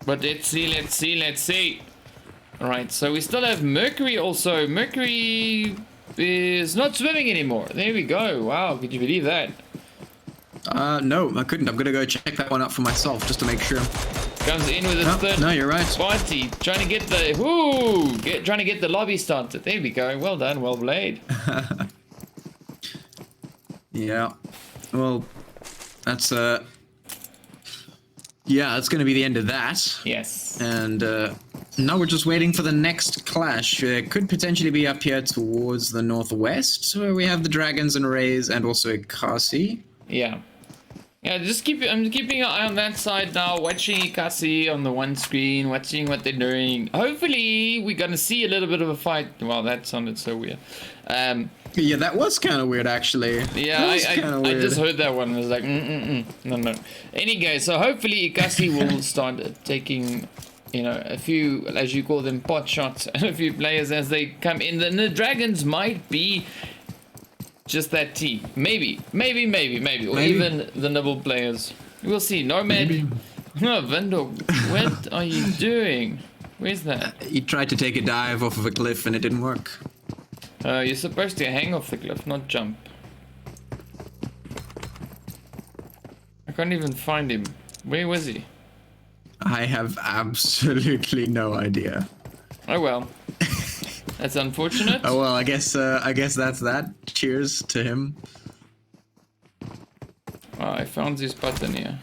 But let's see. Right, so we still have Mercury also. Mercury is not swimming anymore. There we go. Wow, could you believe that? No, I couldn't. I'm gonna go check that one out for myself just to make sure. Comes in with its third no, you're right. party, trying to get the trying to get the lobby started. There we go. Well done, well played. Yeah. Well, that's yeah, that's gonna be the end of that. Yes. And now we're just waiting for the next clash. Could potentially be up here towards the northwest, where we have the Dragons and Raze, and also Ekasi. Yeah. Yeah, I'm keeping an eye on that side now, watching Ekasi on the one screen, watching what they're doing. Hopefully, we're gonna see a little bit of a fight. Well, that sounded so weird. Yeah, that was kind of weird, actually. Yeah, I just heard that one. I was like, no. Anyway, so hopefully Ekasi will start taking, you know, a few, as you call them, pot shots, and a few players as they come in. Then the Dragons might be just that team. Maybe. Or even the Nibble players. We'll see. Nomad. No, Vendor, what are you doing? Where's that? He tried to take a dive off of a cliff and it didn't work. You're supposed to hang off the cliff, not jump. I can't even find him. Where was he? I have absolutely no idea. Oh well. That's unfortunate. Oh well, I guess that's that. Cheers to him. Oh, I found this button here.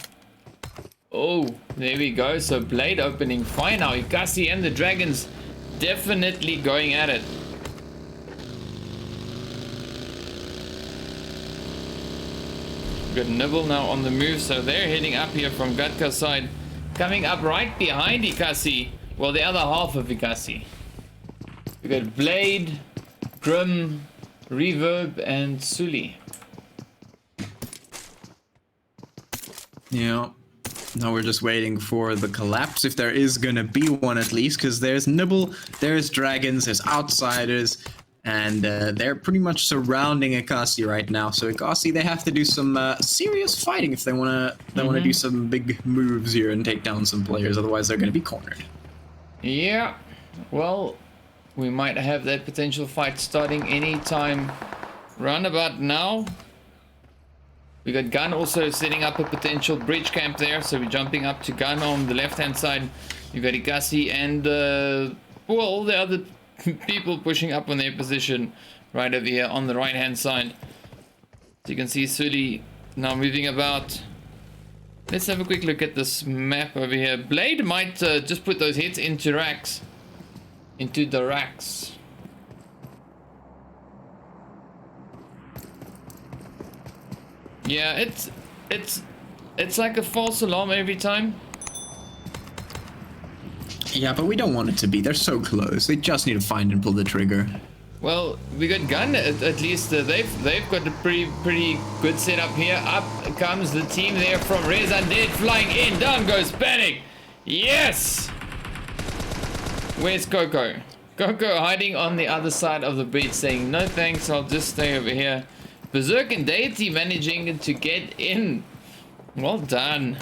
Oh, there we go. So blade opening fine now. Ekasi and the Dragons definitely going at it. Got Nibble now on the move, so they're heading up here from Gatka's side. Coming up right behind Ekasi. Well, the other half of Ekasi. We got Blade, Grim, Reverb, and Sully. Yeah. Now we're just waiting for the collapse, if there is gonna be one at least, because there's Nibble, there's Dragons, there's Outsiders, and they're pretty much surrounding Ekasi right now. So Ekasi, they have to do some serious fighting if they wanna do some big moves here and take down some players. Otherwise, they're gonna be cornered. Yeah. Well, we might have that potential fight starting anytime round about now. We got Gun also setting up a potential bridge camp there, so we're jumping up to Gun on the left-hand side. You got Ekasi and well, all the other people pushing up on their position right over here on the right-hand side. So you can see Sully now moving about. Let's have a quick look at this map over here. Blade might just put those hits into racks. Into the racks. Yeah, it's like a false alarm every time. Yeah, but we don't want it to be. They're so close. They just need to find and pull the trigger. Well, we got Gun at least. They've got a pretty good setup here. Up comes the team there from ResUNDEAD flying in. Down goes Panic. Yes. Where's Coco? Coco hiding on the other side of the bridge, saying no thanks. I'll just stay over here. Berserk and Deity managing to get in. Well done.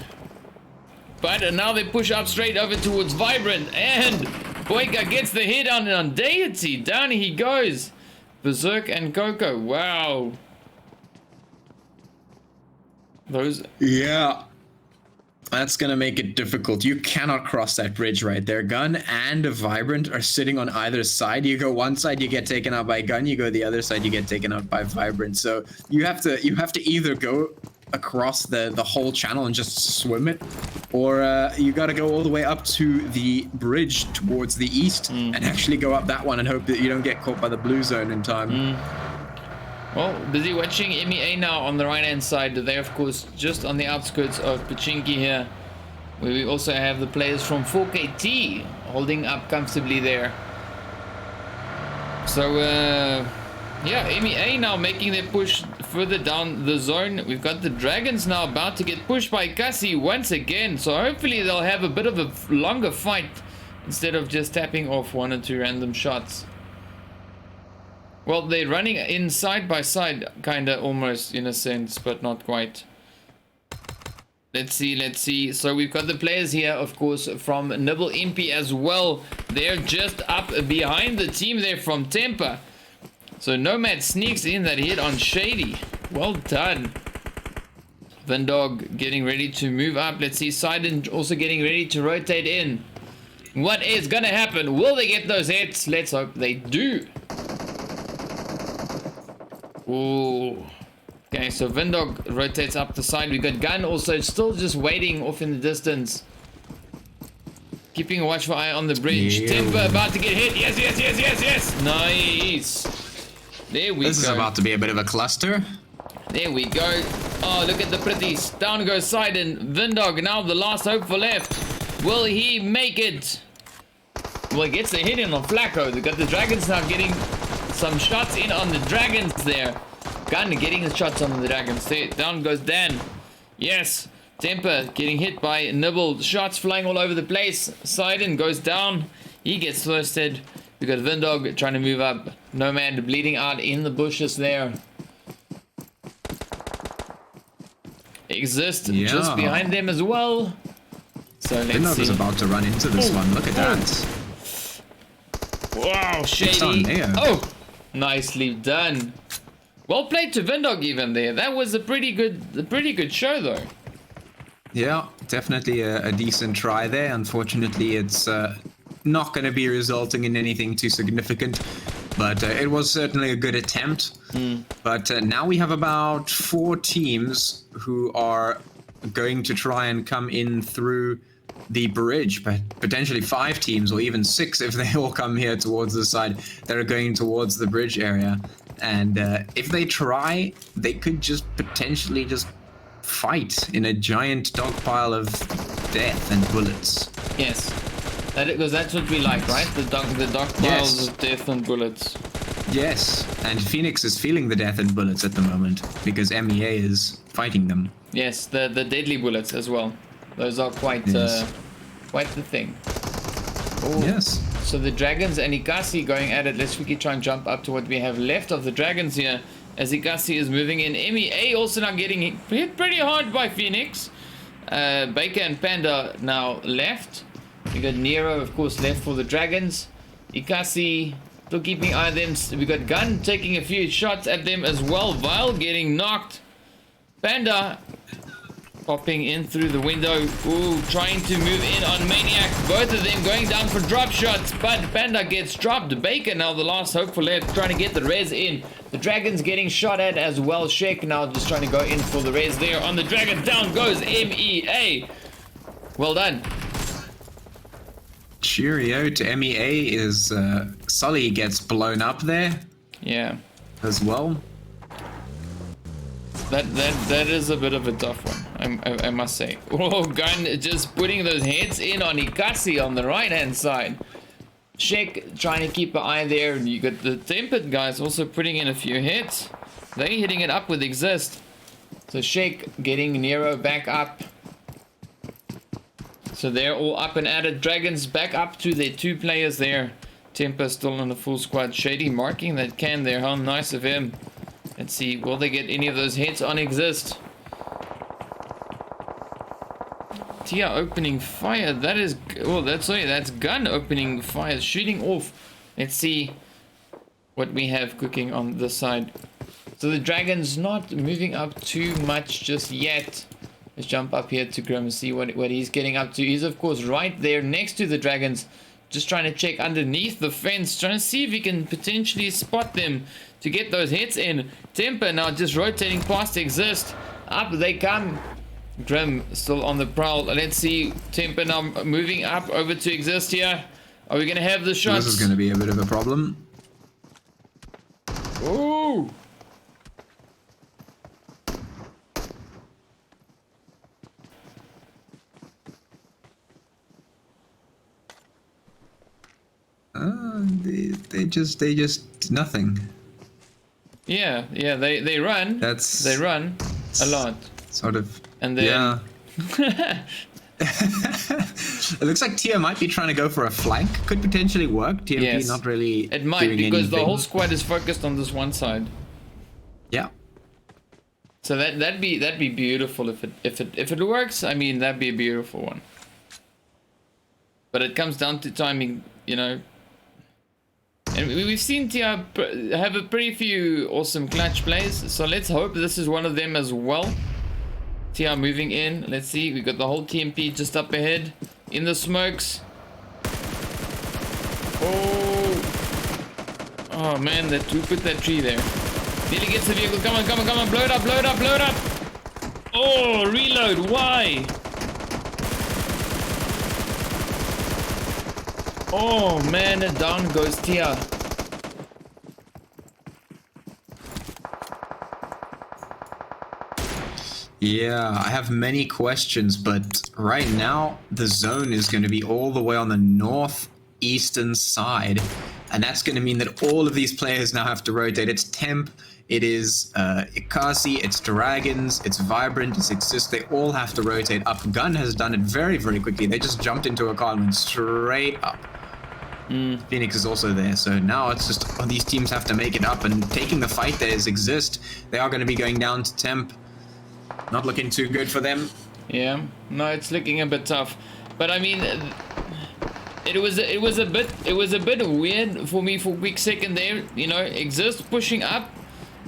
But now they push up straight over towards Vibrant, and Boyka gets the hit on Deity. Down he goes. Berserk and Coco. Wow. Those. Yeah. That's gonna make it difficult. You cannot cross that bridge right there. Gun and Vibrant are sitting on either side. You go one side, you get taken out by Gun. You go the other side, you get taken out by Vibrant. So you have to either go across the whole channel and just swim it, or you got to go all the way up to the bridge towards the east and actually go up that one and hope that you don't get caught by the blue zone in time. Well, busy watching MEA now on the right-hand side. They're, of course, just on the outskirts of Pachinki here, where we also have the players from 4KT holding up comfortably there. So, yeah, MEA now making their push further down the zone. We've got the Dragons now about to get pushed by Ekasi once again. So hopefully they'll have a bit of a longer fight instead of just tapping off one or two random shots. Well, they're running in side by side, kinda almost in a sense, but not quite. Let's see. So we've got the players here, of course, from Nibble Impi as well. They're just up behind the team there from Temper. So Nomad sneaks in that hit on Shady. Well done. Vindog getting ready to move up. Let's see, Sidon also getting ready to rotate in. What is gonna happen? Will they get those hits? Let's hope they do. Ooh. Okay, so Vindog rotates up the side. We got Gun also still just waiting off in the distance. Keeping a watchful eye on the bridge. Yeah. Timber about to get hit. Yes. Nice. There we go. This is about to be a bit of a cluster. There we go. Oh, look at the pretties. Down goes Sidon. Vindog now the last hope for left. Will he make it? Well, he gets the hit in on Flacco. They got the Dragons now getting some shots in on the Dragons there. Gun getting the shots on the Dragons. There, down goes Dan. Yes. Temper getting hit by Nibble. Shots flying all over the place. Sidon goes down. He gets thirsted. We got Vindog trying to move up. Nomad bleeding out in the bushes there. Exist just behind them as well. So let's Vindog see. is about to run into this one. Look at that. Wow, Shady. Oh, nicely done. Well played to Vindog even there. That was a pretty good show though. Yeah, definitely a decent try there. Unfortunately, it's not going to be resulting in anything too significant, but it was certainly a good attempt. But now we have about 4 teams who are going to try and come in through the bridge, but potentially 5 teams or even 6 if they all come here towards the side that are going towards the bridge area. And if they try, they could just potentially just fight in a giant dogpile of death and bullets. Yes, because that's what we like, right? The dog piles Yes. of death and bullets. Yes, and Phoenix is feeling the death and bullets at the moment because MEA is fighting them. Yes, the deadly bullets as well. Those are quite Yes. quite the thing. Ooh. Yes. So the Dragons and Ekasi going at it. Let's quickly try and jump up to what we have left of the Dragons here. As Ekasi is moving in. MEA also now getting hit pretty hard by Phoenix. Baker and Panda now left. We got Nero, of course, left for the Dragons. Ekasi still keeping eye on them. We got Gun taking a few shots at them as well. Vile getting knocked. Panda popping in through the window. Ooh, trying to move in on Maniac. Both of them going down for drop shots, but Panda gets dropped. Baker now the last hope for left, trying to get the res in. The Dragons getting shot at as well. Sheik now just trying to go in for the res there on the Dragon. Down goes MEA. Well done. Cheerio to MEA is Sully gets blown up there Yeah. as well. That is a bit of a tough one, I must say. Oh, Gun just putting those heads in on Ekasi on the right hand side. Sheik trying to keep an eye there, and you got the Tempered guys also putting in a few hits. They're hitting it up with Exist. So Sheik getting Nero back up. So they're all up and at it. Dragons back up to their 2 players there. Temper still on the full squad. Shady marking that can there. How nice of him. Let's see, will they get any of those hits on Exist? Tia opening fire. That is, oh, that's Gun opening fire, shooting off. Let's see what we have cooking on this side. So the Dragon's not moving up too much just yet. Let's jump up here to Grim and see what he's getting up to. He's of course right there next to the Dragons, just trying to check underneath the fence, trying to see if he can potentially spot them to get those hits in. Temper now just rotating past Exist. Up they come. Grim still on the prowl. Let's see. Temper now moving up over to Exist here. Are we going to have the shots? This is going to be a bit of a problem. Ooh. They just nothing. Yeah, they run. They run a lot. Sort of. And then Yeah. It looks like Tia might be trying to go for a flank. Could potentially work. TMP Yes. not really. It might, doing because the anything. whole squad is focused on this one side. Yeah. So that'd be beautiful if it works. I mean, that'd be a beautiful one. But it comes down to timing, you know. And we've seen TR have a pretty few awesome clutch plays, so let's hope this is one of them as well. TR moving in. Let's see. We got the whole TMP just up ahead in the smokes. Oh man, who put that tree there? Nearly gets the vehicle. Come on, come on, come on. Blow it up, blow it up, blow it up. Oh, reload. Why? Oh man, down goes TR. Yeah, I have many questions, but right now the zone is going to be all the way on the northeastern side, and that's going to mean that all of these players now have to rotate. It's Temp, it is Ekasi, it's Dragons, it's Vibrant, it's Exist. They all have to rotate up. Gun has done it very, very quickly. They just jumped into a car and went straight up. Phoenix is also there, so now it's just these teams have to make it up, and taking the fight there is Exist. They are going to be going down to Temp. Not looking too good for them. Yeah, no, it's looking a bit tough. But I mean, it was a bit weird for me for a quick second there. You know, Exist pushing up.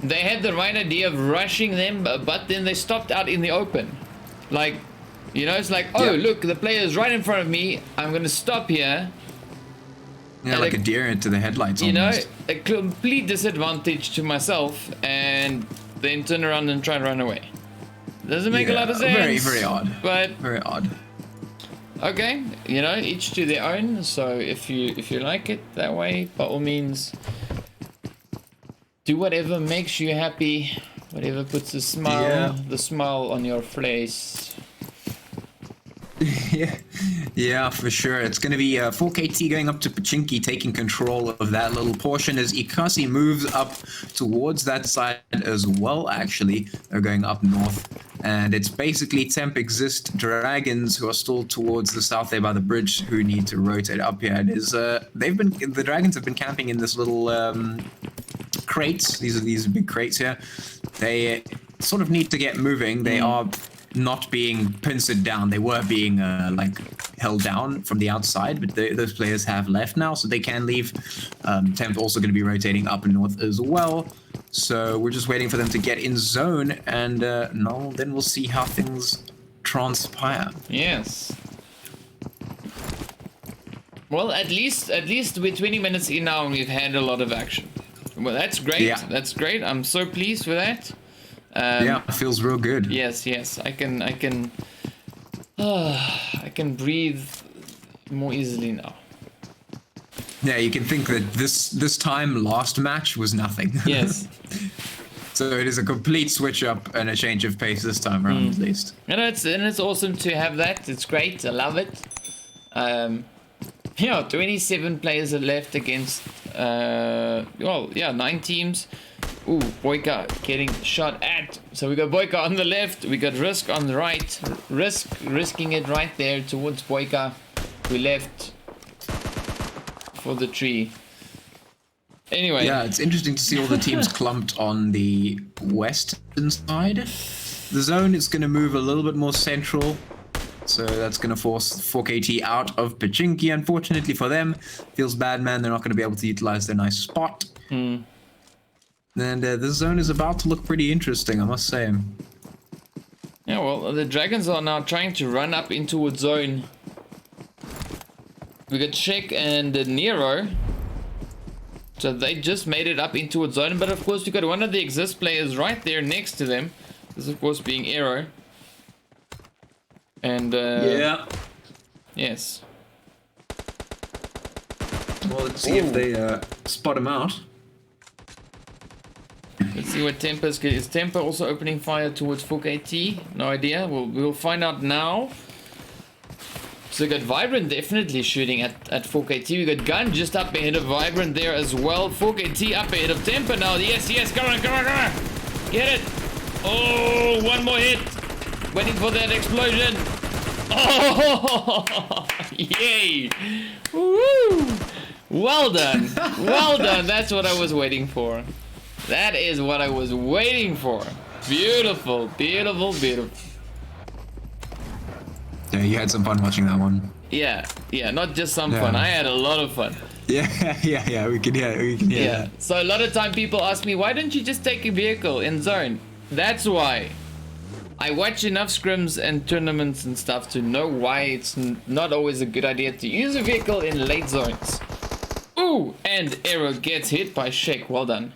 They had the right idea of rushing them, but then they stopped out in the open. Like, you know, it's like, oh, yeah. Look, the player is right in front of me. I'm gonna stop here. Yeah, like a deer into the headlights. You almost. know, a complete disadvantage to myself, and then turn around and try and run away. Doesn't make a lot of sense. Very, very odd. But very odd. Okay, you know, each to their own. So if you like it that way, by all means, do whatever makes you happy, whatever puts the smile on your face. yeah, for sure. It's going to be 4KT going up to Pachinki, taking control of that little portion as Ekasi moves up towards that side as well, actually. They're going up north. And it's basically Temp, Exist, Dragons, who are still towards the south there by the bridge, who need to rotate up here. It is, the Dragons have been camping in this little crates. These are big crates here. They sort of need to get moving. They are not being pincered down. They were being held down from the outside, but those players have left now, so they can leave. Temp also going to be rotating up and north as well. So we're just waiting for them to get in zone, and then we'll see how things transpire. Yes. Well, at least we're 20 minutes in now, and we've had a lot of action. Well, that's great. Yeah. That's great. I'm so pleased with that. Yeah, it feels real good. Yes. I can breathe more easily now. Yeah, you can think that this time last match was nothing. Yes. So it is a complete switch up and a change of pace this time around, at least. And it's awesome to have that. It's great. I love it. 27 players are left against 9 teams. Ooh, Boyka getting shot at. So we got Boyka on the left, we got Risk on the right. Risking it right there towards Boyka. We left for the tree. Anyway. Yeah, it's interesting to see all the teams clumped on the western side. The zone is going to move a little bit more central. So that's going to force 4KT out of Pachinki, unfortunately for them. Feels bad, man. They're not going to be able to utilize their nice spot. And this zone is about to look pretty interesting, I must say. Yeah, well, the Dragons are now trying to run up into a zone. We got Shek and Nero. So they just made it up into a zone. But of course, we got one of the Exist players right there next to them. This, of course, being Aero. And, yeah. Yes. Well, let's see if they spot him out. Let's see what Temper's good. Is Temper also opening fire towards 4KT? No idea. We'll find out now. So we got Vibrant definitely shooting at 4KT. We got Gun just up ahead of Vibrant there as well. 4KT up ahead of Temper now. Yes, come on. Get it. Oh, one more hit. Waiting for that explosion. Oh, yay. Woo. Well done. Well done. That's what I was waiting for. That is what I was waiting for. Beautiful, beautiful, beautiful. Yeah, you had some fun watching that one. Yeah, not just some Yeah. fun. I had a lot of fun. Yeah, we can hear Yeah. that. So a lot of time people ask me, why don't you just take a vehicle in zone? That's why. I watch enough scrims and tournaments and stuff to know why it's not always a good idea to use a vehicle in late zones. Ooh, and Arrow gets hit by Shake. Well done.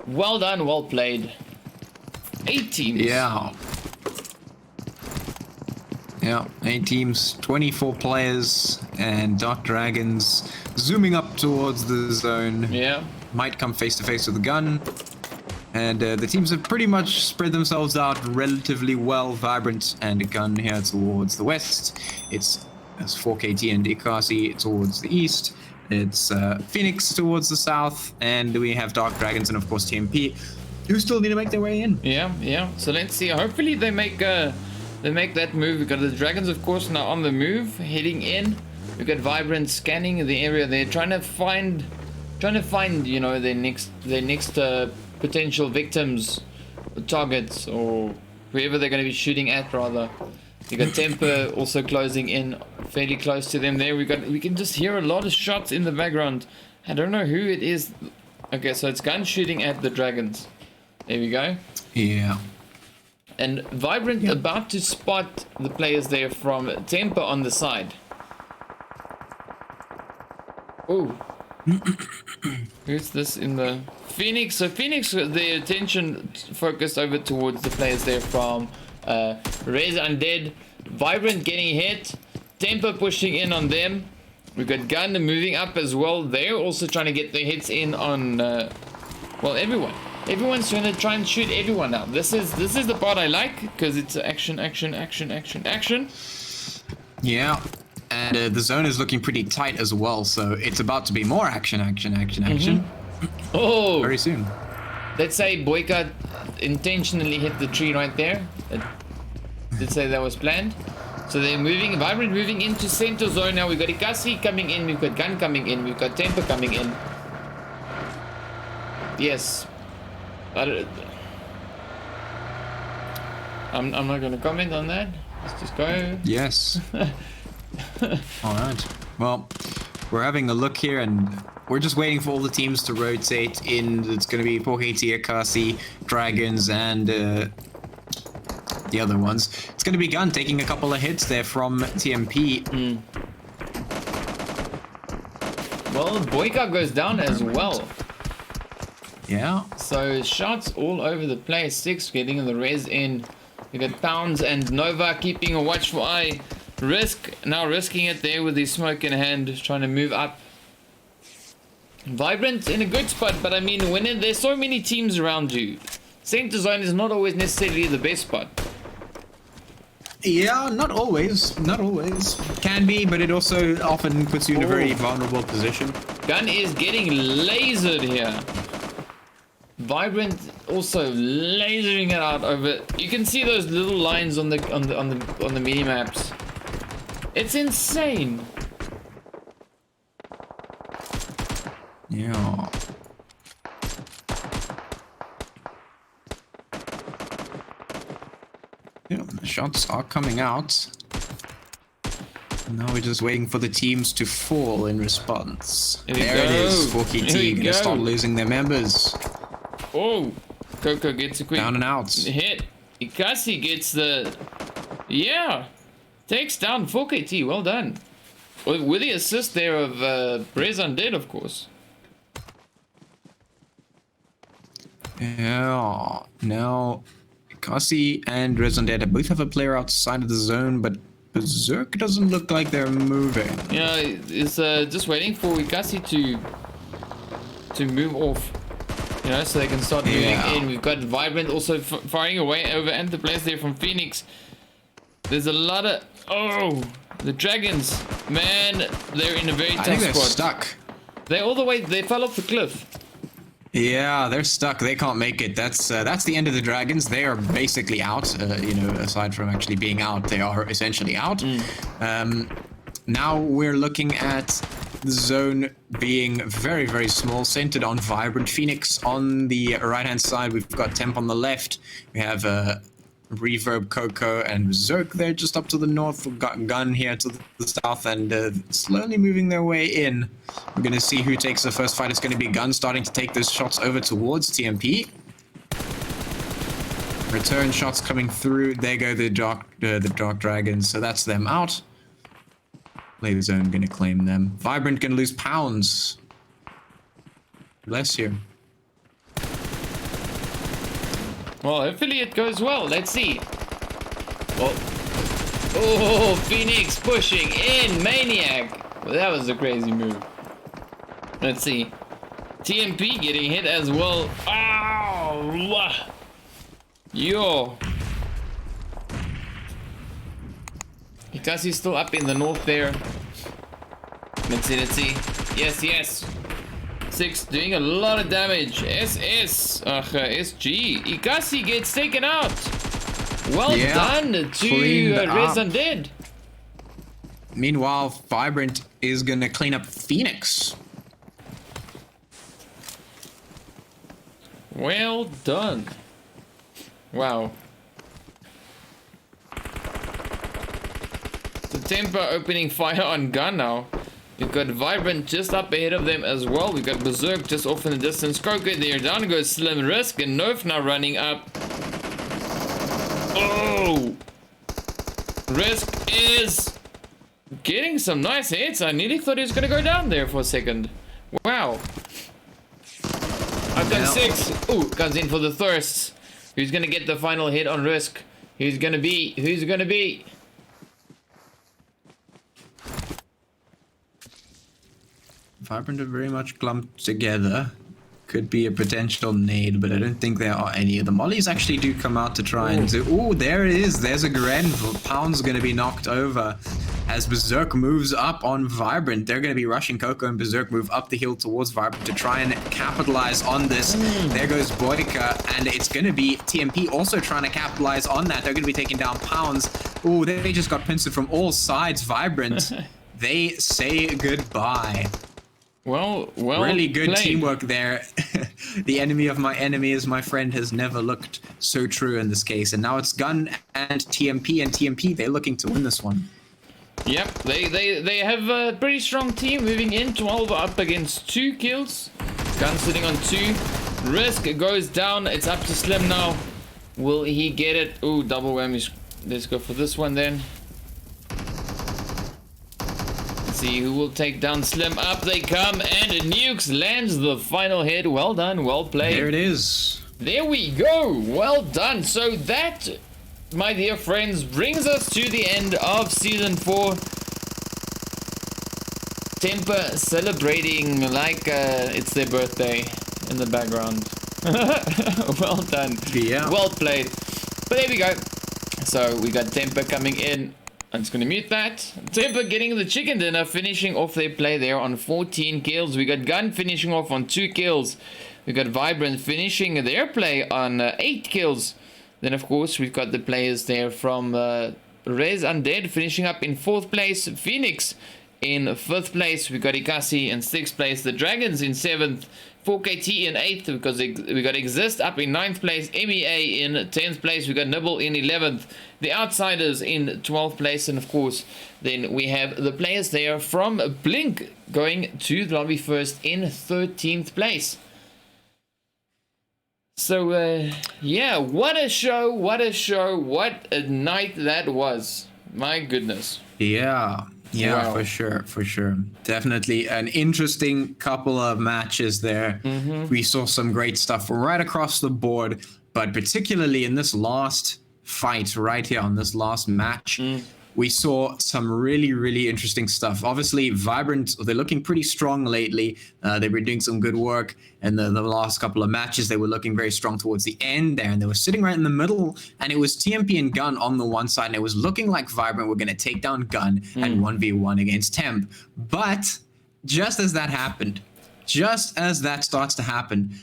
Well done, well played. 8 teams. Yeah. Yeah, 8 teams, 24 players, and Dark Dragons zooming up towards the zone. Yeah. Might come face to face with a gun. And the teams have pretty much spread themselves out relatively well. Vibrant and a gun here towards the west. It's 4KT and Ekasi towards the east. It's Phoenix towards the south. And we have Dark Dragons and, of course, TMP, who still need to make their way in. Yeah. So let's see. Hopefully they make that move. We've got the Dragons, of course, now on the move, heading in. We've got Vibrant scanning the area. They're trying to find, you know, their next potential victims, targets, or whoever they're going to be shooting at, rather. You got Temper also closing in, fairly close to them there. We can just hear a lot of shots in the background. I don't know who it is. Okay, so it's gun shooting at the Dragons. There we go. Yeah. And Vibrant about to spot the players there from Temper on the side. Oh. Who's this in the Phoenix? So Phoenix, their attention focused over towards the players there from ResUNDEAD. Vibrant getting hit. Temper pushing in on them. We've got Gun moving up as well. They're also trying to get their hits in on well, everyone. Everyone's trying to try and shoot everyone now. This is the part I like, because it's action. Yeah. And the zone is looking pretty tight as well, so it's about to be more action. Oh, Very soon. let's say Boyka intentionally hit the tree right there. Let's say that was planned. So they're moving, Vibrant moving into center zone now. We've got Ekasi coming in, we've got Gun coming in, we've got Temper coming in. Yes. I'm not going to comment on that. Let's just go. Yes. All right. Well, we're having a look here, and we're just waiting for all the teams to rotate in. It's going to be 4KT, Ekasi, Dragons, and the other ones. It's going to be Gun taking a couple of hits there from TMP. Well, Boyka goes down as well. Yeah. So shots all over the place. 6 getting the res in. We got Pounds and Nova keeping a watchful eye. Risk now risking it there with his smoke in hand, trying to move up. Vibrant in a good spot, but I mean, when there's so many teams around you, center zone is not always necessarily the best spot. Yeah, not always. Can be, but it also often puts you in a very vulnerable position. Gun is getting lasered here. Vibrant also lasering it out over. You can see those little lines on the mini maps. It's insane. Yeah. Yeah, the shots are coming out. Now we're just waiting for the teams to fall in response. Here we There it go. is. Here 4KT we gonna go. start losing their members. Oh, Coco gets a quick Down and out. hit. Ekasi gets the... Yeah. Takes down 4KT. Well done. With the assist there of ResUNDEAD, of course. Yeah. Now, Ekasi and ResUNDEAD both have a player outside of the zone, but Berserk doesn't look like they're moving. Yeah, it's just waiting for Ekasi to move off. You know, so they can start moving in. We've got Vibrant also firing away over at the players there from Phoenix. There's a lot of... Oh, the Dragons. Man, they're in a very tough I think they're spot. stuck. They're all the way... They fell off the cliff. Yeah, they're stuck. They can't make it. That's the end of the Dragons. They are basically out. You know, aside from actually being out, they are essentially out. Now we're looking at the zone being very, very small, centered on Vibrant. Phoenix on the right-hand side. We've got Temp on the left. We have Reverb, Coco, and Zerk there just up to the north. We've got Gun here to the south, and slowly moving their way in. We're going to see who takes the first fight. It's going to be Gun starting to take those shots over towards TMP. Return shots coming through. There go the Dark Dragons, so that's them out. Play the zone, going to claim them. Vibrant going to lose pounds. Bless you. Well, hopefully it goes well. Let's see. Oh, Phoenix pushing in. Maniac. Well, that was a crazy move. Let's see. TMP getting hit as well. Ow! Yo. Ekasi's still up in the north there. Let's see. Yes. 6 doing a lot of damage. SG. Ekasi gets taken out. Well done to ResUNDEAD. Meanwhile, Vibrant is going to clean up Phoenix. Well done. Wow. The Temper opening fire on Gun now. We've got Vibrant just up ahead of them as well. We've got Berserk just off in the distance. Croker there. Down goes Slim. Risk and Nerf now running up. Oh! Risk is getting some nice hits. I nearly thought he was going to go down there for a second. Wow. I've done 6. Ooh, comes in for the thirst. Who's going to get the final hit on Risk? Who's going to be? Vibrant are very much clumped together. Could be a potential nade, but I don't think there are any. The mollies actually do come out to try and do... Oh, there it is. There's a Gren. Pound's going to be knocked over as Berserk moves up on Vibrant. They're going to be rushing Coco, and Berserk move up the hill towards Vibrant to try and capitalize on this. There goes Boyka, and it's going to be TMP also trying to capitalize on that. They're going to be taking down Pounds. Oh, they just got pincered from all sides. Vibrant, they say goodbye. Well really good played. Teamwork there. The enemy of my enemy is my friend has never looked so true in this case. And now it's Gun and TMP, they're looking to win this one. Yep, they have a pretty strong team moving in. 12 up against 2 kills. Gun sitting on 2. Risk goes down. It's up to Slim now. Will he get it? Ooh, double whammies. Let's go for this one then. See who will take down Slim. Up they come, and Nukes lands the final hit. Well done, well played. There it is. There we go. Well done. So that, my dear friends, brings us to the end of season 4. Temper celebrating like it's their birthday in the background. Well done. Yeah. Well played. But there we go. So we got Temper coming in. I'm just going to mute that. Temper getting the chicken dinner, finishing off their play there on 14 kills. We got Gun finishing off on 2 kills. We got Vibrant finishing their play on 8 kills. Then, of course, we've got the players there from ResUNDEAD finishing up in 4th place. Phoenix in 5th place. We got Ekasi in 6th place. The Dragons in 7th. 4KT in 8th because we got Exist up in 9th place. MEA in 10th place. We got Nibble in 11th. The Outsiders in 12th place. And of course, then we have the players there from Blink going to the lobby first in 13th place. So, yeah, what a show, what a night that was. My goodness. Yeah. Yeah, Wow. for sure. Definitely an interesting couple of matches there. We saw some great stuff right across the board, but particularly in this last fight right here on this last match, we saw some really, really interesting stuff. Obviously, Vibrant, they're looking pretty strong lately. They've been doing some good work in the last couple of matches. They were looking very strong towards the end there, and they were sitting right in the middle, and it was TMP and Gun on the one side, and it was looking like Vibrant were going to take down Gun and 1v1 against Temp. But just as that happened, just as that starts to happen,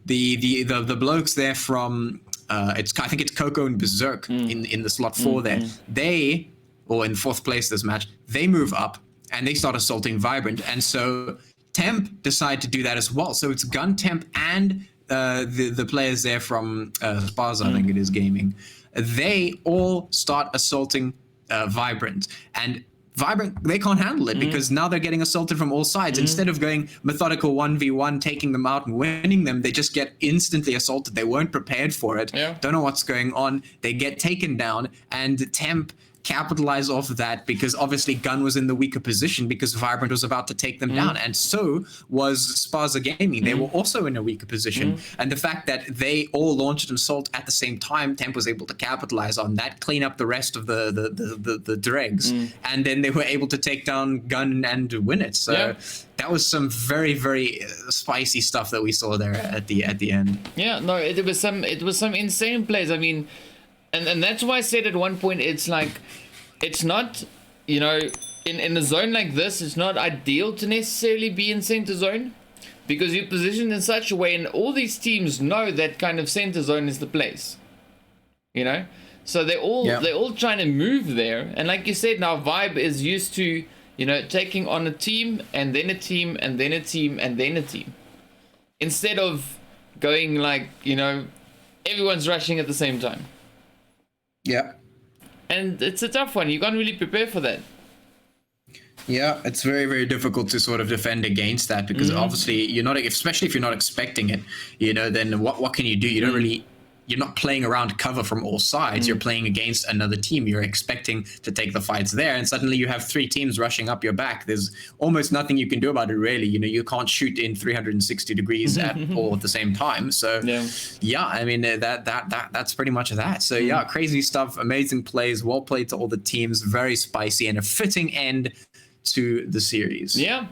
the blokes there from... I think it's Coco and Berserk in the slot 4 there. They, or in 4th place this match, they move up and they start assaulting Vibrant. And so Temp decide to do that as well. So it's Gun, Temp, and the players there from Sparza, I think it is, Gaming. They all start assaulting Vibrant. And Vibrant, they can't handle it because now they're getting assaulted from all sides. Instead of going methodical 1v1, taking them out and winning them, they just get instantly assaulted. They weren't prepared for it. Yeah. Don't know what's going on. They get taken down, and Temp capitalize off of that because obviously Gun was in the weaker position because Vibrant was about to take them down, and so was Sparza Gaming. They were also in a weaker position, and the fact that they all launched an assault at the same time, Temp was able to capitalize on that, clean up the rest of the dregs, and then they were able to take down Gun and win it. So that was some very, very spicy stuff that we saw there at the end. Yeah, no, it was some insane plays. I mean, and that's why I said at one point, it's like, it's not, you know, in a zone like this, it's not ideal to necessarily be in center zone because you're positioned in such a way, and all these teams know that kind of center zone is the place, you know. So they're all trying to move there, and like you said, now Vibe is used to, you know, taking on a team and then a team and then a team and then a team, instead of going like, you know, everyone's rushing at the same time. Yeah. And it's a tough one. You can't really prepare for that. Yeah, it's very, very difficult to sort of defend against that because obviously you're not, especially if you're not expecting it, you know, then what can you do? You don't really, you're not playing around cover from all sides. You're playing against another team. You're expecting to take the fights there, and suddenly you have 3 teams rushing up your back. There's almost nothing you can do about it, really. You know, you can't shoot in 360 degrees all at the same time. So, yeah, I mean, that's pretty much that. So, yeah, crazy stuff, amazing plays, well played to all the teams, very spicy, and a fitting end to the series. Yeah.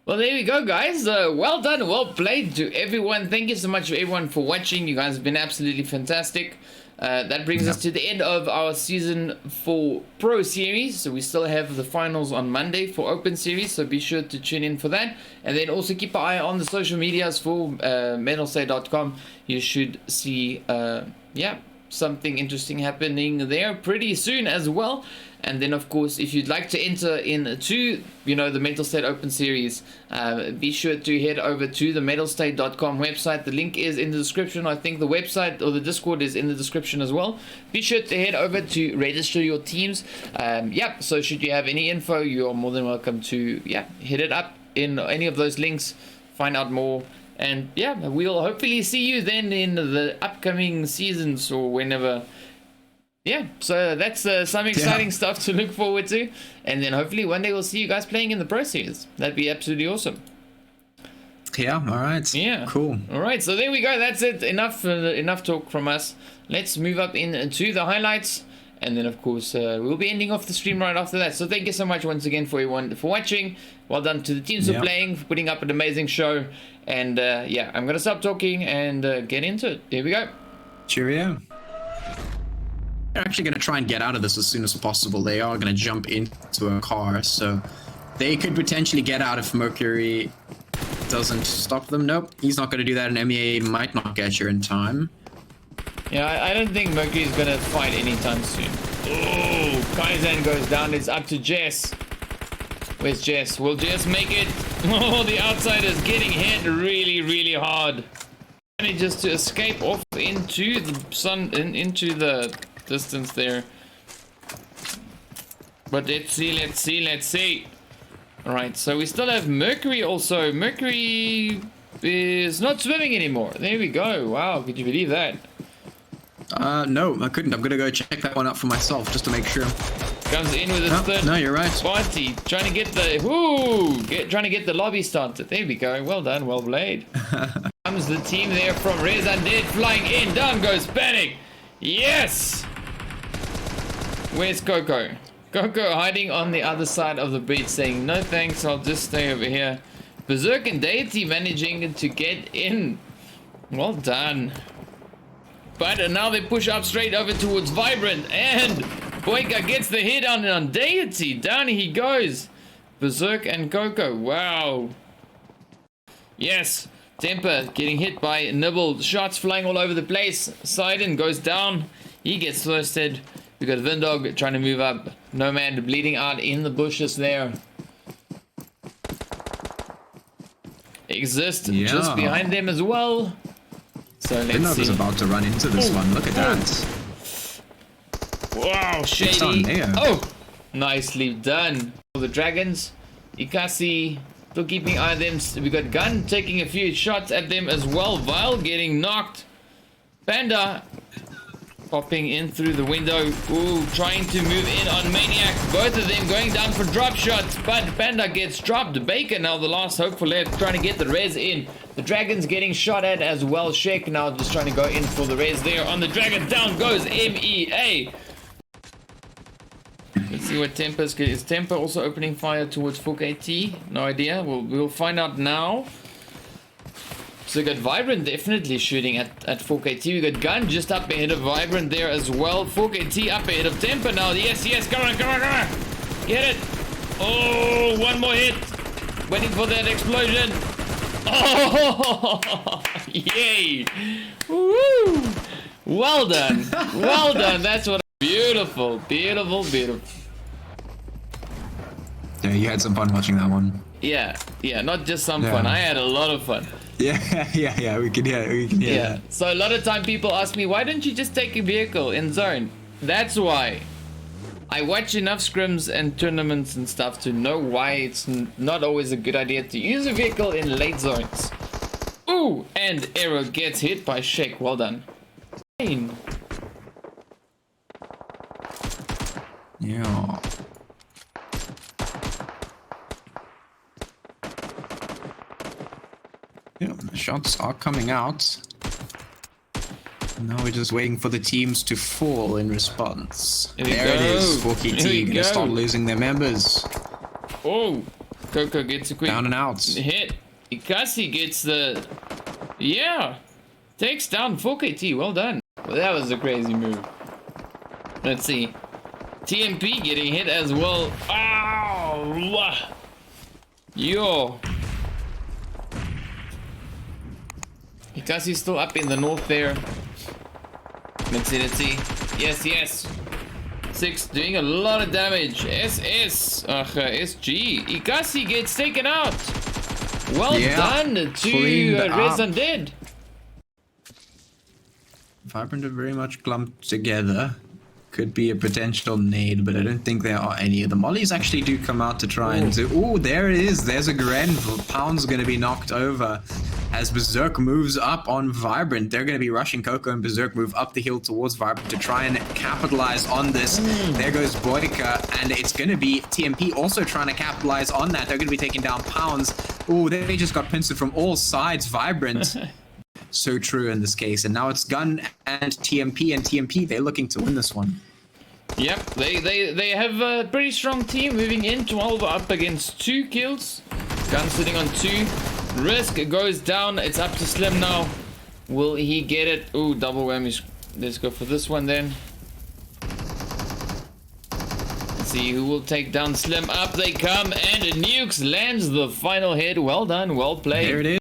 Well, there we go, guys. Well done, well played to everyone. Thank you so much for everyone for watching. You guys have been absolutely fantastic. That brings us to the end of our Season 4 Pro Series. So we still have the finals on Monday for Open Series, so be sure to tune in for that. And then also keep an eye on the social medias for Mettlestate.com. You should see, something interesting happening there pretty soon as well. And then, of course, if you'd like to enter into, you know, the Mettlestate Open Series, be sure to head over to the Mettlestate.com website. The link is in the description. I think the website or the Discord is in the description as well. Be sure to head over to register your teams. So should you have any info, you are more than welcome to, hit it up in any of those links, find out more. And, we'll hopefully see you then in the upcoming seasons or whenever. Yeah, so that's some exciting stuff to look forward to. And then hopefully one day we'll see you guys playing in the Pro Series. That'd be absolutely awesome. Yeah, all right. Yeah. Cool. All right, so there we go. That's it. Enough talk from us. Let's move up into the highlights. And then, of course, we'll be ending off the stream right after that. So thank you so much once again for everyone for watching. Well done to the teams for playing, for putting up an amazing show. And, I'm going to stop talking and get into it. Here we go. Cheerio. They're actually going to try and get out of this as soon as possible. They are going to jump into a car, so they could potentially get out if Mercury doesn't stop them. Nope, he's not going to do that, and MEA might not get here in time. Yeah, I don't think Mercury's going to fight anytime soon. Oh, Kaizen goes down. It's up to Jess. Where's Jess? Will Jess make it? Oh, the outsider's getting hit really, really hard. Manages to escape off into the sun, into the distance there, but let's see. All right, so we still have Mercury. Also, Mercury is not swimming anymore. There we go. Wow, could you believe that? No, I couldn't. I'm gonna go check that one out for myself just to make sure. Comes in with his third. No, you're right. Party, trying to get the trying to get the lobby started. There we go. Well done, well played. Comes the team there from ResUNDEAD flying in. Down goes Panic. Yes. Where's Coco? Coco hiding on the other side of the bridge saying, no thanks, I'll just stay over here. Berserk and Deity managing to get in. Well done. But now they push up straight over towards Vibrant, and Boyka gets the hit on Deity. Down he goes. Berserk and Coco. Wow. Yes. Temper getting hit by Nibble. Shots flying all over the place. Sidon goes down. He gets thirsted. We got Vindog trying to move up. Nomad bleeding out in the bushes there. Exist Yeah. just behind them as well. So let's Vinnover's see. about to run into this one. Look at that. Wow, on shady. there. Oh, nicely done. For the Dragons, Ekasi still keeping eye on them. We got Gun taking a few shots at them as well. Vile getting knocked. Panda popping in through the window. Ooh, trying to move in on Maniac. Both of them going down for drop shots, but Panda gets dropped. Baker now the last hope for left, trying to get the res in. The Dragons getting shot at as well. Sheik now just trying to go in for the res there on the Dragon. Down goes MEA. Let's see what Temper's good. Is Temper also opening fire towards 4KT? No idea. We'll find out now. So we got Vibrant definitely shooting at 4KT. We got Gun just up ahead of Vibrant there as well. 4KT up ahead of Temper now. Yes, come on. Get it. Oh, one more hit. Waiting for that explosion. Oh, yay. Woo. Well done. Well done. That's what. Beautiful. Yeah, you had some fun watching that one. Yeah, not just some Yeah. fun. I had a lot of fun. Yeah, we can hear that. So a lot of time people ask me, why don't you just take a vehicle in zone? That's why. I watch enough scrims and tournaments and stuff to know why it's not always a good idea to use a vehicle in late zones. Ooh, and Arrow gets hit by Sheik. Well done. Yeah. Yeah, the shots are coming out. Now we're just waiting for the teams to fall in response. Here we There it go. is. Here 4KT we gonna go. start losing their members. Oh, Coco gets a quick Down and out. hit. Ekasi gets the... Yeah. Takes down 4KT. Well done. Well, that was a crazy move. Let's see. TMP getting hit as well. Ow! Yo. Ekasi's still up in the north there. Let's see. Yes. 6 doing a lot of damage. SG. Ekasi gets taken out. Well done to cleaned up. ResUNDEAD. Vibrant are very much clumped together. Could be a potential nade, but I don't think there are any. The mollies actually do come out to try and do... Oh, there it is. There's a Gren. Pound's going to be knocked over as Berserk moves up on Vibrant. They're going to be rushing Coco, and Berserk move up the hill towards Vibrant to try and capitalize on this. There goes Boyka, and it's going to be TMP also trying to capitalize on that. They're going to be taking down Pounds. Oh, they just got pincered from all sides. Vibrant. So true in this case, and now it's Gun and TMP, they're looking to win this one. Yep, they have a pretty strong team moving in. 12 up against 2 kills. Gun sitting on 2. Risk goes down. It's up to Slim now. Will he get it? Ooh, double whammies. Let's go for this one then. Let's see who will take down Slim. Up they come, and Nukes lands the final hit. Well done, well played. There it is.